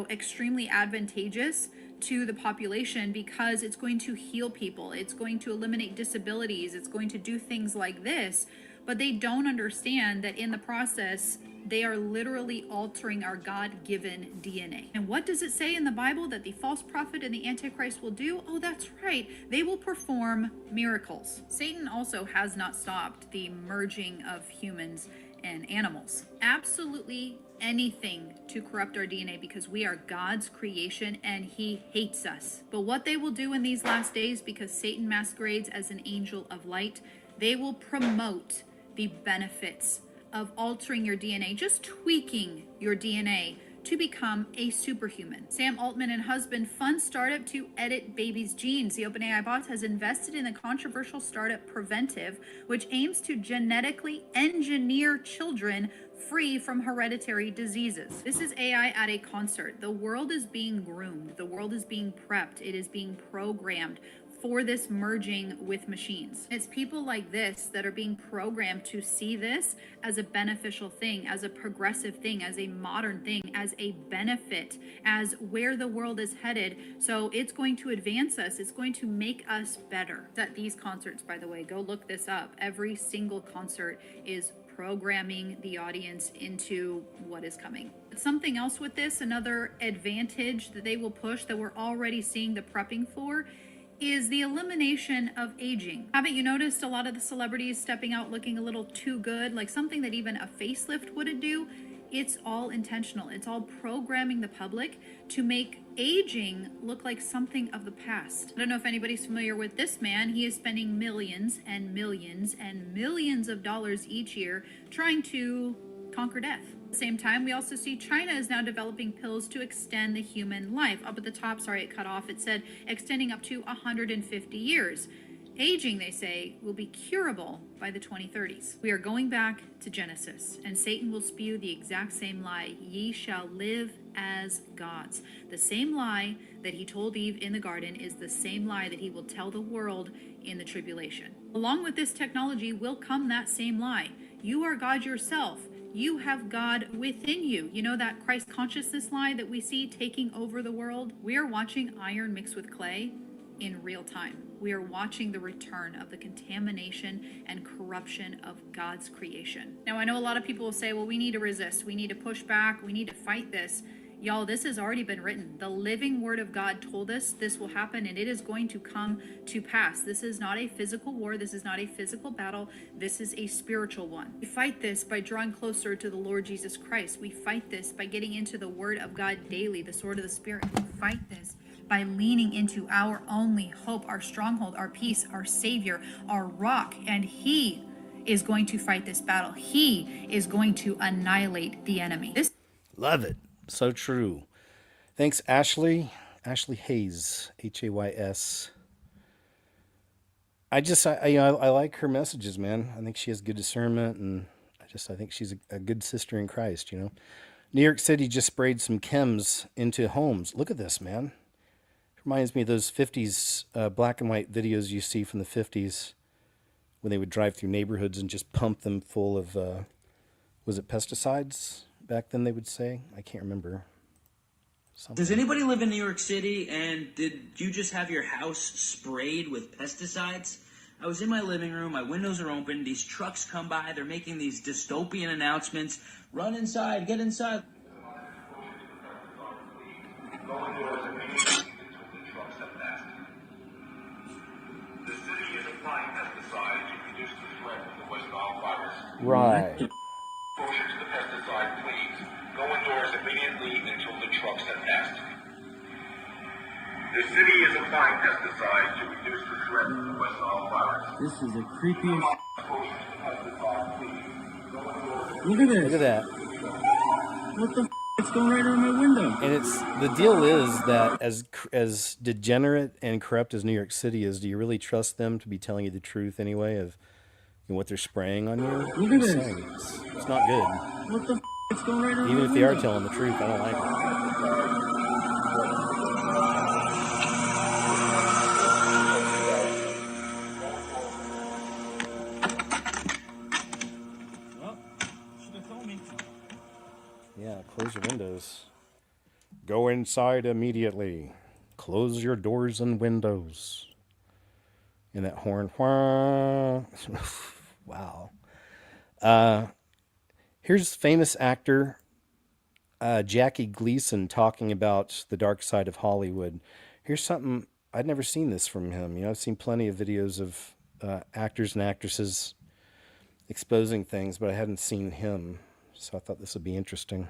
extremely advantageous to the population because it's going to heal people. It's going to eliminate disabilities. It's going to do things like this. But they don't understand that in the process, they are literally altering our God-given DNA. And what does it say in the Bible that the false prophet and the Antichrist will do? Oh, that's right. They will perform miracles. Satan also has not stopped the merging of humans and animals. Absolutely anything to corrupt our DNA because we are God's creation and he hates us. But what they will do in these last days, because Satan masquerades as an angel of light, they will promote the benefits of altering your DNA, just tweaking your DNA to become a superhuman. Sam Altman and husband fund startup to edit babies' genes. The OpenAI boss has invested in the controversial startup Preventive, which aims to genetically engineer children free from hereditary diseases. This is AI at a concert. The world is being groomed. The world is being prepped. It is being programmed for this merging with machines. It's people like this that are being programmed to see this as a beneficial thing, as a progressive thing, as a modern thing, as a benefit, as where the world is headed. So it's going to advance us. It's going to make us better. At these concerts, by the way, go look this up. Every single concert is programming the audience into what is coming. Something else with this, another advantage that they will push that we're already seeing the prepping for, is the elimination of aging. Haven't you noticed a lot of the celebrities stepping out looking a little too good, like something that even a facelift wouldn't do? It's all intentional. It's all programming the public to make aging look like something of the past. I don't know if anybody's familiar with this man. He is spending millions and millions and millions of dollars each year trying to conquer death. At the same time, we also see China is now developing pills to extend the human life. Up at the top, sorry, it cut off. It said extending up to 150 years. Aging, they say, will be curable by the 2030s. We are going back to Genesis, and Satan will spew the exact same lie: ye shall live as gods. The same lie that he told Eve in the garden is the same lie that he will tell the world in the tribulation. Along with this technology will come that same lie: you are God yourself. You have God within you. You know that Christ consciousness lie that we see taking over the world? We are watching iron mixed with clay in real time. We are watching the return of the contamination and corruption of God's creation. Now, I know a lot of people will say, well, we need to resist. We need to push back. We need to fight this. Y'all, this has already been written. The living word of God told us this will happen, and it is going to come to pass. This is not a physical war. This is not a physical battle. This is a spiritual one. We fight this by drawing closer to the Lord Jesus Christ. We fight this by getting into the word of God daily, the sword of the Spirit. We fight this by leaning into our only hope, our stronghold, our peace, our Savior, our rock, and He is going to fight this battle. He is going to annihilate the enemy. Love it. So true. Thanks, Ashley. Ashley Hayes, Hays. I like her messages, man. I think she has good discernment, and I think she's a good sister in Christ, you know. New York City just sprayed some chems into homes. Look at this, man. Reminds me of those 50s black and white videos you see from the 50s when they would drive through neighborhoods and just pump them full of, was it pesticides back then they would say? I can't remember. Something. Does anybody live in New York City, and did you just have your house sprayed with pesticides? I was in my living room, my windows are open, these trucks come by, they're making these dystopian announcements. Run inside, get inside. Right. Exposure to the pesticide, please. Go indoors immediately until the trucks have passed. The city is applying pesticides to reduce the threat of the West Nile virus. This is a creepy. Exposure to pesticide, please. Go indoors. Look at this. Look at that. What the f***? It's going right on my window. And it's the deal is that as degenerate and corrupt as New York City is, do you really trust them to be telling you the truth anyway of what they're spraying on you? Look at this. It's not good. What the f***? It's going right on Even my if they are window. telling the truth, I don't like it. Well, should have told me. Yeah, close your windows. Go inside immediately. Close your doors and windows. And that horn. Wow. Here's famous actor Jackie Gleason talking about the dark side of Hollywood. Here's something, I'd never seen this from him. I've seen plenty of videos of actors and actresses exposing things, but I hadn't seen him. So I thought this would be interesting.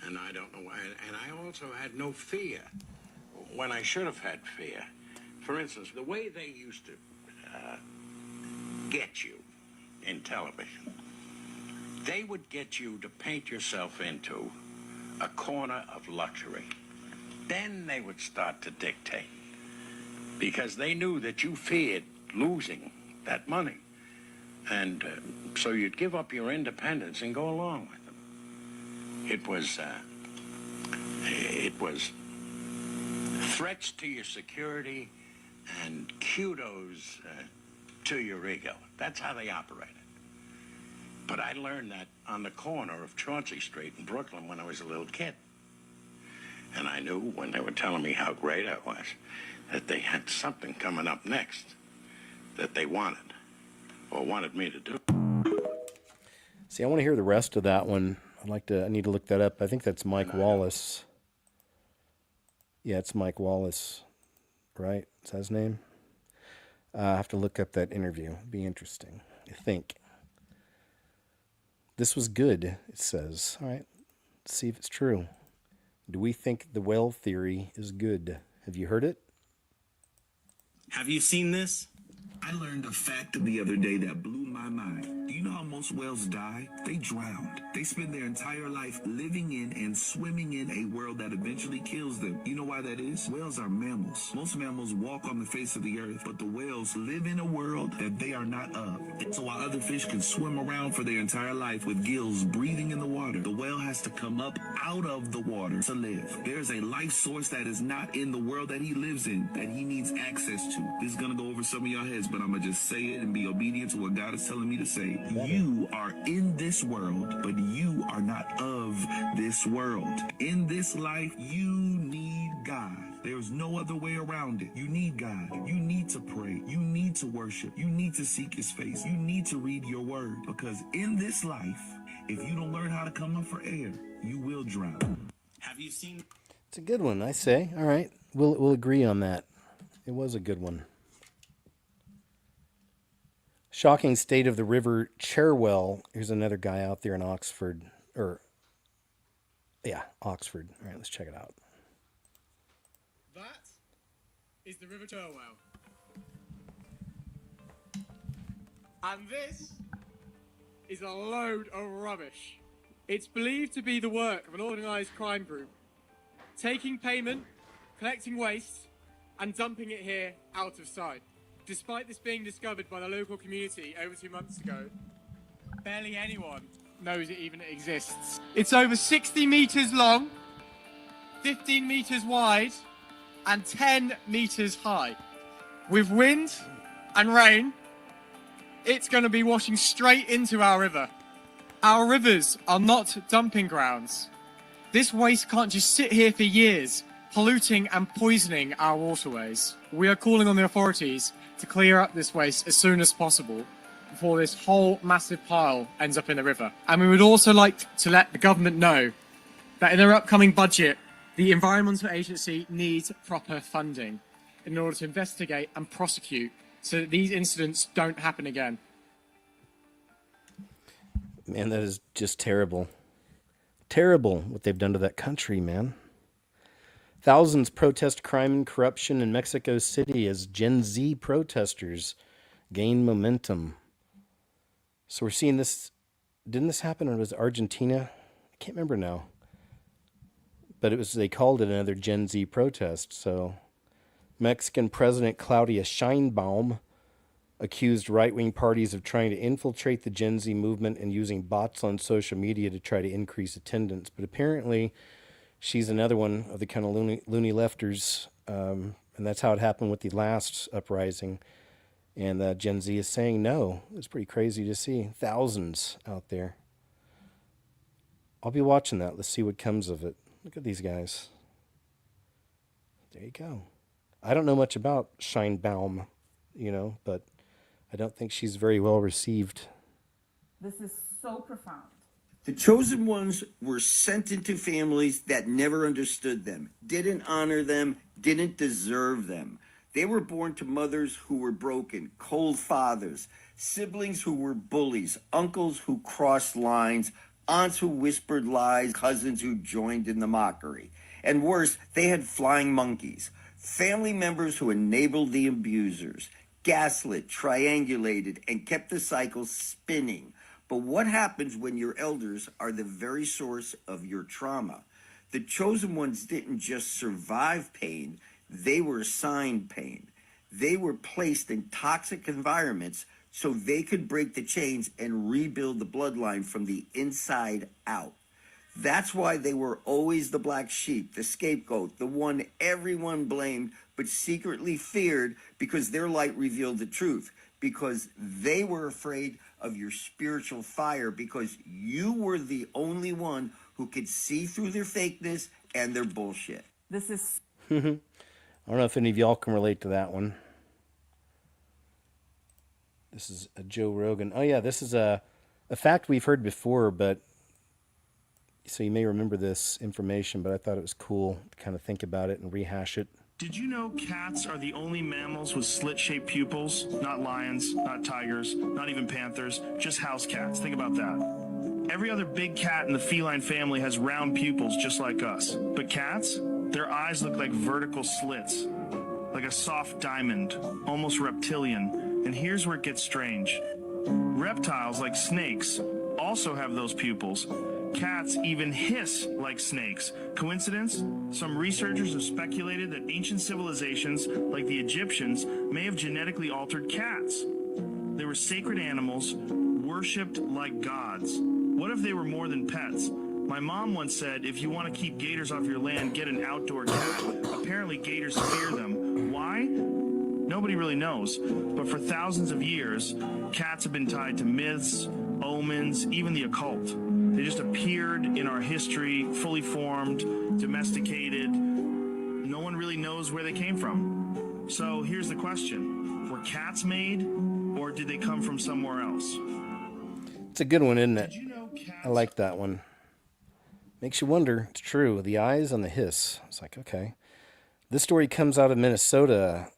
And I don't know why. And I also had no fear when I should have had fear. For instance, the way they used to get you in television, they would get you to paint yourself into a corner of luxury. Then they would start to dictate, because they knew that you feared losing that money. And so you'd give up your independence and go along with them. It was threats to your security and kudos to your ego. That's how they operated. But I learned that on the corner of Chauncey Street in Brooklyn when I was a little kid. And I knew when they were telling me how great I was, that they had something coming up next that they wanted, or wanted me to do. See, I want to hear the rest of that one. I need to look that up. I think that's Mike Wallace. Yeah, it's Mike Wallace, right? Is that his name? I have to look up that interview. It'd be interesting, I think. This was good, it says. All right, let's see if it's true. Do we think the whale theory is good? Have you heard it? Have you seen this? I learned a fact the other day that blew my mind. Do you know how most most whales die, they drowned. They spend their entire life living in and swimming in a world that eventually kills them. You know why that is? Whales are mammals. Most mammals walk on the face of the earth, but the whales live in a world that they are not of. So while other fish can swim around for their entire life with gills breathing in the water, the whale has to come up out of the water to live. There's a life source that is not in the world that he lives in, that he needs access to. This is going to go over some of your heads, but I'm going to just say it and be obedient to what God is telling me to say. You are in this world, but you are not of this world. In this life, you need God. There's no other way around it. You need God. You need to pray. You need to worship. You need to seek his face. You need to read your word. Because in this life, if you don't learn how to come up for air, you will drown. Have you seen? It's a good one, I say. All right, we'll agree on that. It was a good one. Shocking state of the River Cherwell. Here's another guy out there in Oxford. Oxford. All right, let's check it out. That is the River Cherwell. And this is a load of rubbish. It's believed to be the work of an organised crime group, taking payment, collecting waste, and dumping it here out of sight. Despite this being discovered by the local community over 2 months ago, barely anyone knows it even exists. It's over 60 metres long, 15 metres wide, and 10 metres high. With wind and rain, it's going to be washing straight into our river. Our rivers are not dumping grounds. This waste can't just sit here for years, polluting and poisoning our waterways. We are calling on the authorities to clear up this waste as soon as possible before this whole massive pile ends up in the river. And we would also like to let the government know that in their upcoming budget, the Environmental Agency needs proper funding in order to investigate and prosecute so that these incidents don't happen again. Man, that is just terrible. Terrible what they've done to that country, man. Thousands protest crime and corruption in Mexico City as Gen Z protesters gain momentum. So we're seeing this. Didn't this happen, or was it Argentina? I can't remember now. But they called it another Gen Z protest. So Mexican President Claudia Sheinbaum accused right-wing parties of trying to infiltrate the Gen Z movement and using bots on social media to try to increase attendance. But apparently she's another one of the kind of loony lefters, and that's how it happened with the last uprising. And Gen Z is saying no. It's pretty crazy to see. Thousands out there. I'll be watching that. Let's see what comes of it. Look at these guys. There you go. I don't know much about Sheinbaum, but I don't think she's very well received. This is so profound. The chosen ones were sent into families that never understood them, didn't honor them, didn't deserve them. They were born to mothers who were broken, cold fathers, siblings who were bullies, uncles who crossed lines, aunts who whispered lies, cousins who joined in the mockery. And worse, they had flying monkeys, family members who enabled the abusers, gaslit, triangulated, and kept the cycle spinning. But what happens when your elders are the very source of your trauma? The chosen ones didn't just survive pain, they were assigned pain. They were placed in toxic environments so they could break the chains and rebuild the bloodline from the inside out. That's why they were always the black sheep, the scapegoat, the one everyone blamed but secretly feared because their light revealed the truth, because they were afraid of your spiritual fire, because you were the only one who could see through their fakeness and their bullshit. This is... I don't know if any of y'all can relate to that one. This is a Joe Rogan. Oh, yeah, this is a fact we've heard before, but so you may remember this information, but I thought it was cool to kind of think about it and rehash it. Did you know cats are the only mammals with slit-shaped pupils? Not lions, not tigers, not even panthers, just house cats. Think about that. Every other big cat in the feline family has round pupils just like us. But cats, their eyes look like vertical slits, like a soft diamond, almost reptilian. And here's where it gets strange. Reptiles like snakes also have those pupils. Cats even hiss like snakes. Coincidence? Some researchers have speculated that ancient civilizations, like the Egyptians, may have genetically altered cats. They were sacred animals, worshipped like gods. What if they were more than pets? My mom once said, if you want to keep gators off your land, get an outdoor cat. Apparently gators fear them. Why? Nobody really knows. But for thousands of years, cats have been tied to myths, omens, even the occult. They just appeared in our history, fully formed, domesticated. No one really knows where they came from. So here's the question. Were cats made, or did they come from somewhere else? It's a good one, isn't it? I like that one. Makes you wonder. It's true. The eyes on the hiss. It's like, okay. This story comes out of Minnesota.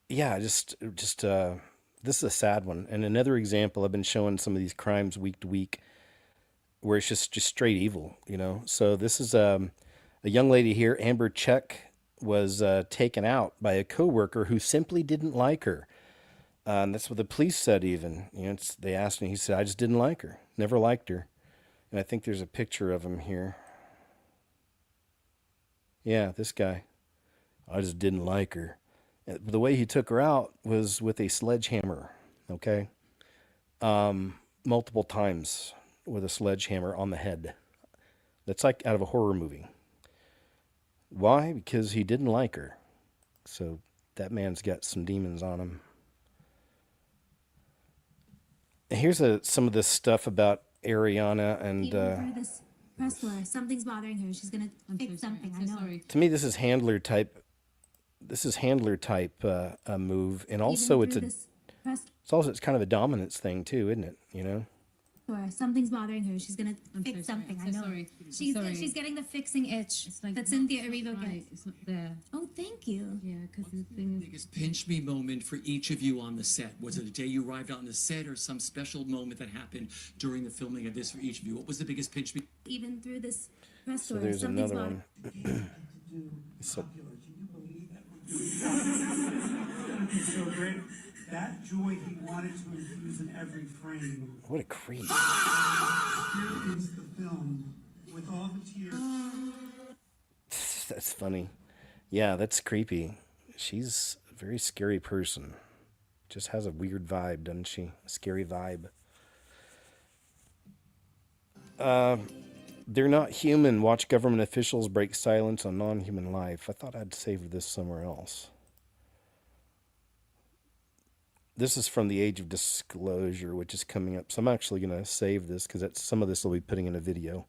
Yeah, this is a sad one. And another example, I've been showing some of these crimes week to week where it's just straight evil, you know? So this is a young lady here, Amber Check, was taken out by a coworker who simply didn't like her. And that's what the police said even. You know, they asked me, he said, I just didn't like her. Never liked her. And I think there's a picture of him here. Yeah, this guy. I just didn't like her. The way he took her out was with a sledgehammer, okay? Multiple times with a sledgehammer on the head. That's like out of a horror movie. Why? Because he didn't like her. So that man's got some demons on him. Here's some of this stuff about Ariana and... Press for her. Something's bothering her. She's gonna fix something. I know. To me, this is handler type. This is handler type move, and also it's kind of a dominance thing too, isn't it? You know. Something's bothering her. She's gonna fix something. I know. Sorry. She's getting the fixing itch that Cynthia Erivo gets. It's not there. Oh, thank you. Yeah, because the thing is... Biggest pinch me moment for each of you on the set. Was it the day you arrived on the set or some special moment that happened during the filming of this for each of you? What was the biggest pinch me? Even through this press So there's another one. So great. That joy he wanted to infuse in every frame. What a creep. Here is the film with all the tears. That's funny. Yeah, that's creepy. She's a very scary person. Just has a weird vibe, doesn't she? A scary vibe. They're not human. Watch government officials break silence on non-human life. I thought I'd saved this somewhere else. This is from the Age of Disclosure, which is coming up. So I'm actually going to save this because some of this will be putting in a video.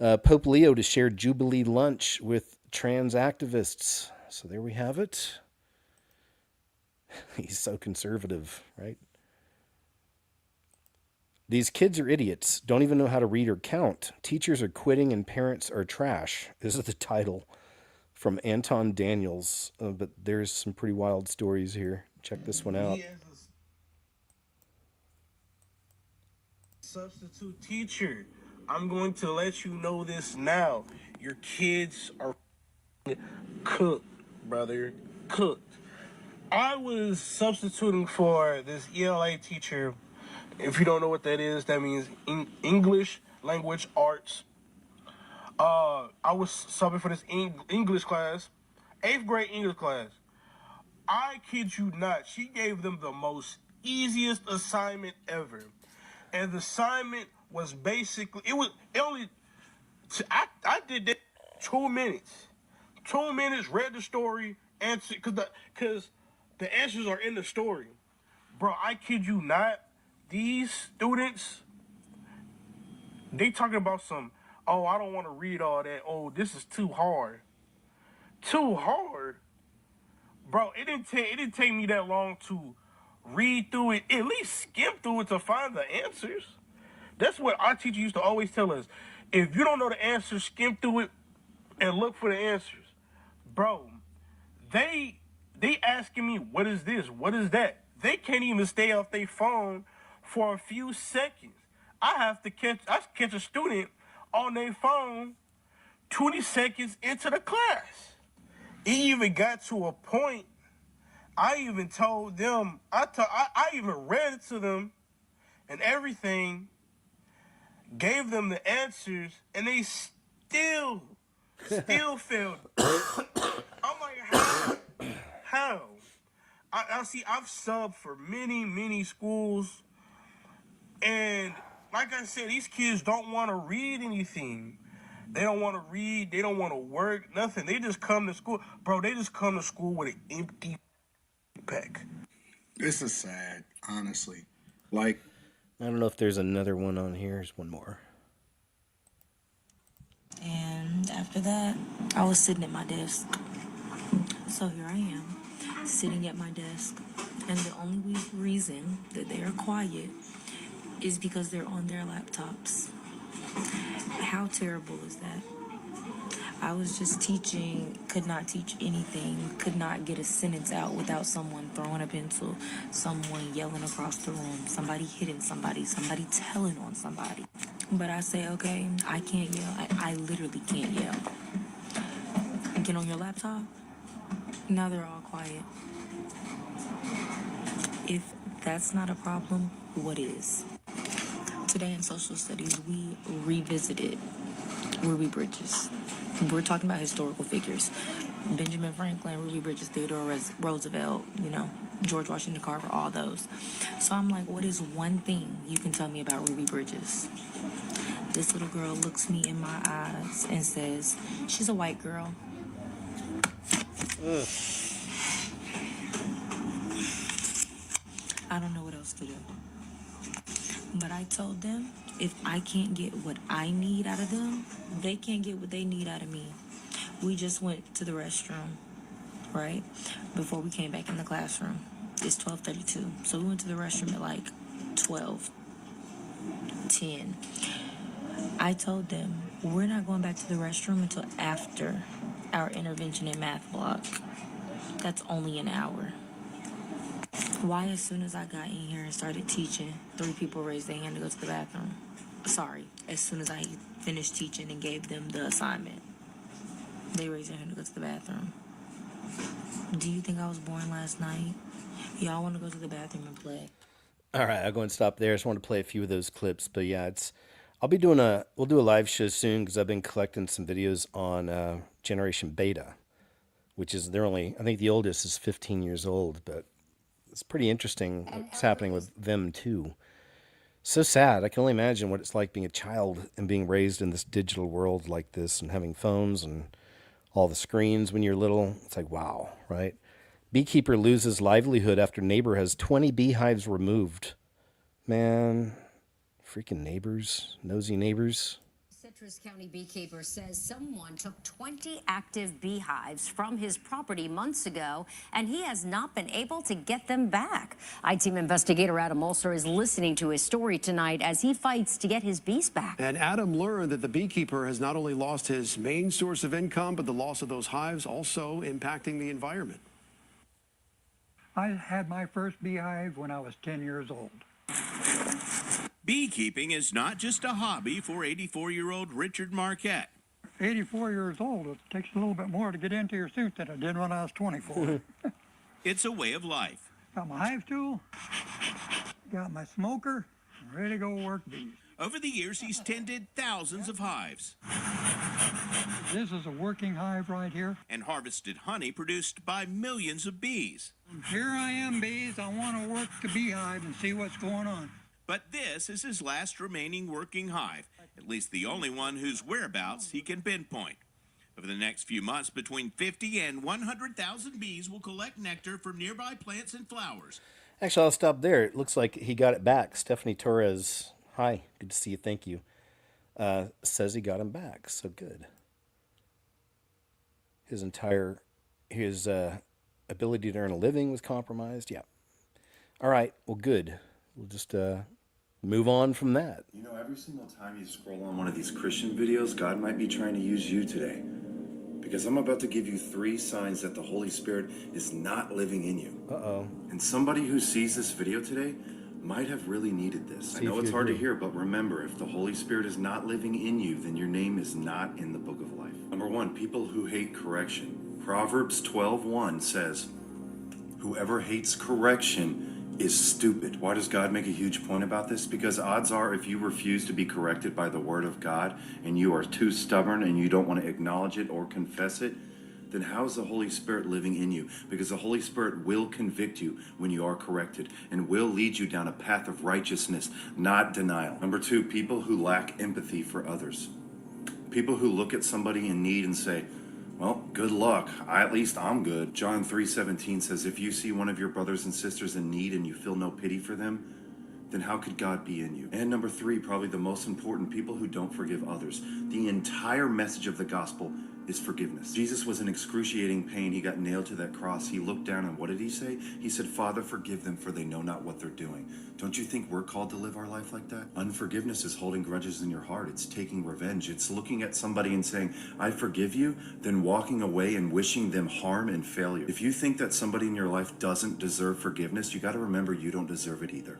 Pope Leo to share Jubilee lunch with trans activists. So there we have it. He's so conservative, right? These kids are idiots. Don't even know how to read or count. Teachers are quitting and parents are trash. This is the title from Anton Daniels. But there's some pretty wild stories here. Check this one out. Substitute teacher, I'm going to let you know this now. Your kids are cooked, brother. Cooked. I was substituting for this ELA teacher. If you don't know what that is, that means English Language Arts. I was subbing for this English class, 8th grade English class. I kid you not, she gave them the most easiest assignment ever. And the assignment was basically, I did that 2 minutes. 2 minutes, read the story, answer, because the answers are in the story. Bro, I kid you not, these students, they talking about some, oh, I don't want to read all that. Oh, this is too hard. Too hard? Bro, it didn't take me that long to read through it, at least skim through it to find the answers. That's what our teacher used to always tell us. If you don't know the answers, skim through it and look for the answers. Bro, they asking me, what is this? What is that? They can't even stay off their phone for a few seconds. I catch a student on their phone 20 seconds into the class. It even got to a point, I even told them, I even read it to them, and everything, gave them the answers, and they still failed. I'm like, how? How? I see, I've subbed for many schools, and like I said, these kids don't want to read anything. They don't want to read. They don't want to work. Nothing. They just come to school. Bro, they just come to school with an empty pack. This is sad, honestly. Like, I don't know if there's another one on here. There's one more. And after that, I was sitting at my desk. So here I am, sitting at my desk. And the only reason that they are quiet is because they're on their laptops. How terrible is that? I was just teaching, could not teach anything, could not get a sentence out without someone throwing a pencil, someone yelling across the room, somebody hitting somebody, somebody telling on somebody. But I say, okay, I can't yell. I literally can't yell. Get on your laptop. Now they're all quiet. If that's not a problem, what is? Today in social studies, we revisited Ruby Bridges. We're talking about historical figures. Benjamin Franklin, Ruby Bridges, Theodore Roosevelt, George Washington Carver, all those. So I'm like, what is one thing you can tell me about Ruby Bridges? This little girl looks me in my eyes and says, she's a white girl. Ugh. I don't know what else to do. But I told them, if I can't get what I need out of them, they can't get what they need out of me. We just went to the restroom, right? Before we came back in the classroom. It's 12:32. So we went to the restroom at like 12:10. I told them, we're not going back to the restroom until after our intervention in math block. That's only an hour. Why, as soon as I got in here and started teaching, 3 people raised their hand to go to the bathroom? Sorry, as soon as I finished teaching and gave them the assignment, they raised their hand to go to the bathroom. Do you think I was born last night? Y'all want to go to the bathroom and play? All right, I'll go and stop there. I just want to play a few of those clips, but yeah, we'll do a live show soon because I've been collecting some videos on Generation Beta, which is I think the oldest is 15 years old, but it's pretty interesting what's happening with them too. So sad. I can only imagine what it's like being a child and being raised in this digital world like this and having phones and all the screens when you're little. It's like, wow, right? Beekeeper loses livelihood after neighbor has 20 beehives removed. Man, freaking neighbors, nosy neighbors. Citrus County beekeeper says someone took 20 active beehives from his property months ago, and he has not been able to get them back. I-Team investigator Adam Ulster is listening to his story tonight as he fights to get his bees back. And Adam learned that the beekeeper has not only lost his main source of income, but the loss of those hives also impacting the environment. I had my first beehive when I was 10 years old. Beekeeping is not just a hobby for 84-year-old Richard Marquette. 84 years old, it takes a little bit more to get into your suit than it did when I was 24. It's a way of life. Got my hive tool, got my smoker, ready to go work bees. Over the years, he's tended thousands of hives. This is a working hive right here. And harvested honey produced by millions of bees. Here I am, bees. I want to work the beehive and see what's going on. But this is his last remaining working hive, at least the only one whose whereabouts he can pinpoint. Over the next few months, between 50 and 100,000 bees will collect nectar from nearby plants and flowers. Actually, I'll stop there. It looks like he got it back. Stephanie Torres, hi, good to see you, thank you, says he got him back, so good. His ability to earn a living was compromised, yeah. All right, well, good. We'll just move on from that. You know, every single time you scroll on one of these Christian videos, God might be trying to use you today. Because I'm about to give you 3 signs that the Holy Spirit is not living in you. Uh-oh. And somebody who sees this video today might have really needed this. I know it's hard to hear, but remember, if the Holy Spirit is not living in you, then your name is not in the book of life. Number 1, people who hate correction. Proverbs 12:1 says, "Whoever hates correction is stupid. Why does God make a huge point about this? Because odds are, if you refuse to be corrected by the word of God and you are too stubborn and you don't want to acknowledge it or confess it, then how is the Holy Spirit living in you? Because the Holy Spirit will convict you when you are corrected and will lead you down a path of righteousness, not denial. Number two, people who lack empathy for others. People who look at somebody in need and say, well, good luck. At least I'm good. John 3:17 says, if you see one of your brothers and sisters in need and you feel no pity for them, then how could God be in you? And number three, probably the most important, people who don't forgive others. The entire message of the gospel is forgiveness. Jesus was in excruciating pain. He got nailed to that cross. He looked down and what did he say? He said, Father, forgive them for they know not what they're doing. Don't you think we're called to live our life like that? Unforgiveness is holding grudges in your heart. It's taking revenge. It's looking at somebody and saying, I forgive you, then walking away and wishing them harm and failure. If you think that somebody in your life doesn't deserve forgiveness, you got to remember you don't deserve it either.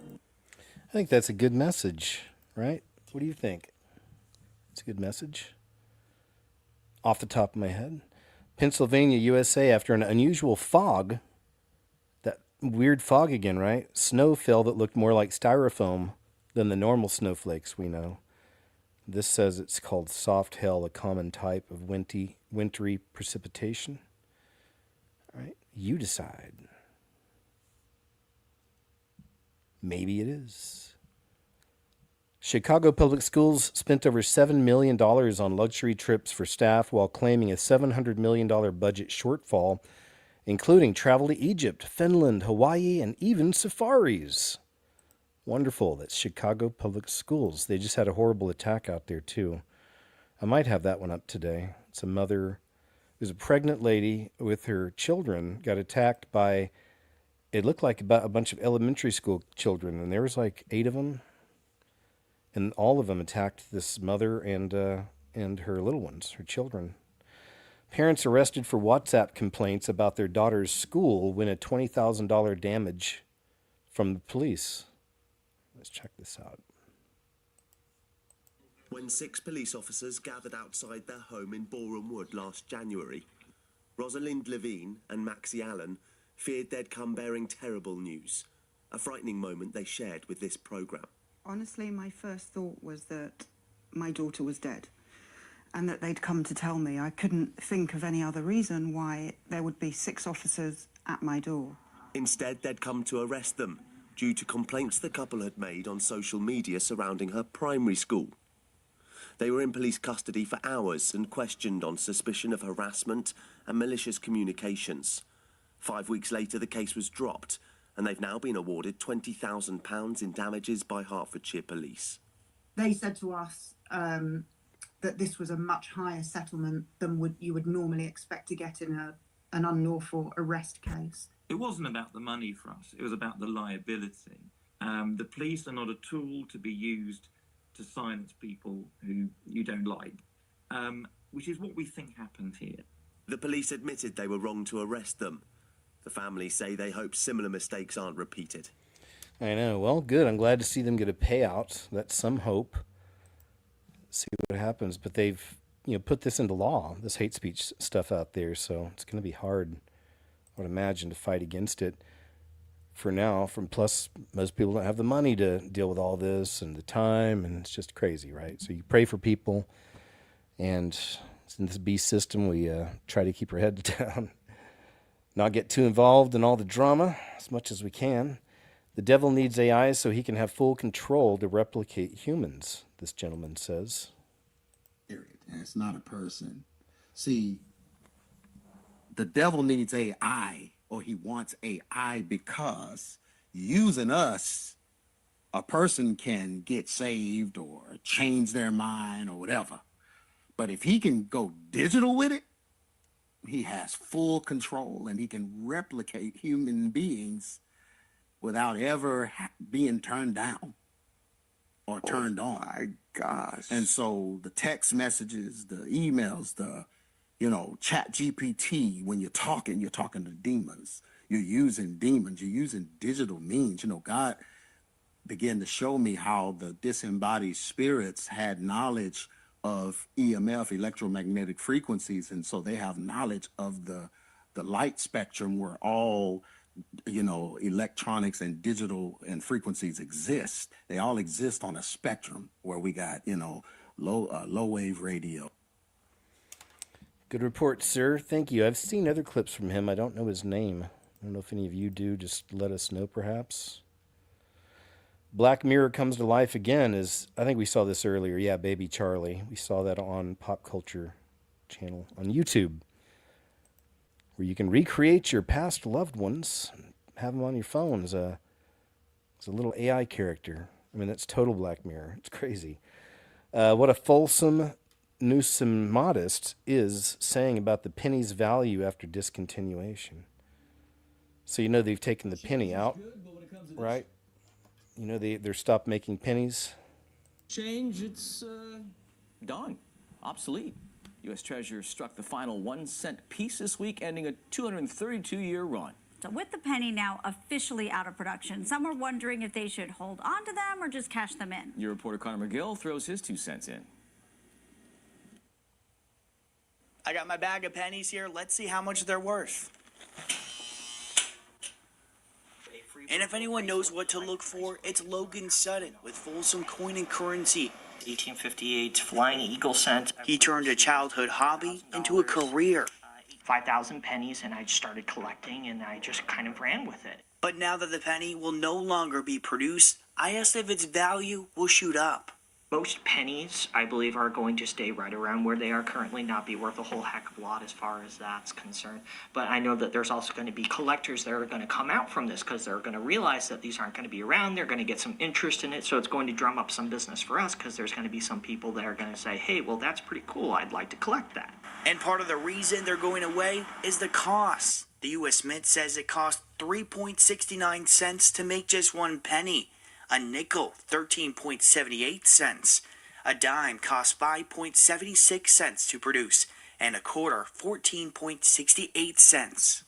I think that's a good message, right? What do you think? It's a good message. Off the top of my head, Pennsylvania, USA, after an unusual fog, that weird fog again, right? Snow fell that looked more like styrofoam than the normal snowflakes we know. This says it's called soft hail, a common type of wintry precipitation. All right, you decide. Maybe it is. Chicago Public Schools spent over $7 million on luxury trips for staff while claiming a $700 million budget shortfall, including travel to Egypt, Finland, Hawaii, and even safaris. Wonderful. That's Chicago Public Schools. They just had a horrible attack out there, too. I might have that one up today. It's a mother. It was a pregnant lady with her children, got attacked by, it looked like about a bunch of elementary school children, and there was like 8 of them. And all of them attacked this mother and her little ones, her children. Parents arrested for WhatsApp complaints about their daughter's school win a $20,000 damage from the police. Let's check this out. When 6 police officers gathered outside their home in Boreham Wood last January, Rosalind Levine and Maxie Allen feared they'd come bearing terrible news, a frightening moment they shared with this programme. Honestly, my first thought was that my daughter was dead and that they'd come to tell me. I couldn't think of any other reason why there would be 6 officers at my door. Instead, they'd come to arrest them due to complaints the couple had made on social media surrounding her primary school. They were in police custody for hours and questioned on suspicion of harassment and malicious communications. 5 weeks later, the case was dropped, and they've now been awarded £20,000 in damages by Hertfordshire Police. They said to us that this was a much higher settlement than you would normally expect to get in an unlawful arrest case. It wasn't about the money for us, it was about the liability. The police are not a tool to be used to silence people who you don't like, which is what we think happened here. The police admitted they were wrong to arrest them. The families say they hope similar mistakes aren't repeated. I know. Well, good. I'm glad to see them get a payout. That's some hope. See what happens. But they've, put this into law, this hate speech stuff out there. So it's going to be hard, I would imagine, to fight against it for now. Plus, most people don't have the money to deal with all this and the time, and it's just crazy, right? So you pray for people, and in this beast system, we try to keep our head down. Not get too involved in all the drama as much as we can. The devil needs AI so he can have full control to replicate humans, this gentleman says. Period. And it's not a person. See, the devil needs AI, or he wants AI, because using us, a person can get saved or change their mind or whatever. But if he can go digital with it, he has full control, and he can replicate human beings without ever being turned down or turned on. My gosh. And so the text messages, the emails, the, chat GPT, when you're talking to demons. You're using demons. You're using digital means. God began to show me how the disembodied spirits had knowledge of EMF, electromagnetic frequencies, and so they have knowledge of the light spectrum where all electronics and digital and frequencies exist. They all exist on a spectrum where we got, low wave radio. Good report, sir. Thank you. I've seen other clips from him. I don't know his name. I don't know if any of you do. Just let us know, perhaps. Black Mirror comes to life again. I think we saw this earlier. Yeah, Baby Charlie. We saw that on Pop Culture channel on YouTube, where you can recreate your past loved ones, have them on your phone as a little AI character. I mean, that's total Black Mirror. It's crazy. What a fulsome numismatist is saying about the penny's value after discontinuation. So they've taken the penny out, right? They're stopped making pennies. Change, it's done, obsolete. U.S. Treasurer struck the final 1-cent piece this week, ending a 232-year run. So with the penny now officially out of production, some are wondering if they should hold on to them or just cash them in. Your reporter Connor McGill throws his 2 cents in. I got my bag of pennies here. Let's see how much they're worth. And if anyone knows what to look for, it's Logan Sutton with Folsom Coin and Currency. 1858 Flying Eagle cent. He turned a childhood hobby into a career. 5,000 pennies, and I started collecting, and I just kind of ran with it. But now that the penny will no longer be produced, I asked if its value will shoot up. Most pennies, I believe, are going to stay right around where they are currently, not be worth a whole heck of a lot as far as that's concerned. But I know that there's also going to be collectors that are going to come out from this because they're going to realize that these aren't going to be around. They're going to get some interest in it, so it's going to drum up some business for us because there's going to be some people that are going to say, hey, well, that's pretty cool. I'd like to collect that. And part of the reason they're going away is the cost. The U.S. Mint says it cost 3.69 cents to make just one penny. A nickel, 13.78 cents. A dime cost 5.76 cents to produce. And a quarter, 14.68 cents.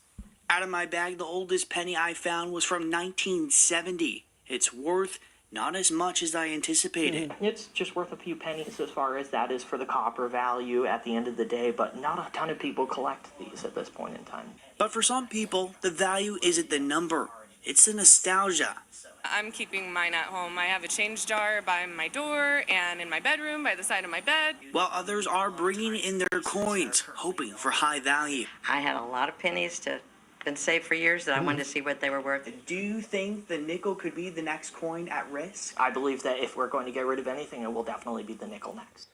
Out of my bag, the oldest penny I found was from 1970. It's worth not as much as I anticipated. It's just worth a few pennies as far as that is for the copper value at the end of the day, but not a ton of people collect these at this point in time. But for some people, the value isn't the number. It's the nostalgia. I'm keeping mine at home. I have a change jar by my door and in my bedroom by the side of my bed. While others are bringing in their coins, hoping for high value. I had a lot of pennies been saved for years that I wanted to see what they were worth. Do you think the nickel could be the next coin at risk? I believe that if we're going to get rid of anything, it will definitely be the nickel next.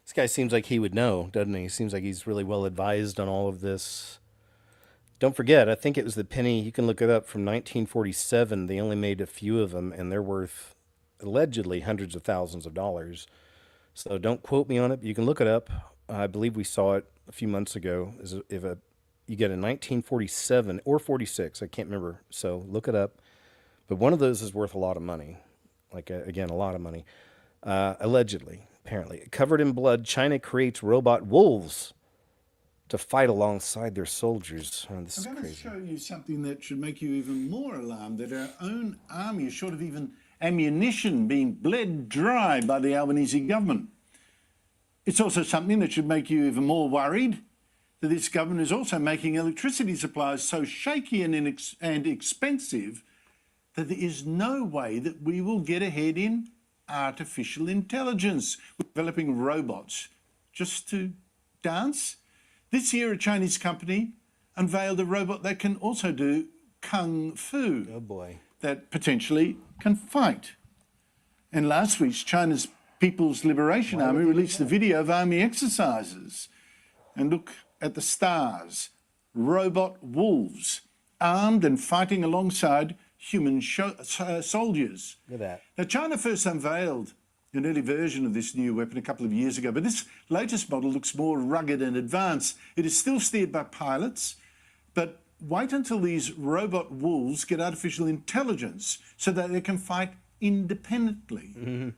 This guy seems like he would know, doesn't he? Seems like he's really well advised on all of this. Don't forget, I think it was the penny, you can look it up, from 1947. They only made a few of them, and they're worth, allegedly, hundreds of thousands of dollars. So don't quote me on it, but you can look it up. I believe we saw it a few months ago. You get a 1947 or 46, I can't remember, so look it up. But one of those is worth a lot of money. Again, a lot of money. Allegedly, apparently. Covered in blood, China creates robot wolves to fight alongside their soldiers. Oh, this is I'm going crazy. to show you something that should make you even more alarmed, that our own army is short of even ammunition being bled dry by the Albanese government. It's also something that should make you even more worried, that this government is also making electricity supplies so shaky and expensive that there is no way that we will get ahead in artificial intelligence. We're developing robots just to dance. This year, a Chinese company unveiled a robot that can also do kung fu. Oh boy. That potentially can fight. And last week, China's People's Liberation Army released a video of army exercises. And look at the stars. Robot wolves, armed and fighting alongside human soldiers. Look at that. Now, China first unveiled an early version of this new weapon a couple of years ago, but this latest model looks more rugged and advanced. It is still steered by pilots, but wait until these robot wolves get artificial intelligence so that they can fight independently,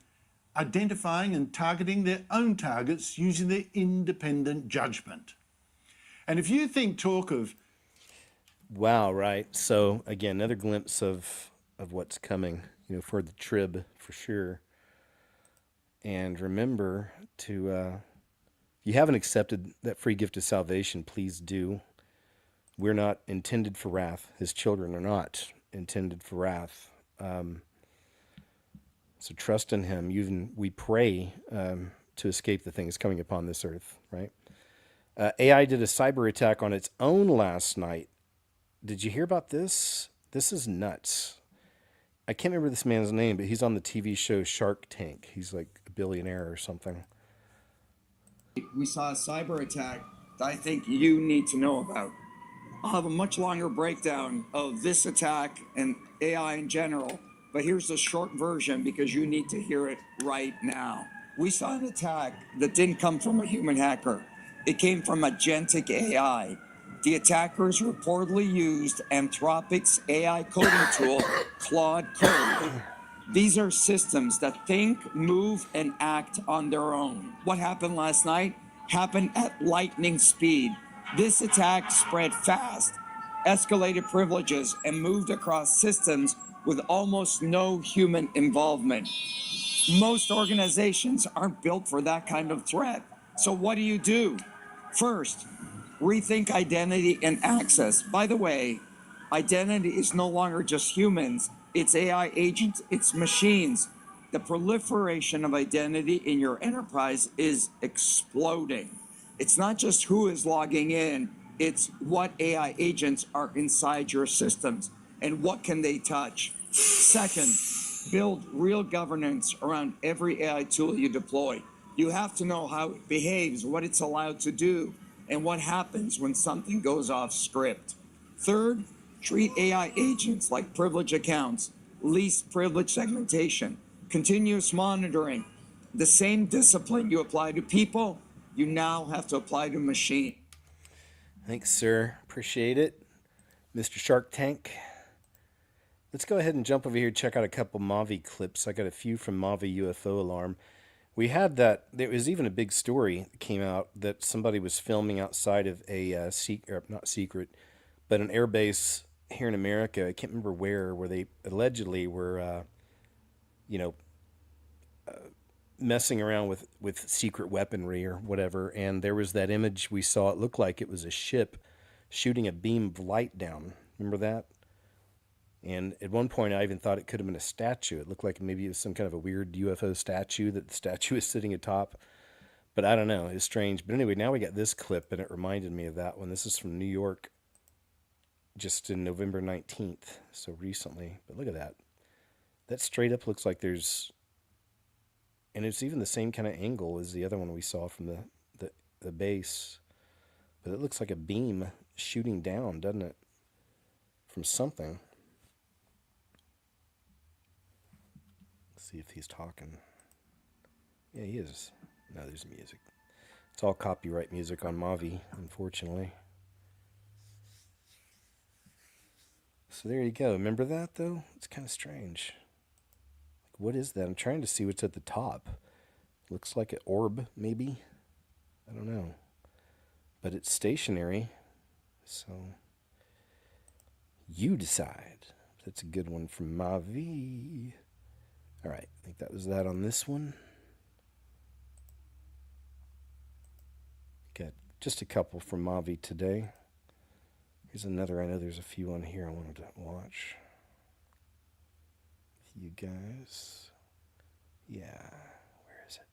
identifying and targeting their own targets using their independent judgment. And if you think talk of... Wow, right. So, again, another glimpse of what's coming, for the trib, for sure. And remember to, if you haven't accepted that free gift of salvation, please do. We're not intended for wrath. His children are not intended for wrath. So trust in him. Even we pray to escape the things coming upon this earth, right? AI did a cyber attack on its own last night. Did you hear about this? This is nuts. I can't remember this man's name, but he's on the TV show Shark Tank. He's like a billionaire or something. We saw a cyber attack that I think you need to know about. I'll have a much longer breakdown of this attack and AI in general, but here's the short version because you need to hear it right now. We saw an attack that didn't come from a human hacker. It came from agentic AI. The attackers reportedly used Anthropic's AI coding tool, Claude Code. These are systems that think, move, and act on their own. What happened last night happened at lightning speed. This attack spread fast, escalated privileges, and moved across systems with almost no human involvement. Most organizations aren't built for that kind of threat. So what do? First, rethink identity and access. By the way, identity is no longer just humans. It's AI agents, it's machines. The proliferation of identity in your enterprise is exploding. It's not just who is logging in, it's what AI agents are inside your systems and what can they touch. Second, build real governance around every AI tool you deploy. You have to know how it behaves, what it's allowed to do, and what happens when something goes off script. Third, treat AI agents like privileged accounts, least privilege segmentation, continuous monitoring. The same discipline you apply to people, you now have to apply to machine. Thanks, sir. Appreciate it. Mr. Shark Tank. Let's go ahead and jump over here and check out a couple Mavi clips. I got a few from Mavi UFO Alarm. We had that, there was even a big story that came out that somebody was filming outside of a not secret, but an air base here in America. I can't remember where they allegedly were, messing around with secret weaponry or whatever. And there was that image we saw. It looked like it was a ship shooting a beam of light down. Remember that? And at one point, I even thought it could have been a statue. It looked like maybe it was some kind of a weird UFO statue that the statue is sitting atop. But I don't know. It's strange. But anyway, now we got this clip, and it reminded me of that one. This is from New York, just in November 19th, so recently. But look at that. That straight up looks like there's... And it's even the same kind of angle as the other one we saw from the base. But it looks like a beam shooting down, doesn't it? From something. See if he's talking. Yeah, he is. No, there's music. It's all copyright music on Mavi, unfortunately. So there you go. Remember that, though? It's kind of strange. Like, what is that? I'm trying to see what's at the top. Looks like an orb, maybe? I don't know. But it's stationary, so you decide. That's a good one from Mavi. All right, I think that was that on this one. Got just a couple from Mavi today. Here's another. I know there's a few on here I wanted to watch with you guys. Yeah, where is it?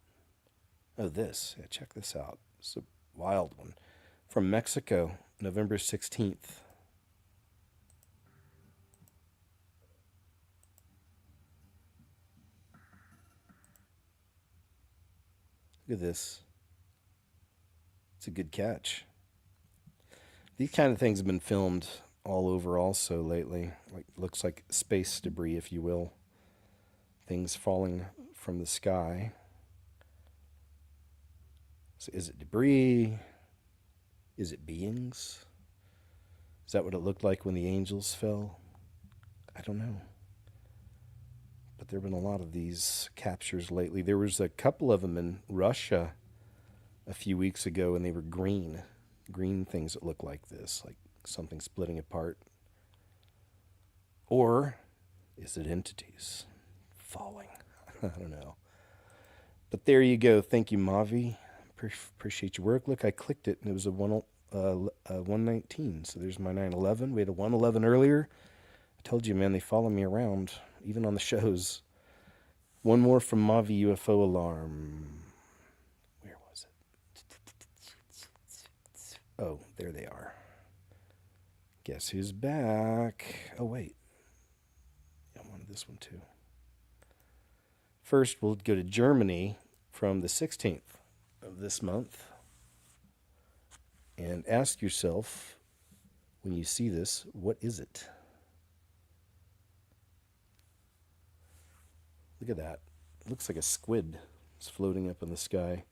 Oh, this. Yeah, check this out. It's a wild one. From Mexico, November 16th. Look at this. It's a good catch. These kind of things have been filmed all over also lately. Like, looks like space debris, if you will. Things falling from the sky. So is it debris? Is it beings? Is that what it looked like when the angels fell? I don't know. But there have been a lot of these captures lately. There was a couple of them in Russia a few weeks ago, and they were green things that look like this, like something splitting apart. Or is it entities falling? I don't know. But there you go. Thank you, Mavi. Appreciate your work. Look, I clicked it, and it was 119. So there's my 911. We had a 111 earlier. I told you, man, they follow me around, even on the shows. One more from Mavi UFO Alarm. Where was it? Oh, there they are. Guess who's back? Oh, wait. I wanted this one too. First, we'll go to Germany from the 16th of this month. And ask yourself, when you see this, what is it? Look at that. It looks like a squid. It's floating up in the sky.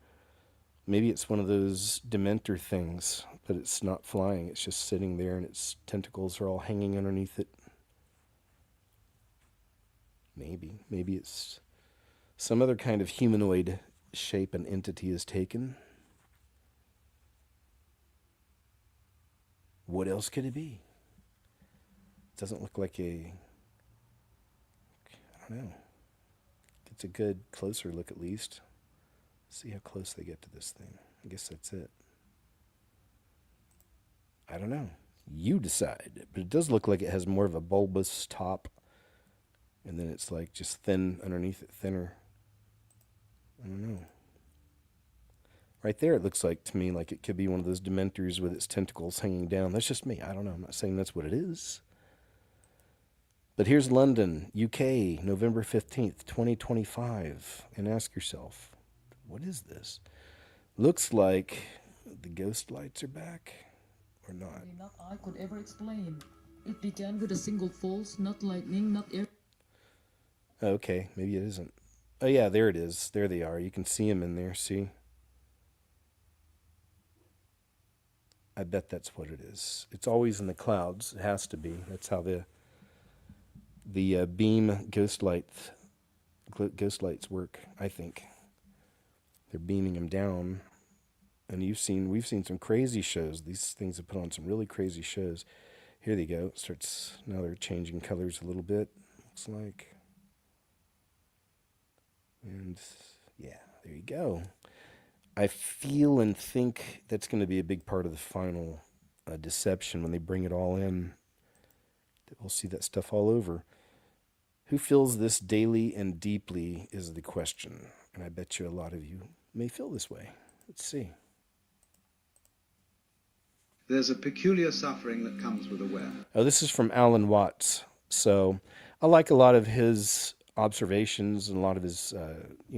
Maybe it's one of those Dementor things, but it's not flying. It's just sitting there and its tentacles are all hanging underneath it. Maybe. Maybe it's some other kind of humanoid shape an entity has taken. What else could it be? It doesn't look like I don't know. It's a good closer look at least. See how close they get to this thing. I guess that's it. I don't know. You decide. But it does look like it has more of a bulbous top. And then it's like just thin underneath it, thinner. I don't know. Right there, it looks like to me like it could be one of those Dementors with its tentacles hanging down. That's just me. I don't know. I'm not saying that's what it is. But here's London, UK, November 15th, 2025. And ask yourself, what is this? Looks like the ghost lights are back or not. Not I could ever explain. It began with a single pulse, not lightning, not air. Okay, maybe it isn't. Oh yeah, there it is. There they are. You can see them in there, see? I bet that's what it is. It's always in the clouds. It has to be. That's how the beam ghost lights work, I think. They're beaming them down. And we've seen some crazy shows. These things have put on some really crazy shows. Here they go. Now they're changing colors a little bit, looks like. And yeah, there you go. I feel and think that's going to be a big part of the final deception when they bring it all in. We'll see that stuff all over. Who feels this daily and deeply is the question. And I bet you a lot of you may feel this way. Let's see. There's a peculiar suffering that comes with awareness. Oh, this is from Alan Watts. So I like a lot of his observations and a lot of his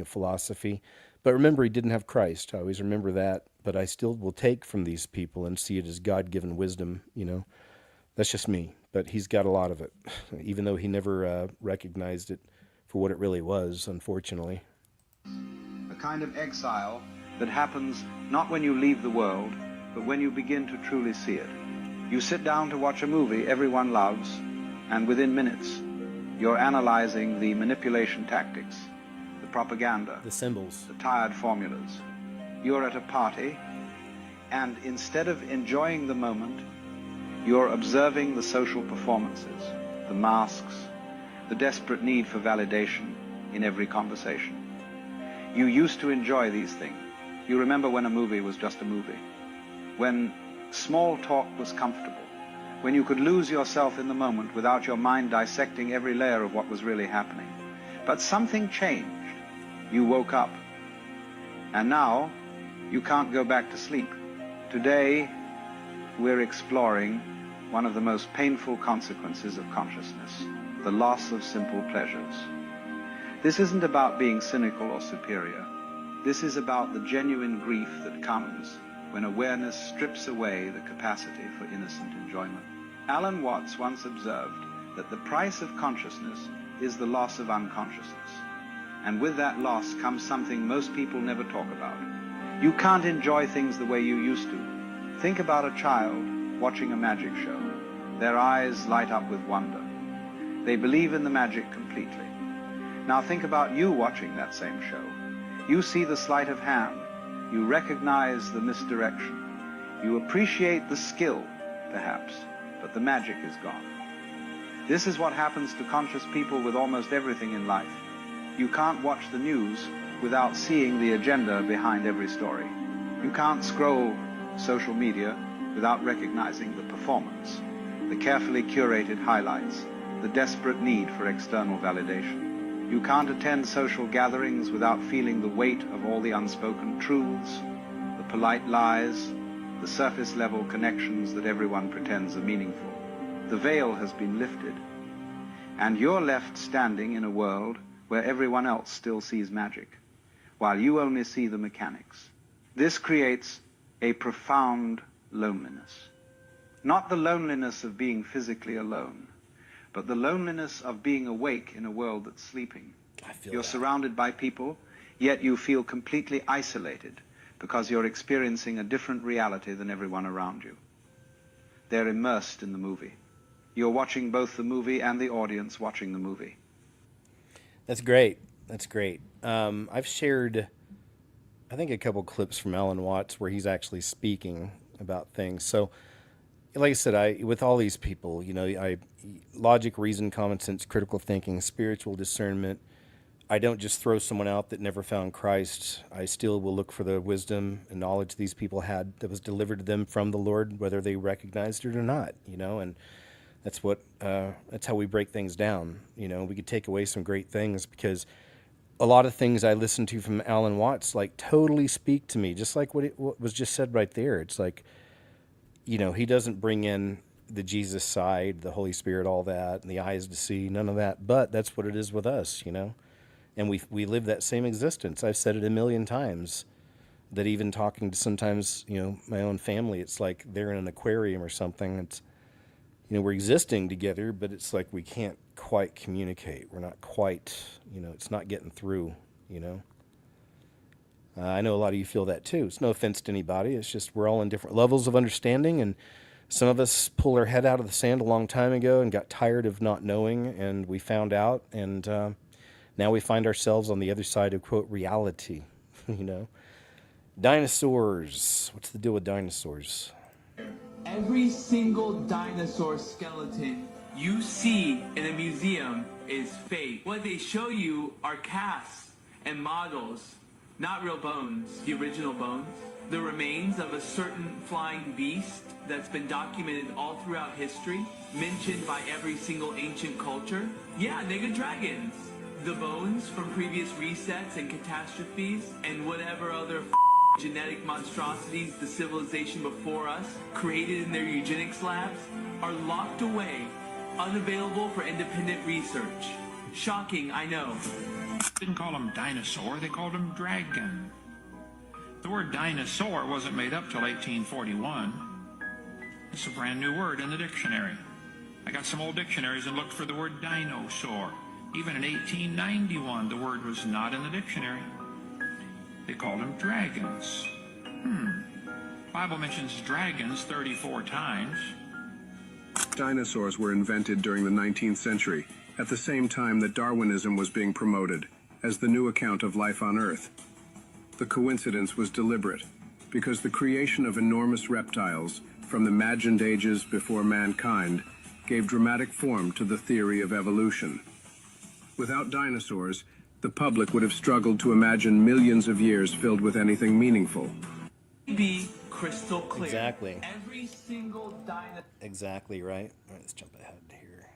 philosophy. But remember, he didn't have Christ. I always remember that. But I still will take from these people and see it as God-given wisdom, That's just me. But he's got a lot of it, even though he never recognized it for what it really was, unfortunately. A kind of exile that happens not when you leave the world, but when you begin to truly see it. You sit down to watch a movie everyone loves, and within minutes, you're analyzing the manipulation tactics, the propaganda, the symbols, the tired formulas. You're at a party, and instead of enjoying the moment, you're observing the social performances, the masks, the desperate need for validation in every conversation. You used to enjoy these things. You remember when a movie was just a movie, when small talk was comfortable, when you could lose yourself in the moment without your mind dissecting every layer of what was really happening. But something changed. You woke up. And now, you can't go back to sleep. Today, we're exploring one of the most painful consequences of consciousness, the loss of simple pleasures. This isn't about being cynical or superior. This is about the genuine grief that comes when awareness strips away the capacity for innocent enjoyment. Alan Watts once observed that the price of consciousness is the loss of unconsciousness. And with that loss comes something most people never talk about. You can't enjoy things the way you used to. Think about a child watching a magic show. Their eyes light up with wonder. They believe in the magic completely. Now think about you watching that same show. You see the sleight of hand. You recognize the misdirection. You appreciate the skill, perhaps, but the magic is gone. This is what happens to conscious people with almost everything in life. You can't watch the news without seeing the agenda behind every story. You can't scroll social media without recognizing the performance, the carefully curated highlights, the desperate need for external validation. You can't attend social gatherings without feeling the weight of all the unspoken truths, the polite lies, the surface-level connections that everyone pretends are meaningful. The veil has been lifted, and you're left standing in a world where everyone else still sees magic, while you only see the mechanics. This creates a profound loneliness. Not the loneliness of being physically alone, but the loneliness of being awake in a world that's sleeping. You're surrounded by people, yet you feel completely isolated because you're experiencing a different reality than everyone around you. They're immersed in the movie. You're watching both the movie and the audience watching the movie. That's great. That's great. I've shared, I think, a couple clips from Alan Watts where he's actually speaking about things. So, like I said, with all these people, logic, reason, common sense, critical thinking, spiritual discernment. I don't just throw someone out that never found Christ. I still will look for the wisdom and knowledge these people had that was delivered to them from the Lord, whether they recognized it or not, and that's how we break things down. We could take away some great things because a lot of things I listen to from Alan Watts, totally speak to me, just like what was just said right there. It's like, he doesn't bring in the Jesus side, the Holy Spirit, all that, and the eyes to see, none of that. But that's what it is with us, And we live that same existence. I've said it a million times that even talking to sometimes, my own family, it's like they're in an aquarium or something. It's, we're existing together, but it's like we can't quite communicate. We're not quite, it's not getting through, I know a lot of you feel that too. It's no offense to anybody. It's just we're all in different levels of understanding, and some of us pulled our head out of the sand a long time ago and got tired of not knowing, and we found out, and now we find ourselves on the other side of, quote, reality, Dinosaurs. What's the deal with dinosaurs? Every single dinosaur skeleton you see in a museum is fake. What they show you are casts and models, not real bones, the original bones. The remains of a certain flying beast that's been documented all throughout history, mentioned by every single ancient culture. Yeah, nigga dragons. The bones from previous resets and catastrophes and whatever other genetic monstrosities the civilization before us created in their eugenics labs are locked away, unavailable for independent research. Shocking, I know. Didn't call them dinosaur, they called them dragon. The word dinosaur wasn't made up till 1841. It's a brand new word in the dictionary. I got some old dictionaries and looked for the word dinosaur. Even in 1891, the word was not in the dictionary. They called them dragons. Bible mentions dragons 34 times. Dinosaurs were invented during the 19th century, at the same time that Darwinism was being promoted as the new account of life on Earth. The coincidence was deliberate, because the creation of enormous reptiles from the imagined ages before mankind gave dramatic form to the theory of evolution. Without dinosaurs, the public would have struggled to imagine millions of years filled with anything meaningful. Be crystal clear. Exactly. Every single dinosaur Exactly right. All right, let's jump ahead here.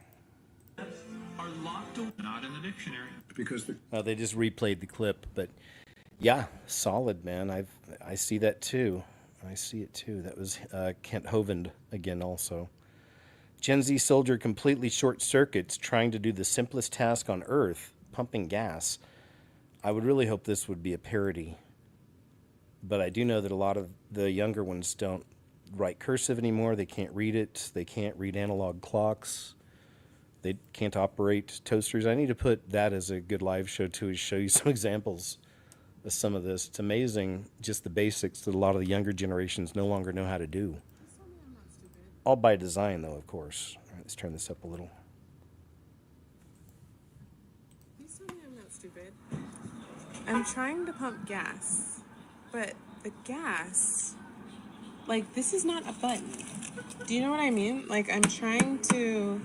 are locked away. Not in the dictionary. Because they just replayed the clip, but yeah, solid, man. I see that too. I see it too. That was Kent Hovind again also. Gen Z soldier completely short circuits trying to do the simplest task on Earth, pumping gas. I would really hope this would be a parody. But I do know that a lot of the younger ones don't write cursive anymore. They can't read it. They can't read analog clocks. They can't operate toasters. I need to put that as a good live show too, is show you some examples of some of this. It's amazing, just the basics that a lot of the younger generations no longer know how to do. All by design, though, of course. All right, let's turn this up a little. Please tell me I'm not stupid. I'm trying to pump gas, but the gas, this is not a button. Do you know what I mean? I'm trying to,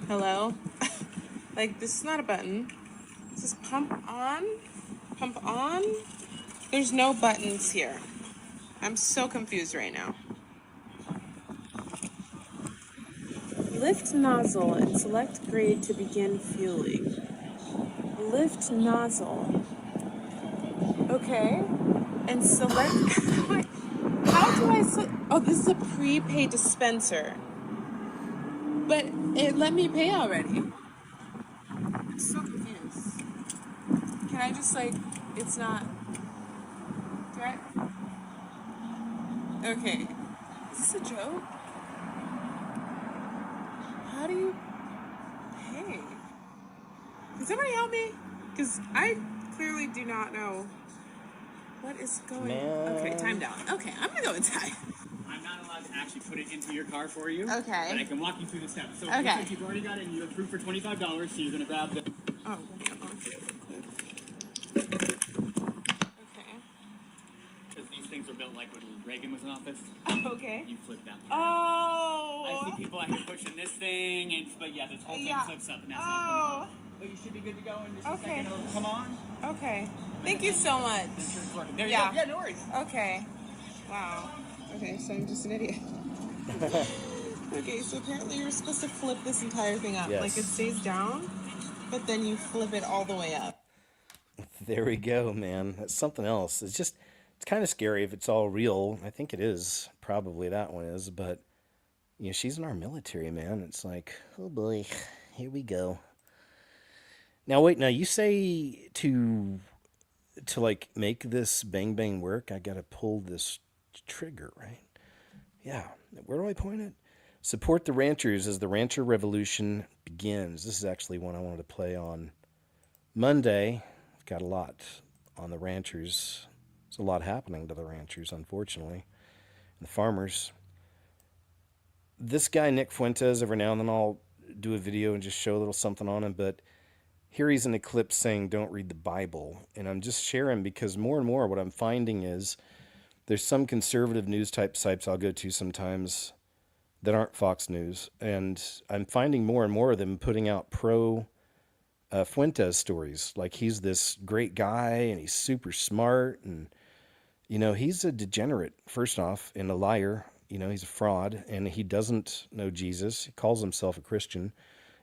hello? This is not a button. This is pump on, pump on. There's no buttons here. I'm so confused right now. Lift nozzle and select grade to begin fueling. Lift nozzle. Okay. And select. How do I? Oh, this is a prepaid dispenser. But it let me pay already. I'm so confused. Can I just it's not. Do I? Okay. Is this a joke? How do you pay? Can somebody help me? Because I clearly do not know what is going on. Okay, time down. Okay, I'm gonna go inside. I'm not allowed to actually put it into your car for you. Okay. But I can walk you through the steps. So Okay. looks like you've already got it and you're approved for $25, so you're gonna grab the... Oh, okay. Because these things were built like when Reagan was in office. Okay. You flip that. Oh! I see people out here pushing this thing, but yeah, this whole thing flips up and that's how it comes on. But you should be good to go in just a second. It'll come on. Okay. Thank you so much. There you go. Yeah, no worries. Okay. Wow. Okay, so I'm just an idiot. Okay, so apparently you're supposed to flip this entire thing up. Yes. Like it stays down, but then you flip it all the way up. There we go, man. That's something else. It's kind of scary if it's all real. I think it is. Probably that one is. But, she's in our military, man. It's like, oh boy, here we go. Now, wait, you say to make this bang bang work, I got to pull this trigger, right? Yeah. Where do I point it? Support the ranchers as the rancher revolution begins. This is actually one I wanted to play on Monday. I've got a lot on the ranchers. There's a lot happening to the ranchers, unfortunately, and the farmers. This guy, Nick Fuentes, every now and then I'll do a video and just show a little something on him, but here he's in a clip saying, don't read the Bible. And I'm just sharing because more and more what I'm finding is there's some conservative news type sites I'll go to sometimes that aren't Fox News. And I'm finding more and more of them putting out pro Fuentes stories. Like he's this great guy and he's super smart. And, he's a degenerate, first off, and a liar. He's a fraud and he doesn't know Jesus. He calls himself a Christian.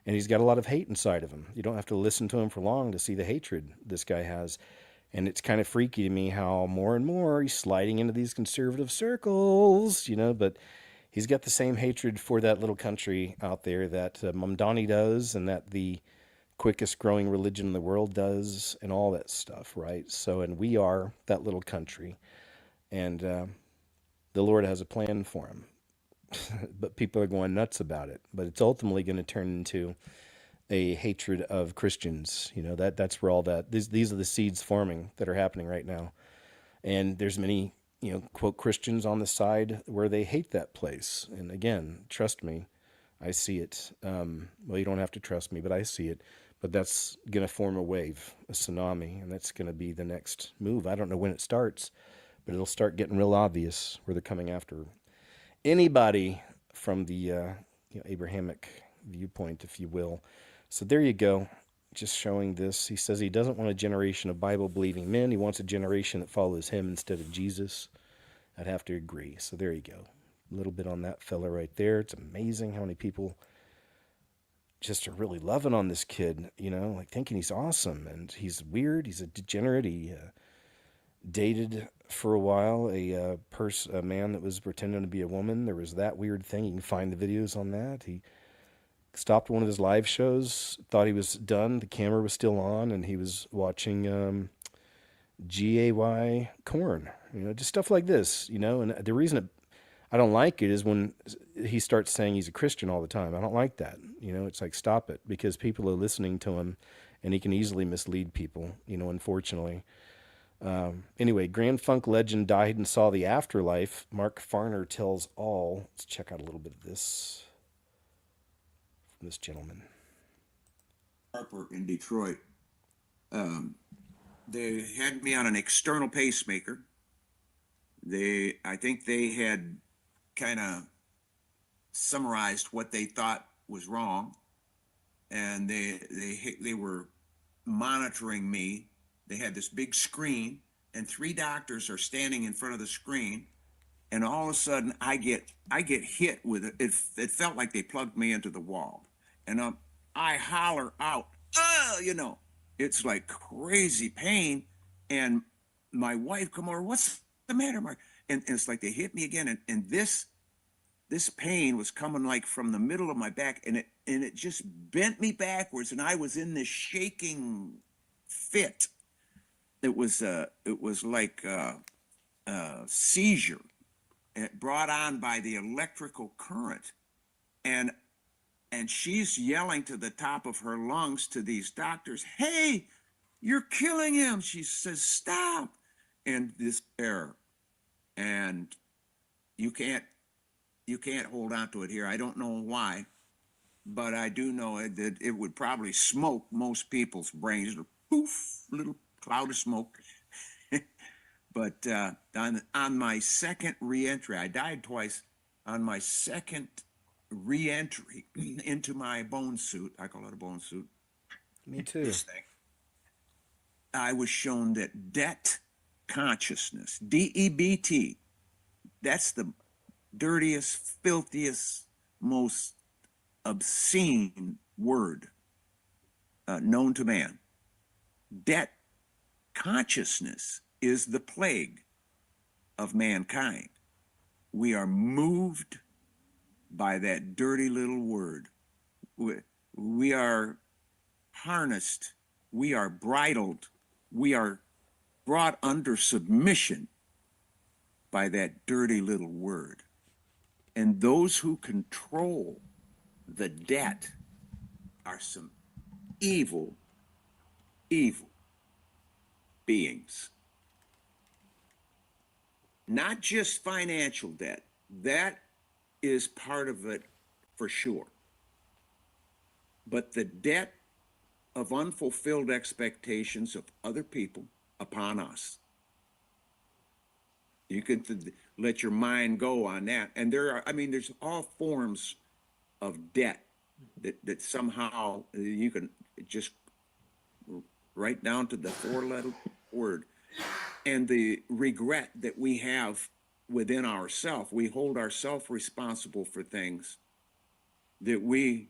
And he's got a lot of hate inside of him. You don't have to listen to him for long to see the hatred this guy has. And it's kind of freaky to me how more and more he's sliding into these conservative circles, but he's got the same hatred for that little country out there that Mamdani does and that the quickest growing religion in the world does and all that stuff, right? So, and we are that little country. And the Lord has a plan for him. But people are going nuts about it. But it's ultimately going to turn into a hatred of Christians. That's where all that, these are the seeds forming that are happening right now. And there's many, quote, Christians on the side where they hate that place. And again, trust me, I see it. Well, you don't have to trust me, but I see it. But that's going to form a wave, a tsunami, and that's going to be the next move. I don't know when it starts, but it'll start getting real obvious where they're coming after anybody from the Abrahamic viewpoint, if you will. So there you go, just showing this. He says he doesn't want a generation of Bible-believing men. He wants a generation that follows him instead of Jesus. I'd have to agree. So there you go. A little bit on that fella right there. It's amazing how many people just are really loving on this kid, thinking he's awesome. And he's weird. He's a degenerate. He dated for a while a man that was pretending to be a woman. There was that weird thing. You can find the videos on that. He stopped one of his live shows, thought he was done. The camera was still on, and he was watching GAY corn. Just stuff like this. And the reason I don't like it is when he starts saying he's a Christian all the time. I don't like that. It's like, stop it, because people are listening to him, and he can easily mislead people. Unfortunately. Anyway, Grand Funk legend died and saw the afterlife. Mark Farner tells all. Let's check out a little bit of this from this gentleman. Harper in Detroit. They had me on an external pacemaker. I think they had kind of summarized what they thought was wrong, and they were monitoring me. They had this big screen, and 3 doctors are standing in front of the screen, and all of a sudden I get hit with it. It felt like they plugged me into the wall, and I holler out, you know, it's like crazy pain, and my wife come over, what's the matter, Mark? And it's like they hit me again, and this pain was coming like from the middle of my back, and it just bent me backwards, and I was in this shaking fit. It was like seizure, brought on by the electrical current, and she's yelling to the top of her lungs to these doctors, "Hey, you're killing him!" She says, "Stop!" And this error, and you can't hold on to it here. I don't know why, but I do know that it would probably smoke most people's brains. Poof, little cloud of smoke. But on my second reentry, I died twice. On my second reentry into my bone suit, I call it a bone suit. Me too. This thing. I was shown that debt consciousness, DEBT, that's the dirtiest, filthiest, most obscene word known to man. Debt consciousness is the plague of mankind. We are moved by that dirty little word. We are harnessed, we are bridled, we are brought under submission by that dirty little word. And those who control the debt are some evil, evil beings. Not just financial debt, that is part of it for sure. But the debt of unfulfilled expectations of other people upon us. You can let your mind go on that. And there's all forms of debt that somehow you can just write down to the four-letter word. And the regret that we have within ourselves, we hold ourselves responsible for things that we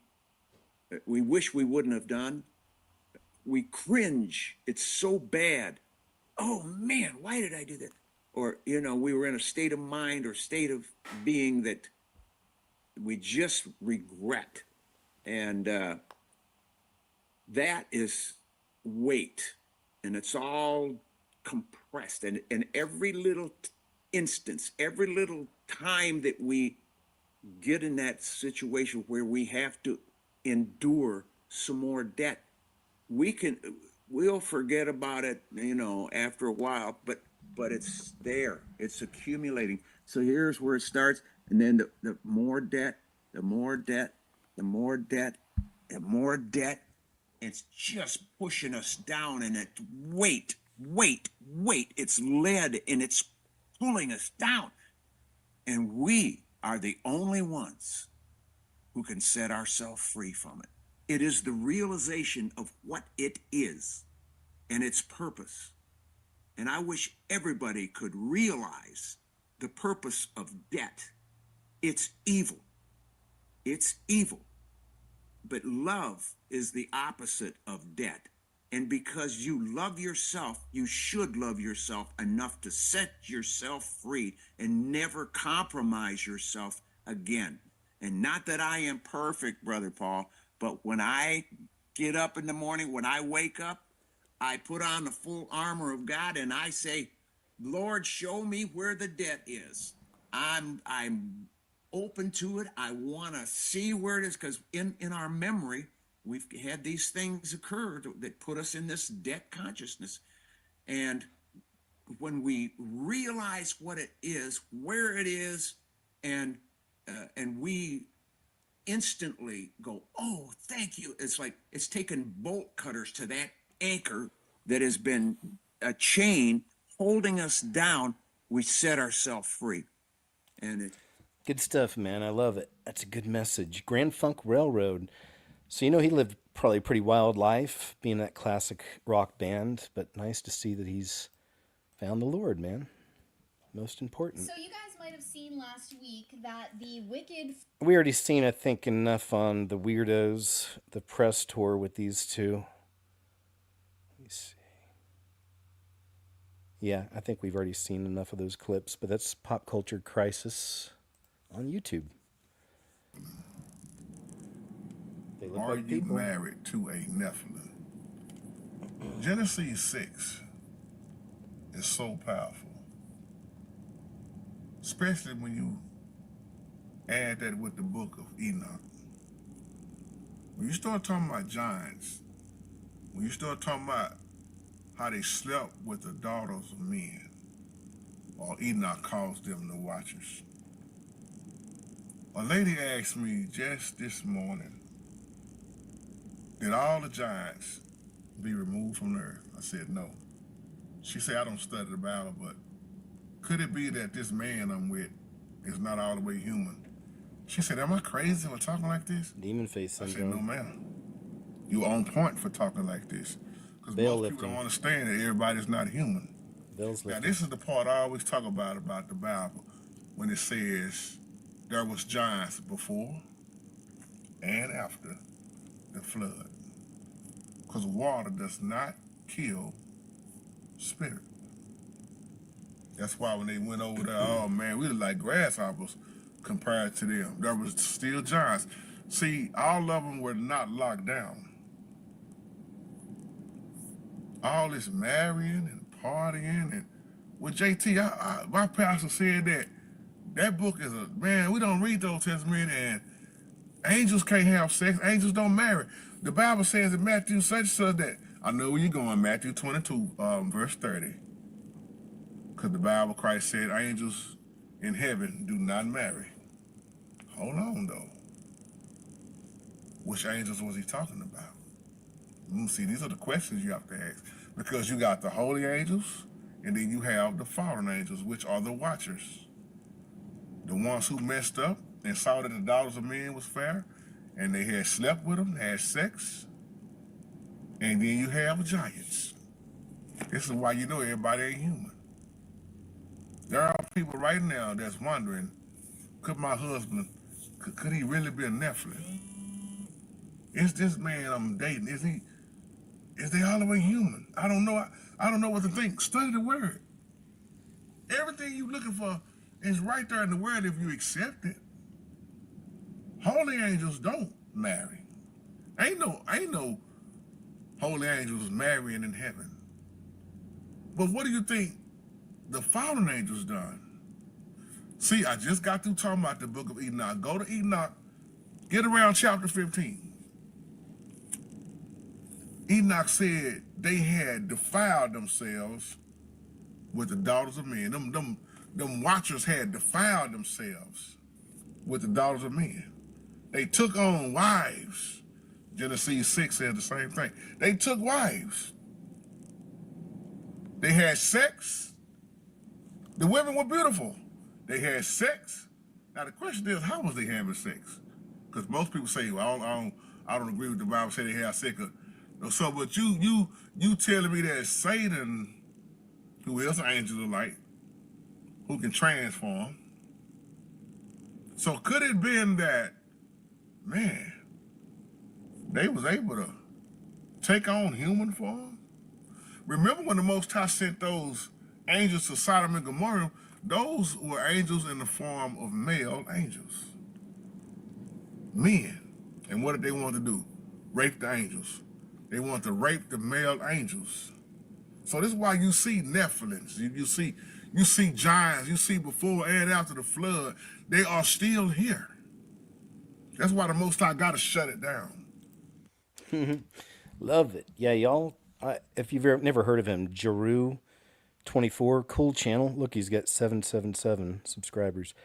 wish we wouldn't have done. We cringe. It's so bad. Oh man, why did I do that? Or, we were in a state of mind or state of being that we just regret. And that is weight. And it's all compressed. And every little instance, every little time that we get in that situation where we have to endure some more debt, we'll forget about it, after a while, but it's there, it's accumulating. So here's where it starts, and then the more debt, the more debt, the more debt, the more debt. It's just pushing us down, and it weight, it's lead, and it's pulling us down. And we are the only ones who can set ourselves free from it. It is the realization of what it is and its purpose. And I wish everybody could realize the purpose of debt. It's evil. It's evil. But love is the opposite of debt. And because you love yourself, you should love yourself enough to set yourself free and never compromise yourself again. And not that I am perfect, Brother Paul, but when I get up in the morning, when I wake up, I put on the full armor of God and I say, Lord, show me where the debt is. I'm open to it. I want to see where it is, because in our memory, we've had these things occur that put us in this debt consciousness. And when we realize what it is, where it is, and we instantly go, oh, thank you. It's like it's taken bolt cutters to that anchor that has been a chain holding us down. We set ourselves free. And good stuff, man. I love it. That's a good message. Grand Funk Railroad. So, he lived probably a pretty wild life being that classic rock band, but nice to see that he's found the Lord, man. Most important. So you guys might have seen last week that the Wicked. We already seen, I think, enough on the Weirdos, the press tour with these two. Let me see. Yeah, I think we've already seen enough of those clips, but that's Pop Culture Crisis on YouTube. They look Are like you people. married to a Nephilim? Genesis 6 is so powerful, especially when you add that with the book of Enoch. When you start talking about giants, when you start talking about how they slept with the daughters of men, or Enoch calls them the watchers. A lady asked me just this morning, did all the giants be removed from the earth? I said no. She said, I don't study the Bible, but could it be that this man I'm with is not all the way human? She said, am I crazy for talking like this? Demon face syndrome. I said, no, ma'am. You're on point for talking like this. Because most people don't understand that everybody's not human. Now, this is the part I always talk about the Bible, when it says there was giants before and after the flood. Because water does not kill spirit. That's why when they went over there, oh man, we look like grasshoppers compared to them. There was still giants. See, all of them were not locked down. All this marrying and partying and with JT, my pastor said that book is man, we don't read the Old Testament and angels can't have sex, angels don't marry. The Bible says in Matthew such that, I know where you're going, Matthew 22, verse 30. Because the Bible, Christ said angels in heaven do not marry. Hold on though. Which angels was he talking about? See, these are the questions you have to ask. Because you got the holy angels, and then you have the fallen angels, which are the watchers. The ones who messed up and saw that the daughters of men was fair, and they had slept with them, had sex. And then you have giants. This is why you know everybody ain't human. There are people right now that's wondering, could my husband, could he really be a Nephilim? Is this man I'm dating, is they all the way human? I don't know. I don't know what to think. Study the word. Everything you're looking for is right there in the word if you accept it. Holy angels don't marry. Ain't no holy angels marrying in heaven. But what do you think the fallen angels done? See, I just got through talking about the book of Enoch. Go to Enoch, get around chapter 15. Enoch said they had defiled themselves with the daughters of men. Them watchers had defiled themselves with the daughters of men. They took on wives. Genesis 6 says the same thing. They took wives. They had sex. The women were beautiful. They had sex. Now the question is, how was they having sex? Because most people say, well, I don't agree with the Bible say they have sex. So, but you telling me that Satan, who is an angel of light, who can transform. So could it been that, man, they was able to take on human form? Remember when the Most High sent those angels to Sodom and Gomorrah? Those were angels in the form of male angels. Men. And what did they want to do? Rape the angels. They want to rape the male angels. So this is why you see Nephilims. You see giants. You see before and after the flood. They are still here. That's why the Most High got to shut it down. Love it. Yeah, y'all. If you've never heard of him, Jarreau24, cool channel. Look, he's got 777 subscribers.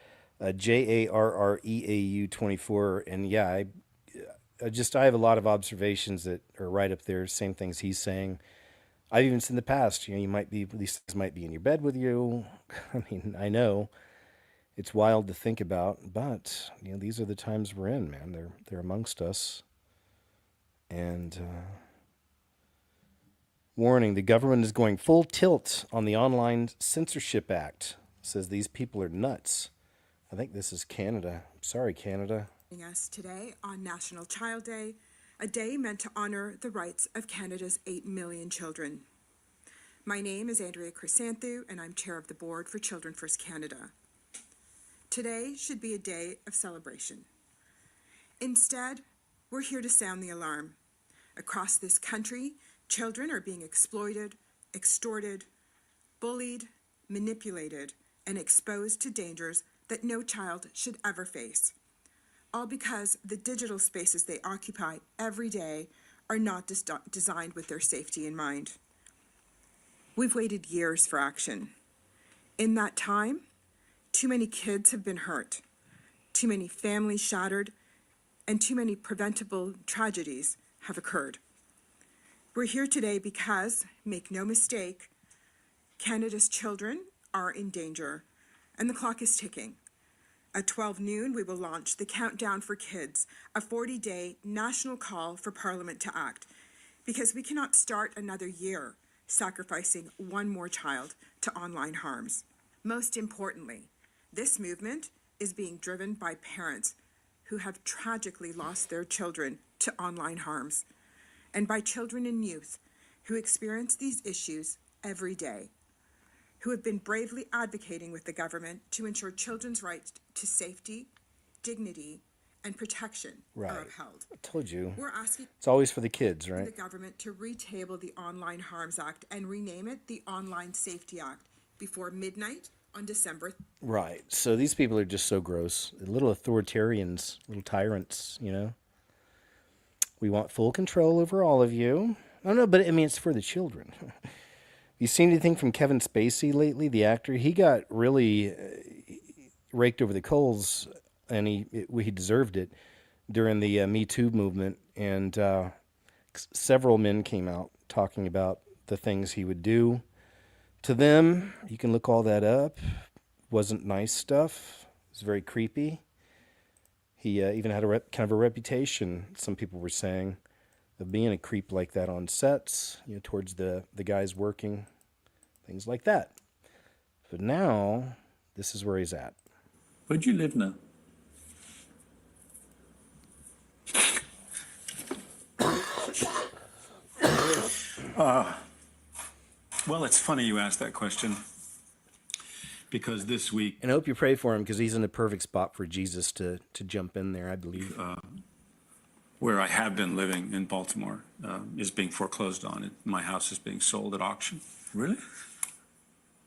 JARREAU 24, and yeah, I have a lot of observations that are right up there. Same things he's saying. I've even seen in the past. You know, these things might be in your bed with you. I mean, I know it's wild to think about, but you know, these are the times we're in, man. They're amongst us, and. Warning, the government is going full tilt on the Online Censorship Act. says these people are nuts. I think this is Canada. Sorry, Canada. Us today on National Child Day, a day meant to honor the rights of Canada's 8 million children. My name is Andrea Chrysanthu, and I'm chair of the board for Children First Canada. Today should be a day of celebration. Instead, we're here to sound the alarm. Across this country, children are being exploited, extorted, bullied, manipulated, and exposed to dangers that no child should ever face. All because the digital spaces they occupy every day are not designed with their safety in mind. We've waited years for action. In that time, too many kids have been hurt, too many families shattered, and too many preventable tragedies have occurred. We're here today because, make no mistake, Canada's children are in danger, and the clock is ticking. At 12 noon, we will launch the Countdown for Kids, a 40-day national call for Parliament to act, because we cannot start another year sacrificing one more child to online harms. Most importantly, this movement is being driven by parents who have tragically lost their children to online harms, and by children and youth who experience these issues every day, who have been bravely advocating with the government to ensure children's rights to safety, dignity, and protection are upheld. I told you. We're asking It's always for the kids, right? the government to retable the Online Harms Act and rename it the Online Safety Act before midnight on December. Right. So these people are just so gross. Little authoritarians, little tyrants, you know? We want full control over all of you. I don't know, but I mean, it's for the children. You seen anything from Kevin Spacey lately, the actor? He got really raked over the coals, and he deserved it during the Me Too movement. And several men came out talking about the things he would do to them. You can look all that up. Wasn't nice stuff. It was very creepy. He even had kind of a reputation, some people were saying, of being a creep like that on sets, you know, towards the guys working, things like that. But now, this is where he's at. Where do you live now? Well, it's funny you asked that question, because this week... And I hope you pray for him, because he's in the perfect spot for Jesus to jump in there, I believe. Where I have been living in Baltimore is being foreclosed on. My house is being sold at auction. Really?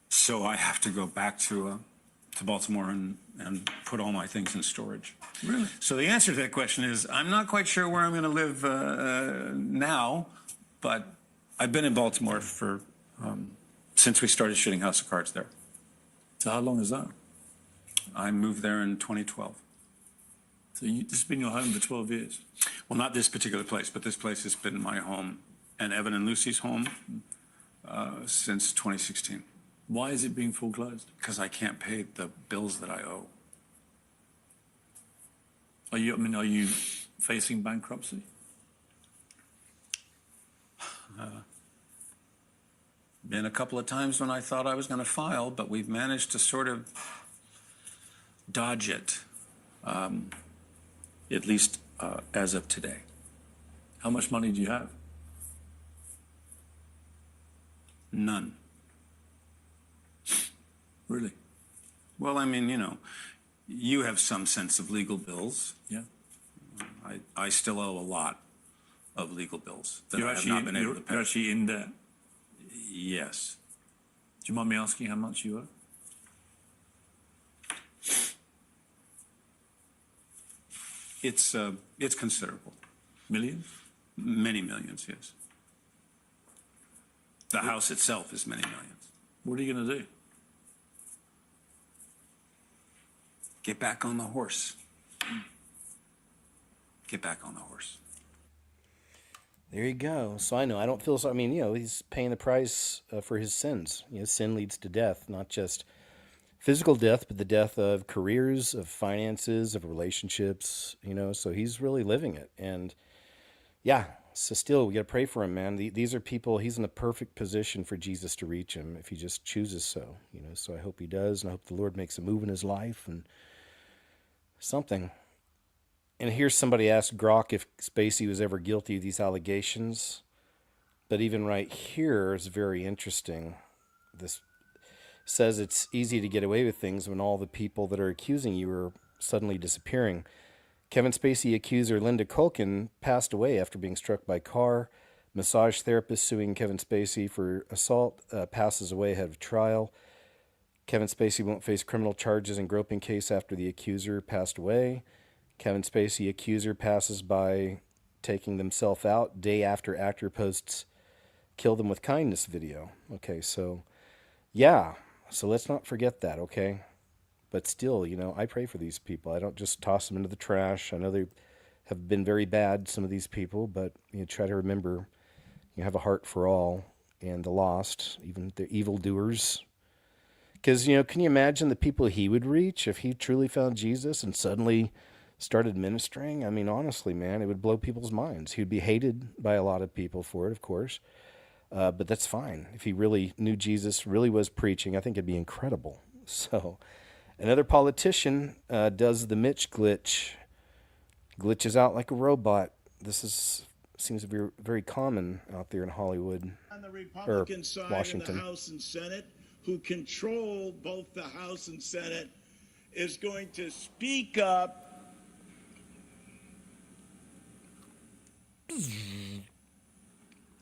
So I have to go back to Baltimore and put all my things in storage. Really? So the answer to that question is, I'm not quite sure where I'm going to live now, but I've been in Baltimore for since we started shooting House of Cards there. So how long is that? I moved there in 2012. So this has been your home for 12 years? Well, not this particular place, but this place has been my home and Evan and Lucy's home since 2016. Why is it being foreclosed? Because I can't pay the bills that I owe. Are you facing bankruptcy? Been a couple of times when I thought I was going to file, but we've managed to sort of dodge it, at least as of today. How much money do you have? None. Really? Well, I mean, you know, you have some sense of legal bills. Yeah. I still owe a lot of legal bills that I have not been able to pay. You're actually in debt? Yes. Do you mind me asking how much you owe? It's considerable. Millions? Many millions, yes. The house itself is many millions. What are you going to do? Get back on the horse. Get back on the horse. There you go. So I know, I don't feel so, I mean, you know, he's paying the price for his sins. You know, sin leads to death, not just physical death, but the death of careers, of finances, of relationships, you know, so he's really living it. And yeah, So still, we got to pray for him, man. These are people, he's in a perfect position for Jesus to reach him if he just chooses so, So I hope he does, and I hope the Lord makes a move in his life and something. And here's somebody asked Grok if Spacey was ever guilty of these allegations. But even right here is very interesting. This says it's easy to get away with things when all the people that are accusing you are suddenly disappearing. Kevin Spacey accuser Linda Culkin passed away after being struck by a car. Massage therapist suing Kevin Spacey for assault passes away ahead of trial. Kevin Spacey won't face criminal charges in groping case after the accuser passed away. Kevin Spacey accuser passes by taking themselves out day after actor posts kill them with kindness video. Okay, so yeah, so let's not forget that, okay? But still, I pray for these people. I don't just toss them into the trash. I know they have been very bad, some of these people, but try to remember you have a heart for all and the lost, even the evildoers. Because, can you imagine the people he would reach if he truly found Jesus and suddenly started ministering? I mean, honestly, man, it would blow people's minds. He would be hated by a lot of people for it, of course. But that's fine. If he really knew Jesus, really was preaching, I think it'd be incredible. So, another politician does the Mitch glitch. Glitches out like a robot. This seems to be very common out there in Hollywood On the Republican or side Washington. in the House and Senate, who control both the House and Senate, is going to speak up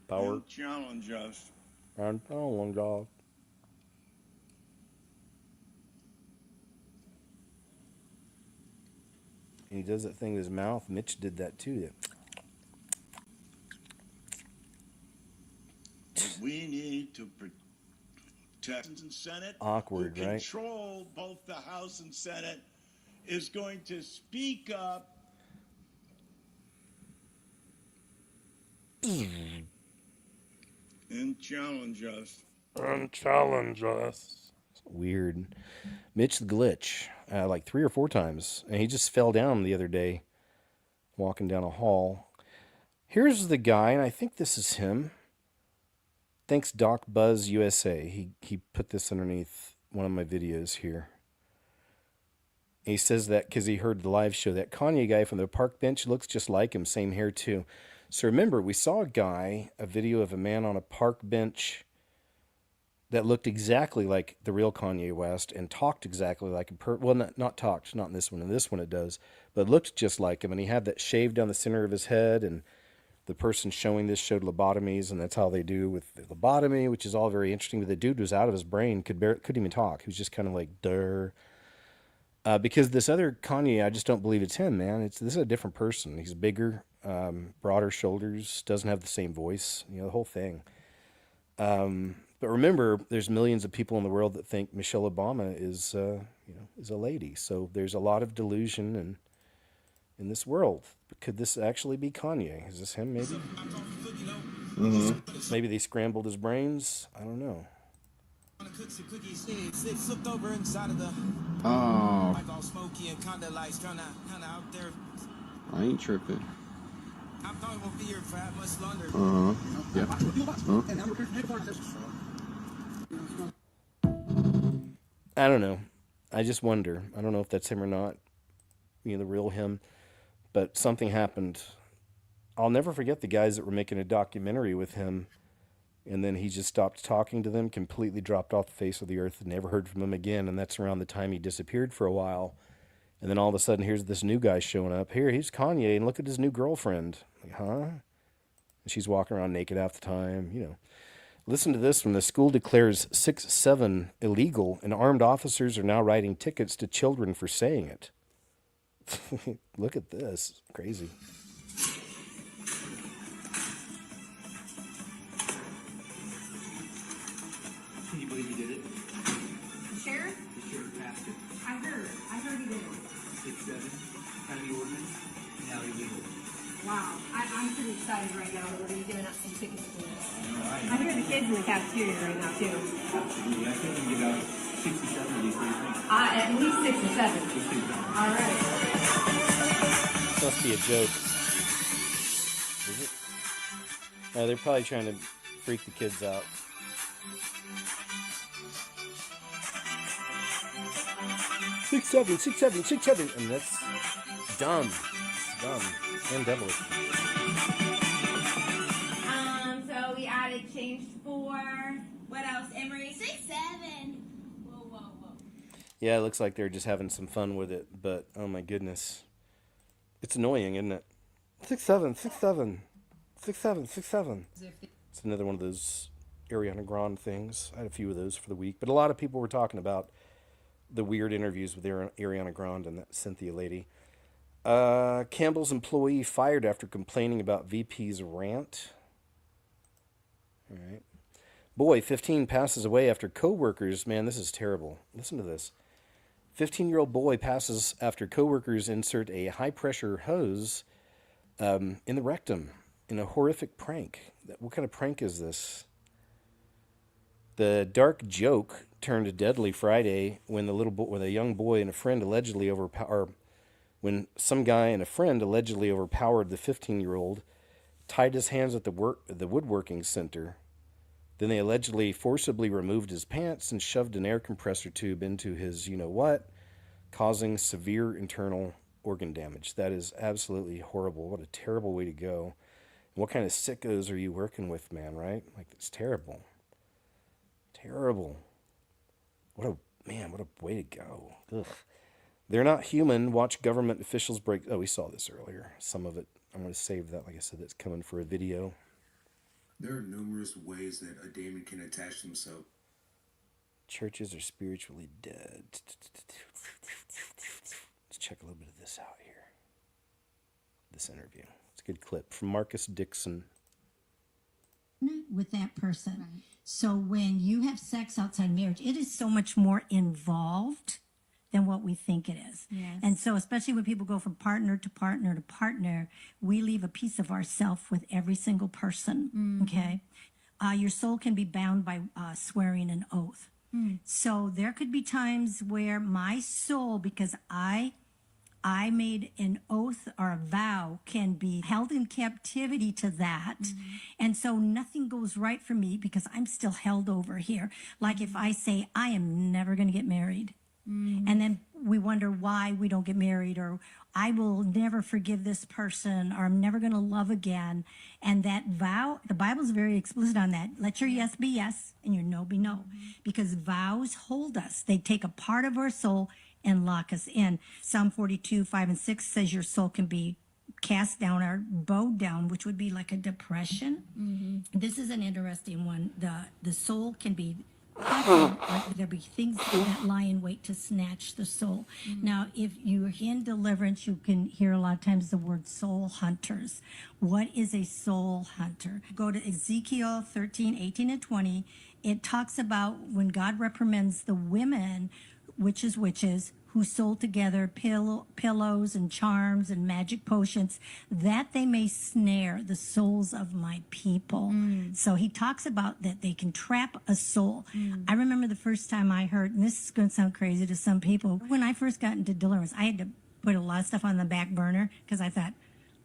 Power. and challenge us. And challenge us. And he does that thing with his mouth. Mitch did that too. We need to protect and Senate. Awkward, who right? Control both the House and Senate is going to speak up and challenge us. And challenge us. Weird. Mitch the glitch, like 3 or 4 times. And he just fell down the other day walking down a hall. Here's the guy, and I think this is him. Thanks Doc Buzz USA. He put this underneath one of my videos here. He says that because he heard the live show. That Kanye guy from the park bench looks just like him. Same hair too. So remember, we saw a video of a man on a park bench that looked exactly like the real Kanye West and talked exactly like not talked, not in this one. In this one it does, but looked just like him. And he had that shaved down the center of his head, and the person showing this showed lobotomies, and that's how they do with the lobotomy, which is all very interesting. But the dude was out of his brain, couldn't even talk. He was just kind of like, durr. Because this other Kanye, I just don't believe it's him, man. This is a different person. He's bigger, broader shoulders, doesn't have the same voice, the whole thing. But remember, there's millions of people in the world that think Michelle Obama is a lady. So there's a lot of delusion in this world. Could this actually be Kanye? Is this him, maybe? Mm-hmm. Maybe they scrambled his brains. I don't know. Oh. I ain't tripping. Yeah. I don't know. I just wonder. I don't know if that's him or not. The real him. But something happened. I'll never forget the guys that were making a documentary with him. And then he just stopped talking to them, completely dropped off the face of the earth, and never heard from them again. And that's around the time he disappeared for a while. And then all of a sudden, here's this new guy showing up. Here, he's Kanye, and look at his new girlfriend. Like, huh? And she's walking around naked half the time, Listen to this one. The school declares 6-7 illegal, and armed officers are now writing tickets to children for saying it. Look at this. Crazy. Can you believe he did it? The sheriff? The sheriff passed it. I heard he did it. 6-7, county ordinance, now illegal. Wow, I'm pretty excited right now that we're going to be giving out some tickets for this. Right. I hear the kids in the cafeteria right now, too. Absolutely. I think we can give out 6 or 7 of these. What do you think? At least 6 or 7. Let's do that. All right. Must be a joke. Is it? They're probably trying to freak the kids out. Six, seven, 6, 7, 6, 7. And that's dumb. It's dumb. And devilish. So we added changed 4. What else, Emery? 6, 7. Whoa. Yeah, it looks like they're just having some fun with it, but oh my goodness. It's annoying, isn't it? 6, 7, 6, 7. 6, 7, 6, 7. It's another one of those Ariana Grande things. I had a few of those for the week, but a lot of people were talking about the weird interviews with Ariana Grande and that Cynthia lady. Campbell's employee fired after complaining about VP's rant. All right. Boy, 15 passes away after coworkers. Man, this is terrible. Listen to this. 15-year-old boy passes after coworkers insert a high-pressure hose in the rectum in a horrific prank. What kind of prank is this? The dark joke turned deadly Friday when a young boy and a friend allegedly when some guy and a friend allegedly overpowered the 15-year-old, tied his hands at the woodworking center. Then they allegedly forcibly removed his pants and shoved an air compressor tube into his you-know-what, causing severe internal organ damage. That is absolutely horrible. What a terrible way to go. What kind of sickos are you working with, man, right? Like, it's terrible. Terrible. What a way to go. Ugh. They're not human. Watch government officials break... Oh, we saw this earlier. Some of it. I'm going to save that. Like I said, that's coming for a video. There are numerous ways that a demon can attach themselves. Churches are spiritually dead. Let's check a little bit of this out here. This interview. It's a good clip from Marcus Dixon. With that person. Right. So when you have sex outside marriage, it is so much more involved than what we think it is. Yes. And so especially when people go from partner to partner to partner, we leave a piece of ourself with every single person, okay? Your soul can be bound by swearing an oath. So there could be times where my soul, because I made an oath or a vow, can be held in captivity to that. And so nothing goes right for me because I'm still held over here. Like if I say, I am never going to get married. And then we wonder why we don't get married, or I will never forgive this person, or I'm never going to love again. And that vow, the Bible's very explicit on that. Let your yes be yes and your no be no. Because vows hold us. They take a part of our soul and lock us in. Psalm 42, 5 and 6 says your soul can be cast down or bowed down, which would be like a depression. This is an interesting one. The soul can be there'll be things that lie in wait to snatch the soul. Now, if you're in deliverance, you can hear a lot of times the word soul hunters. What is a soul hunter? Go to Ezekiel 13, 18 and 20. It talks about when God reprimands the women, witches, who sold together pillows and charms and magic potions, that they may snare the souls of my people. So he talks about that they can trap a soul. I remember the first time I heard, and this is going to sound crazy to some people, when I first got into deliverance, I had to put a lot of stuff on the back burner because I thought,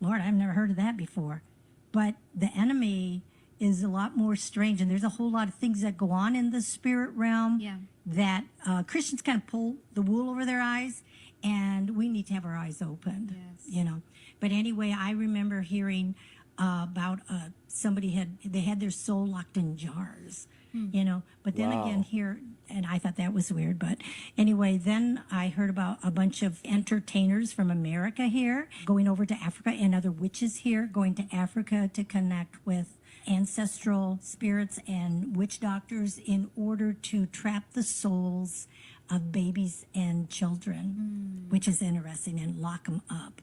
Lord, I've never heard of that before. But the enemy is a lot more strange, and there's a whole lot of things that go on in the spirit realm that Christians kind of pull the wool over their eyes, and we need to have our eyes opened, you know. But anyway, I remember hearing about somebody had their soul locked in jars, you know. But then again here, and I thought that was weird, but anyway, then I heard about a bunch of entertainers from America here going over to Africa, and other witches here going to Africa to connect with ancestral spirits and witch doctors in order to trap the souls of babies and children, which is interesting, and lock them up.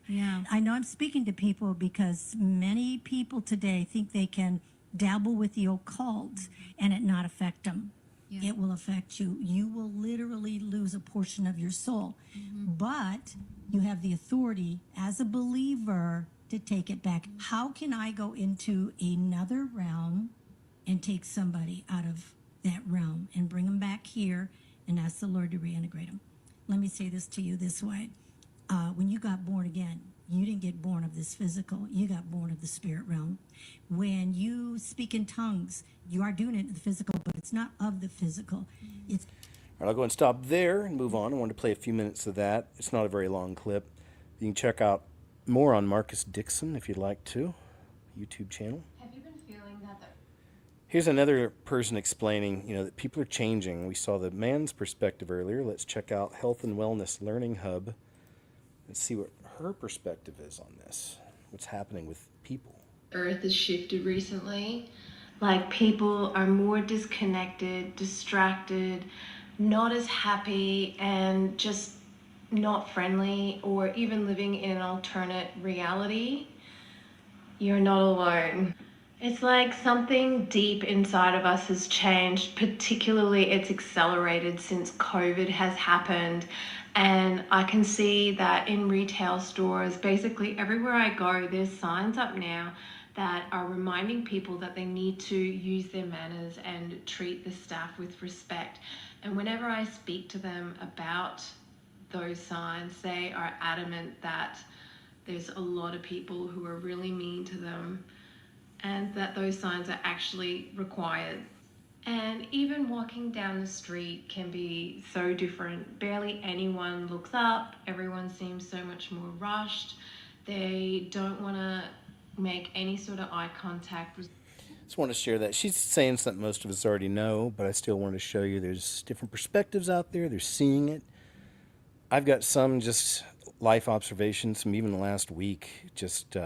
I know I'm speaking to people because many people today think they can dabble with the occult and it not affect them. It will affect you. You will literally lose a portion of your soul, but you have the authority as a believer to take it back. How can I go into another realm and take somebody out of that realm and bring them back here and ask the Lord to reintegrate them? Let me say this to you this way. When you got born again, You didn't get born of this physical. You got born of the spirit realm. When you speak in tongues, you are doing it in the physical, but it's not of the physical. It's All right, I'll go and stop there and move on. I wanted to play a few minutes of that. It's not a very long clip. You can check out more on Marcus Dixon if you'd like to, YouTube channel. Have you been feeling that Here's another person explaining, that people are changing. We saw the man's perspective earlier. Let's check out Health and Wellness Learning Hub and see what her perspective is on this. What's happening with people. Earth has shifted recently? Like people are more disconnected, distracted, not as happy, and just not friendly, or even living in an alternate reality? You're not alone. It's like something deep inside of us has changed, particularly it's accelerated since COVID has happened. And I can see that in retail stores, basically everywhere I go, there's signs up now that are reminding people that they need to use their manners and treat the staff with respect. And whenever I speak to them about those signs, they are adamant that there's a lot of people who are really mean to them, and that those signs are actually required. And even walking down the street can be so different. Barely anyone looks up. Everyone seems so much more rushed. They don't want to make any sort of eye contact. Just want to share that. She's saying something most of us already know, but I still want to show you there's different perspectives out there. They're seeing it. I've got some just life observations from even the last week, just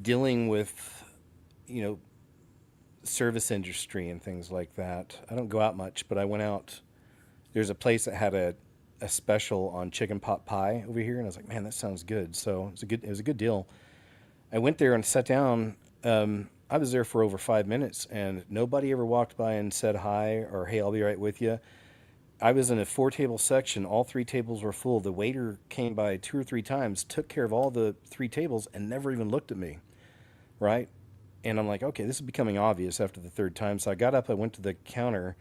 dealing with, service industry and things like that. I don't go out much, but I went out. There's a place that had a special on chicken pot pie over here, and I was like, man, that sounds good. So it was a good deal. I went there and sat down. I was there for over 5 minutes, and nobody ever walked by and said hi or, hey, I'll be right with you. I was in a 4-table section. All 3 tables were full. The waiter came by 2 or 3 times, took care of all the 3 tables, and never even looked at me, right? And I'm like, okay, this is becoming obvious after the 3rd time. So I got up, I went to the counter.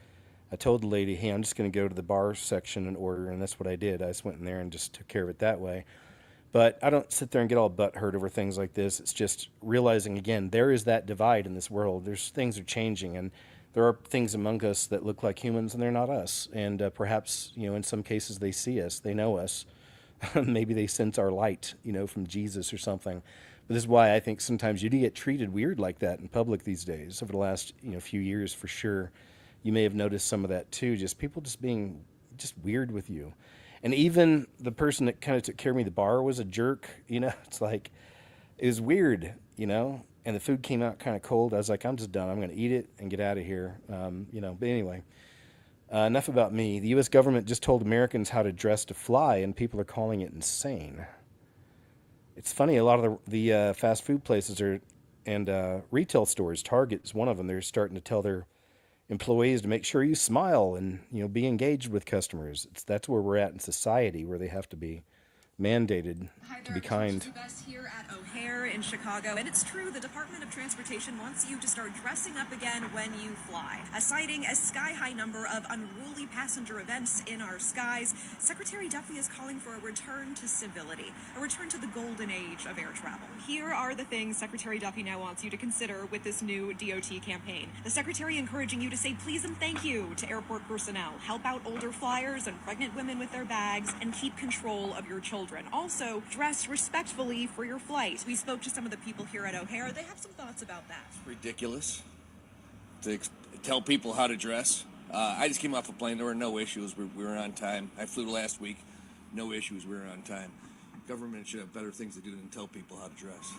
I told the lady, hey, I'm just going to go to the bar section and order, and that's what I did. I just went in there and just took care of it that way. But I don't sit there and get all butthurt over things like this. It's just realizing, again, there is that divide in this world. Things are changing, and there are things among us that look like humans, and they're not us. And perhaps, in some cases they see us, they know us. Maybe they sense our light, from Jesus or something. But this is why I think sometimes you do get treated weird like that in public these days. Over the last, few years, for sure, you may have noticed some of that too. Just people just being just weird with you. And even the person that kind of took care of me at the bar was a jerk. It's like, it was weird, and the food came out kind of cold. I was like, I'm just done. I'm going to eat it and get out of here. But anyway, enough about me. The U.S. government just told Americans how to dress to fly, and people are calling it insane. It's funny, a lot of the fast food places and retail stores, Target is one of them, they're starting to tell their employees to make sure you smile and be engaged with customers. That's where we're at in society, where they have to be mandated to be kind. Here at O'Hare in Chicago, and it's true, the Department of Transportation wants you to start dressing up again when you fly. Citing a sky-high number of unruly passenger events in our skies, Secretary Duffy is calling for a return to civility, a return to the golden age of air travel. Here are the things Secretary Duffy now wants you to consider with this new DOT campaign. The Secretary encouraging you to say please and thank you to airport personnel, help out older flyers and pregnant women with their bags, and keep control of your children. Also, dress respectfully for your flight. We spoke to some of the people here at O'Hare. They have some thoughts about that. Ridiculous to tell people how to dress. I just came off a plane. There were no issues. We were on time. I flew last week. No issues. We were on time. Government should have better things to do than tell people how to dress.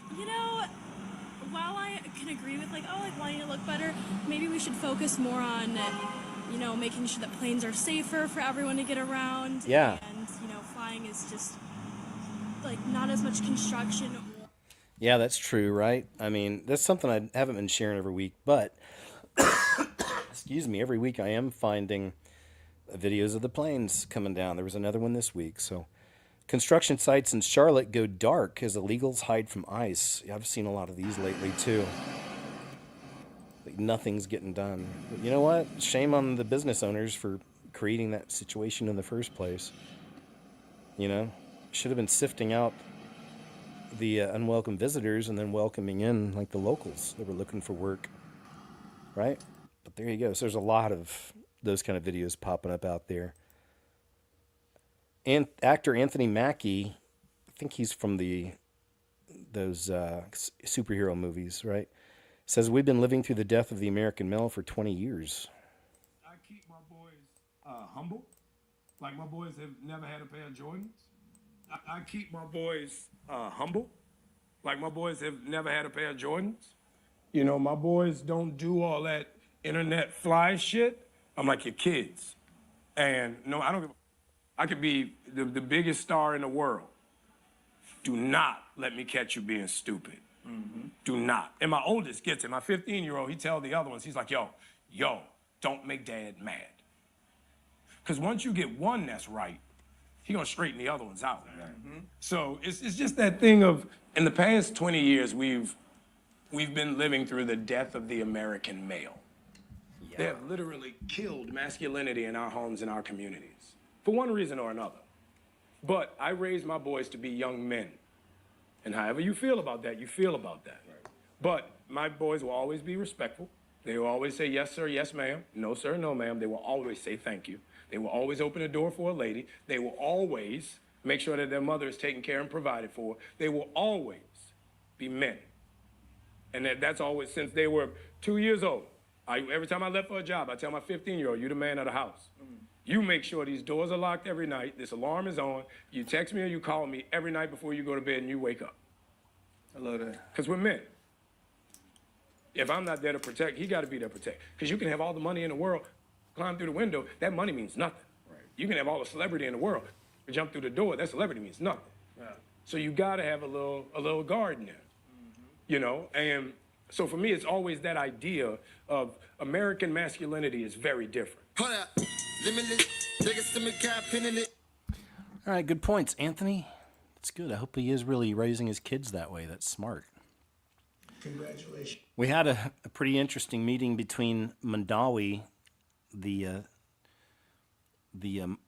While I can agree with wanting to look better, maybe we should focus more on, making sure that planes are safer for everyone to get around. Yeah. And, flying is just not as much construction. Yeah, that's true, right? I mean, that's something I haven't been sharing every week, but excuse me, every week I am finding videos of the planes coming down. There was another one this week. So construction sites in Charlotte go dark as illegals hide from ICE. Yeah, I've seen a lot of these lately too. Like nothing's getting done. But you know what? Shame on the business owners for creating that situation in the first place. Should have been sifting out the unwelcome visitors and then welcoming in like the locals that were looking for work, right? But there you go. So there's a lot of those kind of videos popping up out there. And actor Anthony Mackie, I think he's from those superhero movies, right? Says we've been living through the death of the American male for 20 years. I keep my boys humble, like my boys have never had a pair of Jordans. I keep my boys humble, like my boys have never had a pair of Jordans. You know, my boys don't do all that internet fly shit. I'm like your kids. And no, I don't give a, I could be the biggest star in the world. Do not let me catch you being stupid. Do not. And my oldest gets it. My 15-year-old, he tell the other ones, he's like, yo, don't make dad mad. Because once you get one that's right, he gonna straighten the other ones out. So it's just that thing of, in the past 20 years, we've been living through the death of the American male. They have literally killed masculinity in our homes and our communities, for one reason or another. But I raised my boys to be young men. And however you feel about that, you feel about that. Right. But my boys will always be respectful. They will always say, yes, sir, yes, ma'am. No, sir, no, ma'am. They will always say thank you. They will always open the door for a lady. They will always make sure that their mother is taken care and provided for. They will always be men. And that's always, since they were 2 years old. Every time I left for a job, I tell my 15-year-old, you're the man of the house. You make sure these doors are locked every night, this alarm is on, you text me or you call me every night before you go to bed and you wake up. I love that. Because we're men. If I'm not there to protect, he got to be there to protect. Because you can have all the money in the world, climb through the window, that money means nothing. Right. You can have all the celebrity in the world, jump through the door, that celebrity means nothing. Yeah. So you got to have a little guard in there, you know? And so for me, it's always that idea of American masculinity is very different. All right, good points, Anthony. That's good. I hope he is really raising his kids that way. That's smart. Congratulations. We had a pretty interesting meeting between Mandawi, the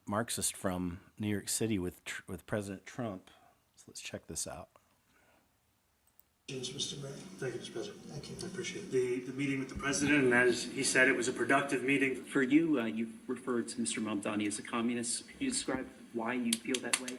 Marxist from New York City, with President Trump. So let's check this out. Mr. Mayor. Thank you, Mr. President. Thank you. I appreciate it. The meeting with the president, and as he said, it was a productive meeting. For you, you referred to Mr. Mamdani as a communist. Can you describe why you feel that way?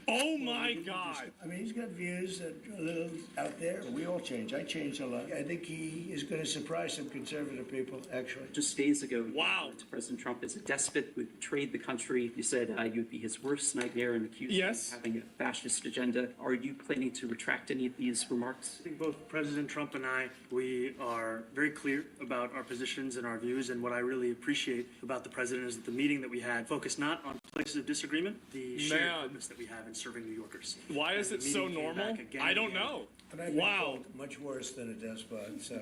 Oh my God! I mean, he's got views that are a little out there. We all change. I change a lot. I think he is going to surprise some conservative people, actually. Just days ago, wow, to President Trump as a despot who betrayed the country. You said you'd be his worst nightmare and accused him of having a fascist agenda. Are you planning to retract any of these remarks? I think both President Trump and I, we are very clear about our positions and our views, and what I really appreciate about the president is that the meeting that we had focused not on places of disagreement, the shared purpose that we have in serving New Yorkers. Why is it so normal? I don't know. And I've been called much worse than a despot, so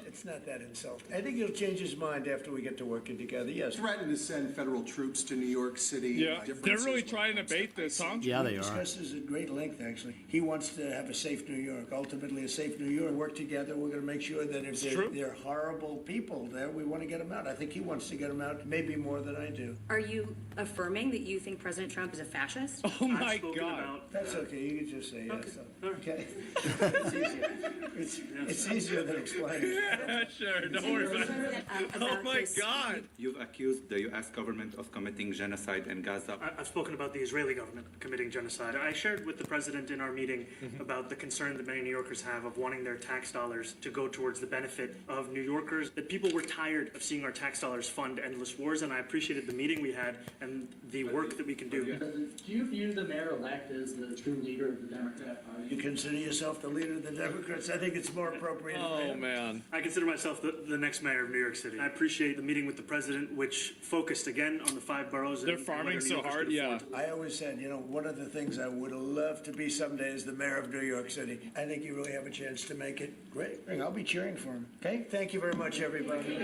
it's not that insulting. I think he'll change his mind after we get to working together, yes. Threatened to send federal troops to New York City. Yeah, they're really trying to bait this, huh? Yeah, they are. He discusses at great length, actually. He wants to have a safe New York, ultimately a safe New York. Work together, we're going to make sure that if there are horrible people there, we want to get them out. I think he wants to get them out, maybe more than I do. Are you affirming that you think President Trump is a fascist? Oh my God. That's okay, you can just say yes. Okay. It's easier than explaining. Yeah, sure. Don't worry about it. Oh my God. You've accused the U.S. government of committing genocide in Gaza. I've spoken about the Israeli government committing genocide. I shared with the president in our meeting about the concern that many New Yorkers have of wanting their tax dollars to go towards the benefit of New Yorkers, that people were tired of seeing our tax dollars fund endless wars, and I appreciated the meeting we had and the work that we can do. Do you view the mayor-elect as the true leader of the Democrat Party? You consider yourself the leader of the Democrats? I think it's more appropriate. Oh, man. I consider myself the next mayor of New York City. I appreciate the meeting with the president, which focused again on the 5 boroughs. They're farming so hard, yeah. I always said, you know, one of the things I would love to be someday is the mayor of New York City. I think you really have a chance to make it. Great. I'll be cheering for him. Okay? Thank you very much, everybody.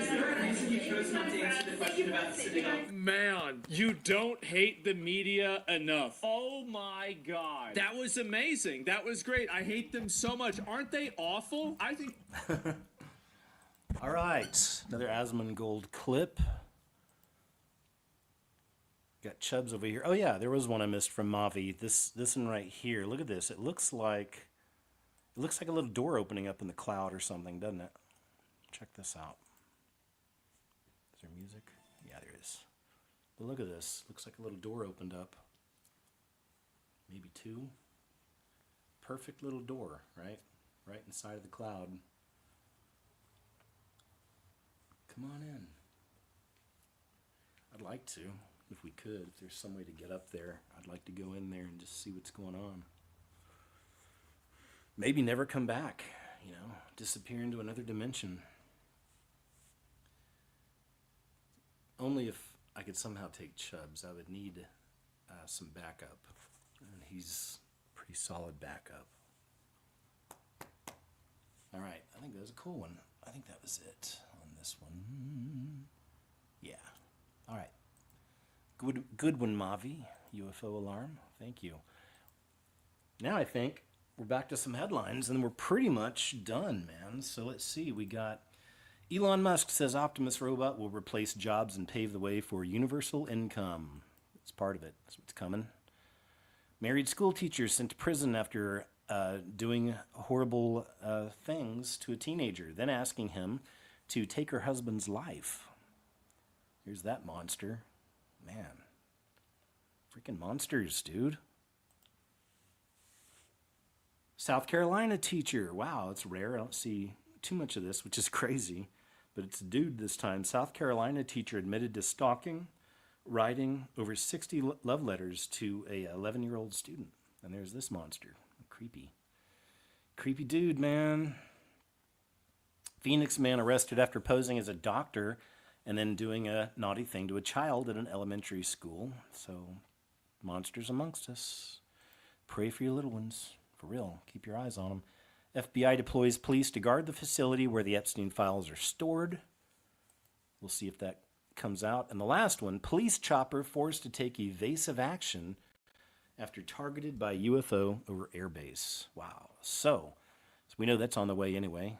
Man, you don't hate the media enough. Oh my God. That was amazing. That was great. I hate them so much. Aren't they awful? I think. All right, another Asmongold clip. Got chubs over here. Oh yeah, there was one I missed from Mavi. This one right here. Look at this. It looks like a little door opening up in the cloud or something, doesn't it? Check this out. Is there music? Yeah, there is. But look at this. Looks like a little door opened up. Maybe two. Perfect little door, right? Right inside of the cloud. Come on in. I'd like to, if we could. If there's some way to get up there, I'd like to go in there and just see what's going on. Maybe never come back, disappear into another dimension. Only if I could somehow take Chubbs, I would need some backup. And he's pretty solid backup. All right, I think that was a cool one. I think that was it on this one. Yeah. All right. Good one, Mavi. UFO alarm. Thank you. Now I think we're back to some headlines, and we're pretty much done, man. So let's see. We got Elon Musk says Optimus robot will replace jobs and pave the way for universal income. It's part of it. That's what's coming. Married school teacher sent to prison after doing horrible things to a teenager, then asking him to take her husband's life. Here's that monster. Man. Freaking monsters, dude. South Carolina teacher. Wow, it's rare. I don't see too much of this, which is crazy. But it's a dude this time. South Carolina teacher admitted to stalking, writing over 60 love letters to a 11-year-old student. And there's this monster. Creepy. Creepy dude, man. Phoenix man arrested after posing as a doctor and then doing a naughty thing to a child at an elementary school. So, monsters amongst us. Pray for your little ones. For real, keep your eyes on them. FBI deploys police to guard the facility where the Epstein files are stored. We'll see if that comes out. And the last one, police chopper forced to take evasive action after targeted by UFO over airbase. Wow. So we know that's on the way anyway,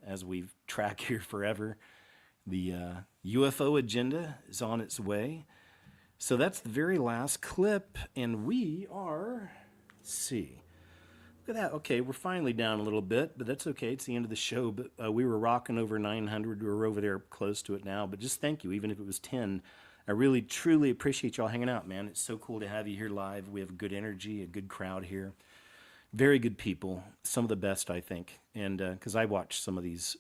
as we've tracked here forever. The UFO agenda is on its way. So that's the very last clip, and we are, let's see. Look at that. Okay, we're finally down a little bit, but that's okay. It's the end of the show. But we were rocking over 900. We're over there close to it now. But just thank you, even if it was 10. I really, truly appreciate y'all hanging out, man. It's so cool to have you here live. We have good energy, a good crowd here. Very good people. Some of the best, I think. And because I watch some of these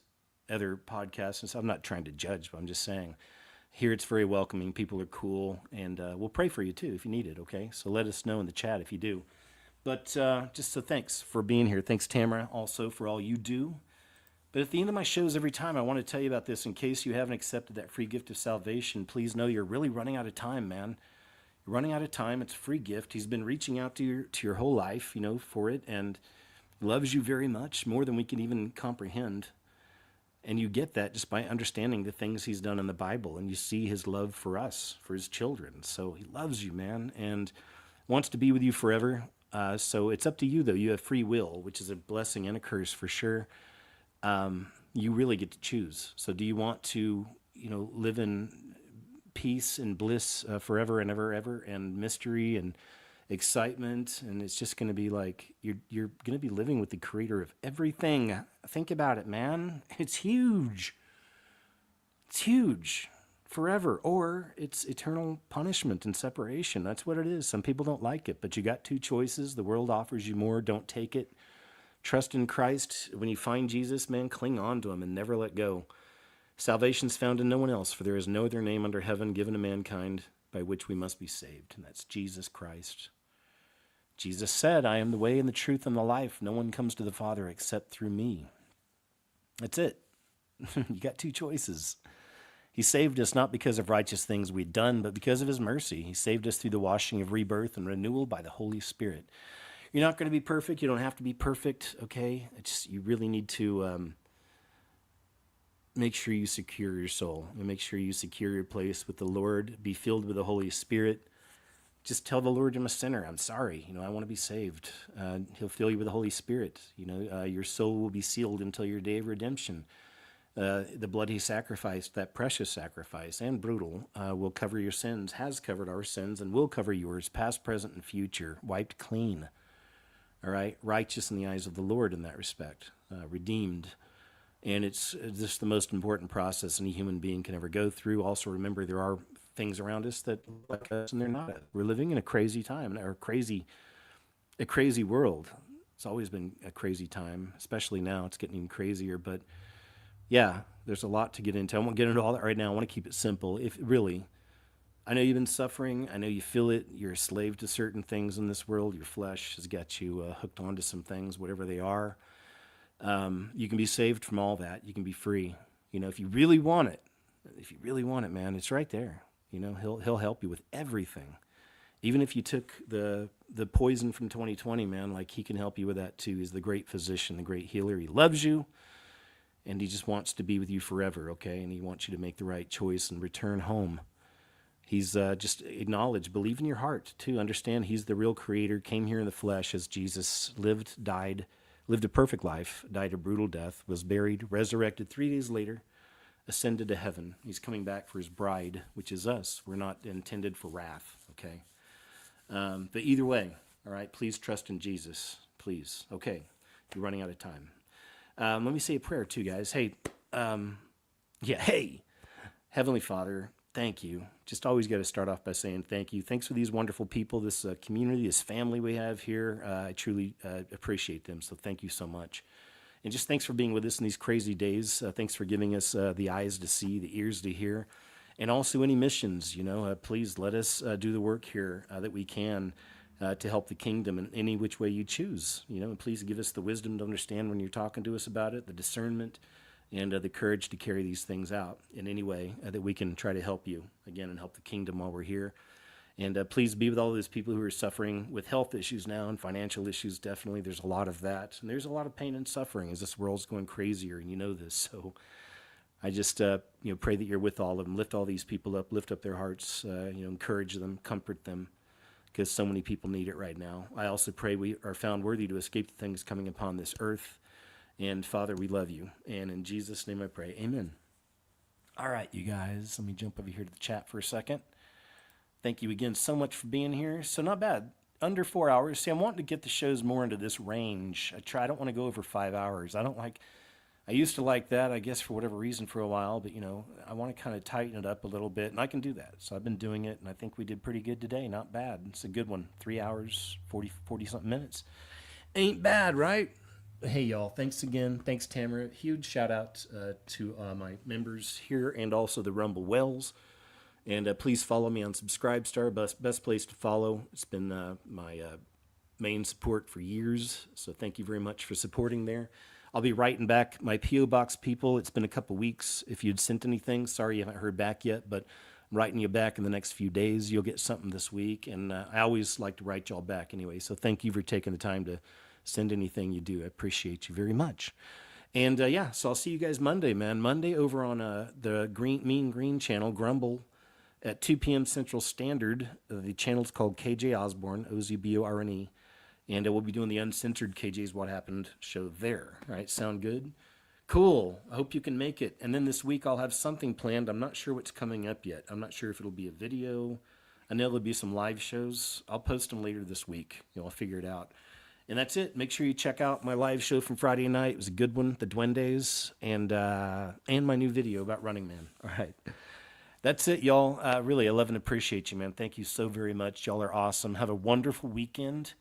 other podcasts and stuff. I'm not trying to judge, but I'm just saying. Here it's very welcoming. People are cool. And we'll pray for you, too, if you need it, okay? So let us know in the chat if you do. But just so thanks for being here. Thanks, Tamara, also for all you do. But at the end of my shows every time, I want to tell you about this. In case you haven't accepted that free gift of salvation, please know you're really running out of time, man. You're running out of time. It's a free gift. He's been reaching out to your whole life, for it, and loves you very much, more than we can even comprehend. And you get that just by understanding the things he's done in the Bible, and you see his love for us, for his children. So he loves you, man, and wants to be with you forever. So it's up to you, though. You have free will, which is a blessing and a curse for sure. You really get to choose. So do you want to, live in peace and bliss forever and ever, and mystery and excitement? And it's just going to be like you're going to be living with the creator of everything. Think about it, man. It's huge. It's huge. Forever, or it's eternal punishment and separation. That's what it is. Some people don't like it, but you got two choices. The world offers you more. Don't take it. Trust in Christ. When you find Jesus, man, cling on to him and never let go. Salvation's found in no one else, for there is no other name under heaven given to mankind by which we must be saved, and that's Jesus Christ. Jesus said, I am the way and the truth and the life. No one comes to the Father except through me. That's it. You got two choices. He saved us not because of righteous things we'd done, but because of his mercy. He saved us through the washing of rebirth and renewal by the Holy Spirit. You're not going to be perfect. You don't have to be perfect, okay? You really need to make sure you secure your soul and make sure you secure your place with the Lord. Be filled with the Holy Spirit. Just tell the Lord I'm a sinner. I'm sorry. I want to be saved. He'll fill you with the Holy Spirit. Your soul will be sealed until your day of redemption. The blood he sacrificed, that precious sacrifice and brutal, will cover your sins, has covered our sins, and will cover yours, past, present, and future, wiped clean. All right, righteous in the eyes of the Lord in that respect, redeemed. And it's just the most important process any human being can ever go through. Also, remember there are things around us that look like us, and they're not. We're living in a crazy time, or a crazy world. It's always been a crazy time, especially now. It's getting even crazier. But yeah, there's a lot to get into. I won't get into all that right now. I want to keep it simple. If really, I know you've been suffering. I know you feel it. You're a slave to certain things in this world. Your flesh has got you hooked onto some things, whatever they are. You can be saved from all that. You can be free. You know, if you really want it, man, it's right there. You know, he'll help you with everything. Even if you took the poison from 2020, man, like he can help you with that too. He's the great physician, the great healer. He loves you, and he just wants to be with you forever, okay? And he wants you to make the right choice and return home. He's just acknowledge, believe in your heart too. Understand he's the real creator, came here in the flesh as Jesus lived a perfect life, died a brutal death, was buried, resurrected 3 days later, ascended to heaven. He's coming back for his bride, which is us. We're not intended for wrath, okay? But either way, all right, please trust in Jesus, please. Okay, you're running out of time. Let me say a prayer too, guys. Hey, Heavenly Father, thank you. Just always got to start off by saying thank you. Thanks for these wonderful people, this community, this family we have here. I truly appreciate them, so thank you so much. And just thanks for being with us in these crazy days. Thanks for giving us the eyes to see, the ears to hear, and also any missions, please let us do the work here that we can to help the kingdom in any which way you choose. And please give us the wisdom to understand when you're talking to us about it, the discernment, and the courage to carry these things out in any way that we can try to help you, again, and help the kingdom while we're here. And please be with all those people who are suffering with health issues now and financial issues. Definitely, there's a lot of that. And there's a lot of pain and suffering as this world's going crazier, and you know this. So I just pray that you're with all of them. Lift all these people up, lift up their hearts, encourage them, comfort them, because so many people need it right now. I also pray we are found worthy to escape the things coming upon this earth. And Father, we love you. And in Jesus' name I pray, amen. All right, you guys, let me jump over here to the chat for a second. Thank you again so much for being here. So not bad, under 4 hours. See, I'm wanting to get the shows more into this range. I don't want to go over 5 hours. I used to like that, I guess, for whatever reason for a while, but I want to kind of tighten it up a little bit, and I can do that. So I've been doing it, and I think we did pretty good today. Not bad. It's a good one. 3 hours, 40-something minutes. Ain't bad, right? Hey, y'all, thanks again. Thanks, Tamara. Huge shout out to my members here and also the Rumble Wells. And please follow me on Subscribestar, best place to follow. It's been my main support for years, so thank you very much for supporting there. I'll be writing back my P.O. Box people. It's been a couple weeks. If you'd sent anything, sorry you haven't heard back yet, but I'm writing you back in the next few days. You'll get something this week, and I always like to write y'all back anyway, so thank you for taking the time to send anything you do. I appreciate you very much. And so I'll see you guys Monday, man. Monday over on the Mean Green channel, Grumble, at 2 p.m. Central Standard. The channel's called KJ Osborne, Ozborne. And we'll be doing the uncensored KJ's What Happened show there. All right, sound good? Cool. I hope you can make it. And then this week I'll have something planned. I'm not sure what's coming up yet. I'm not sure if it'll be a video. I know there'll be some live shows. I'll post them later this week. I'll figure it out. And that's it. Make sure you check out my live show from Friday night. It was a good one, the Duendes, and my new video about Running Man. All right. That's it, y'all. Really, I love and appreciate you, man. Thank you so very much. Y'all are awesome. Have a wonderful weekend.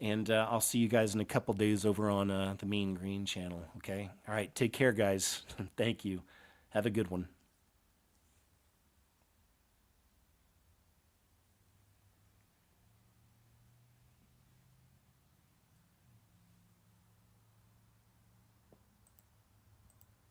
And I'll see you guys in a couple days over on the Mean Green channel, okay? All right. Take care, guys. Thank you. Have a good one.